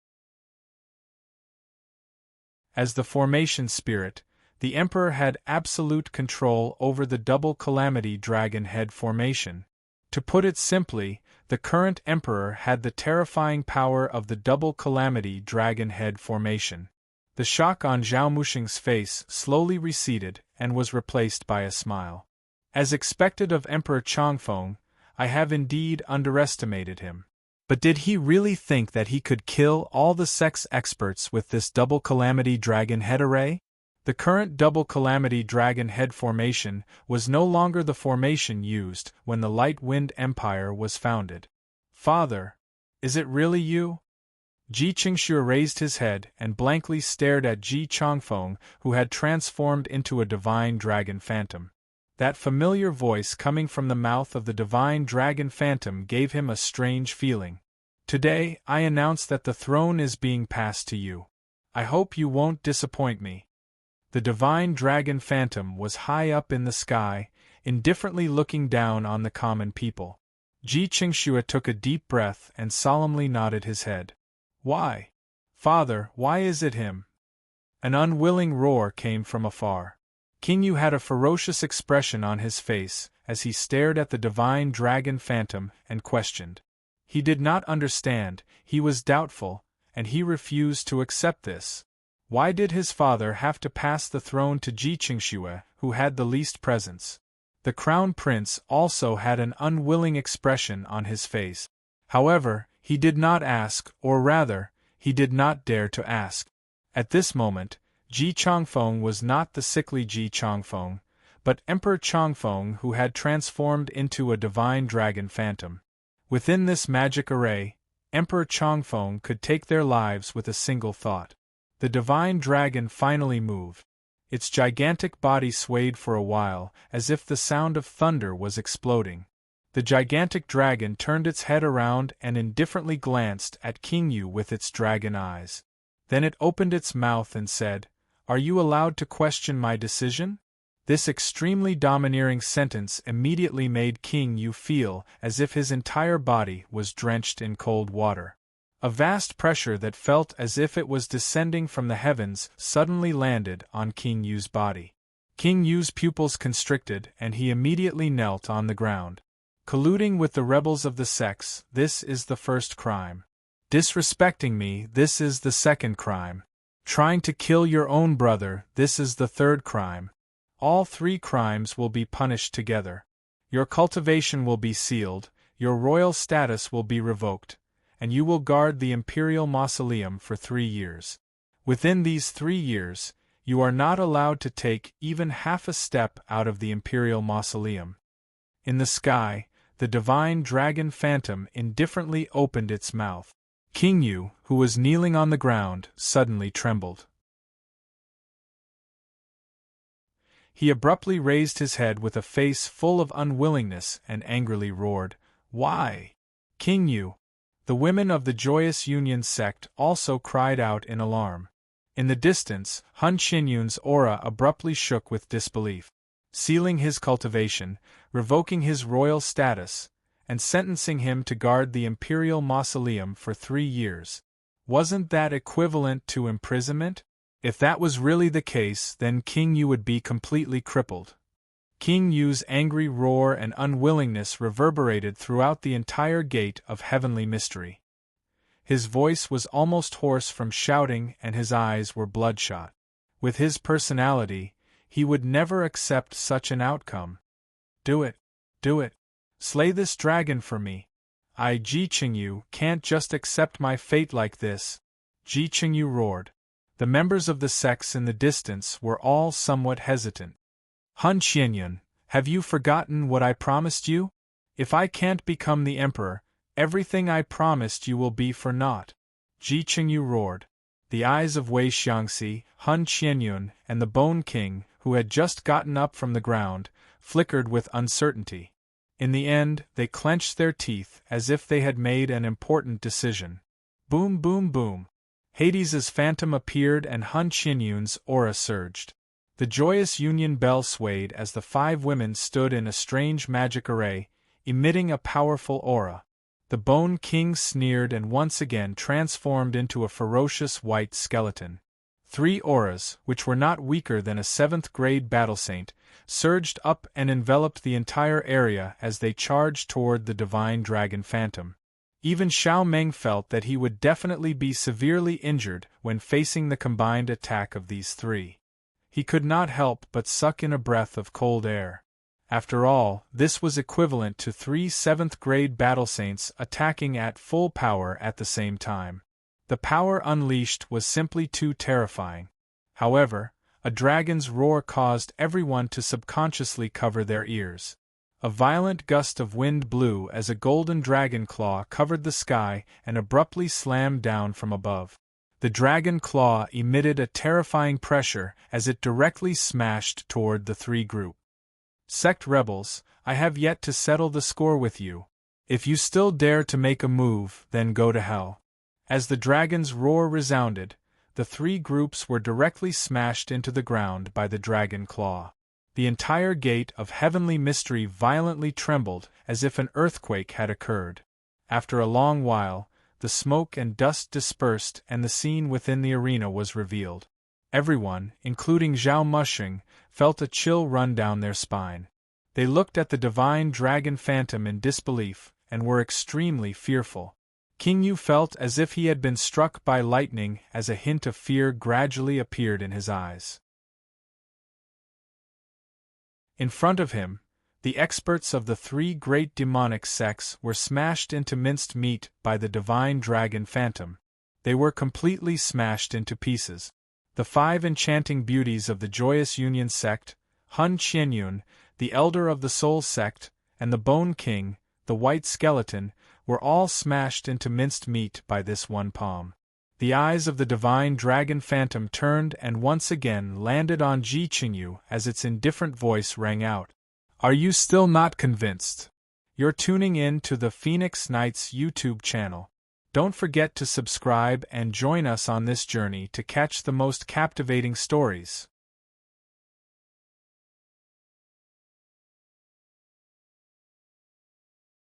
As the formation spirit, the emperor had absolute control over the double calamity dragon head formation. To put it simply, the current emperor had the terrifying power of the double calamity dragon head formation. The shock on Zhao Muxing's face slowly receded and was replaced by a smile. As expected of Emperor Changfeng, I have indeed underestimated him. But did he really think that he could kill all the sex experts with this double calamity dragon head array? The current double calamity dragon head formation was no longer the formation used when the Light Wind Empire was founded. Father, is it really you? Ji Qingxue raised his head and blankly stared at Ji Changfeng, who had transformed into a divine dragon phantom. That familiar voice coming from the mouth of the divine dragon phantom gave him a strange feeling. Today, I announce that the throne is being passed to you. I hope you won't disappoint me. The divine dragon phantom was high up in the sky, indifferently looking down on the common people. Ji Qingxue took a deep breath and solemnly nodded his head. Why? Father, why is it him? An unwilling roar came from afar. King Yu had a ferocious expression on his face as he stared at the divine dragon phantom and questioned. He did not understand, he was doubtful, and he refused to accept this. Why did his father have to pass the throne to Ji Qingxue, who had the least presence? The crown prince also had an unwilling expression on his face. However, he did not ask, or rather, he did not dare to ask. At this moment, Ji Changfeng was not the sickly Ji Changfeng, but Emperor Changfeng, who had transformed into a divine dragon phantom. Within this magic array, Emperor Changfeng could take their lives with a single thought. The divine dragon finally moved. Its gigantic body swayed for a while, as if the sound of thunder was exploding. The gigantic dragon turned its head around and indifferently glanced at King Yu with its dragon eyes. Then it opened its mouth and said, "Are you allowed to question my decision?" This extremely domineering sentence immediately made King Yu feel as if his entire body was drenched in cold water. A vast pressure that felt as if it was descending from the heavens suddenly landed on King Yu's body. King Yu's pupils constricted and he immediately knelt on the ground. Colluding with the rebels of the sects, this is the first crime. Disrespecting me, this is the second crime. Trying to kill your own brother, this is the third crime. All three crimes will be punished together. Your cultivation will be sealed, your royal status will be revoked, and you will guard the imperial mausoleum for 3 years. Within these 3 years, you are not allowed to take even half a step out of the imperial mausoleum. In the sky, the divine dragon phantom indifferently opened its mouth. King Yu, who was kneeling on the ground, suddenly trembled. He abruptly raised his head with a face full of unwillingness and angrily roared, "Why? King Yu!" The women of the Joyous Union sect also cried out in alarm. In the distance, Han Qinyun's aura abruptly shook with disbelief. Sealing his cultivation, revoking his royal status, and sentencing him to guard the imperial mausoleum for 3 years. Wasn't that equivalent to imprisonment? If that was really the case, then King Yu would be completely crippled. King Yu's angry roar and unwillingness reverberated throughout the entire gate of heavenly mystery. His voice was almost hoarse from shouting and his eyes were bloodshot. With his personality, he would never accept such an outcome. "Do it! Do it! Slay this dragon for me! I, Ji Qingyu, can't just accept my fate like this!" Ji Qingyu roared. The members of the sects in the distance were all somewhat hesitant. "Han Qianyun, have you forgotten what I promised you? If I can't become the emperor, everything I promised you will be for naught." Ji Qingyu roared. The eyes of Wei Xiangxi, Han Qianyun, and the Bone King, who had just gotten up from the ground, flickered with uncertainty. In the end, they clenched their teeth as if they had made an important decision. Boom, boom, boom. Hades's phantom appeared and Han Qianyun's aura surged. The Joyous Union bell swayed as the 5 women stood in a strange magic array, emitting a powerful aura. The Bone King sneered and once again transformed into a ferocious white skeleton. 3 auras, which were not weaker than a 7th-grade battle saint, surged up and enveloped the entire area as they charged toward the divine dragon phantom. Even Xiao Meng felt that he would definitely be severely injured when facing the combined attack of these 3. He could not help but suck in a breath of cold air. After all, this was equivalent to 3 7th-grade battle saints attacking at full power at the same time. The power unleashed was simply too terrifying. However, a dragon's roar caused everyone to subconsciously cover their ears. A violent gust of wind blew as a golden dragon claw covered the sky and abruptly slammed down from above. The dragon claw emitted a terrifying pressure as it directly smashed toward the 3 group. "Sect rebels, I have yet to settle the score with you. If you still dare to make a move, then go to hell." As the dragon's roar resounded, the 3 groups were directly smashed into the ground by the dragon claw. The entire gate of heavenly mystery violently trembled as if an earthquake had occurred. After a long while, the smoke and dust dispersed and the scene within the arena was revealed. Everyone, including Zhao Mushing, felt a chill run down their spine. They looked at the divine dragon phantom in disbelief and were extremely fearful. King Yu felt as if he had been struck by lightning as a hint of fear gradually appeared in his eyes. In front of him, the experts of the 3 great demonic sects were smashed into minced meat by the divine dragon phantom. They were completely smashed into pieces. The 5 enchanting beauties of the Joyous Union sect, Han Qianyun, the elder of the Soul sect, and the Bone King, the white skeleton, were all smashed into minced meat by this one palm. The eyes of the divine dragon phantom turned and once again landed on Ji Qingyu as its indifferent voice rang out. "Are you still not convinced? You're tuning in to the Phoenix Nights YouTube channel. Don't forget to subscribe and join us on this journey to catch the most captivating stories.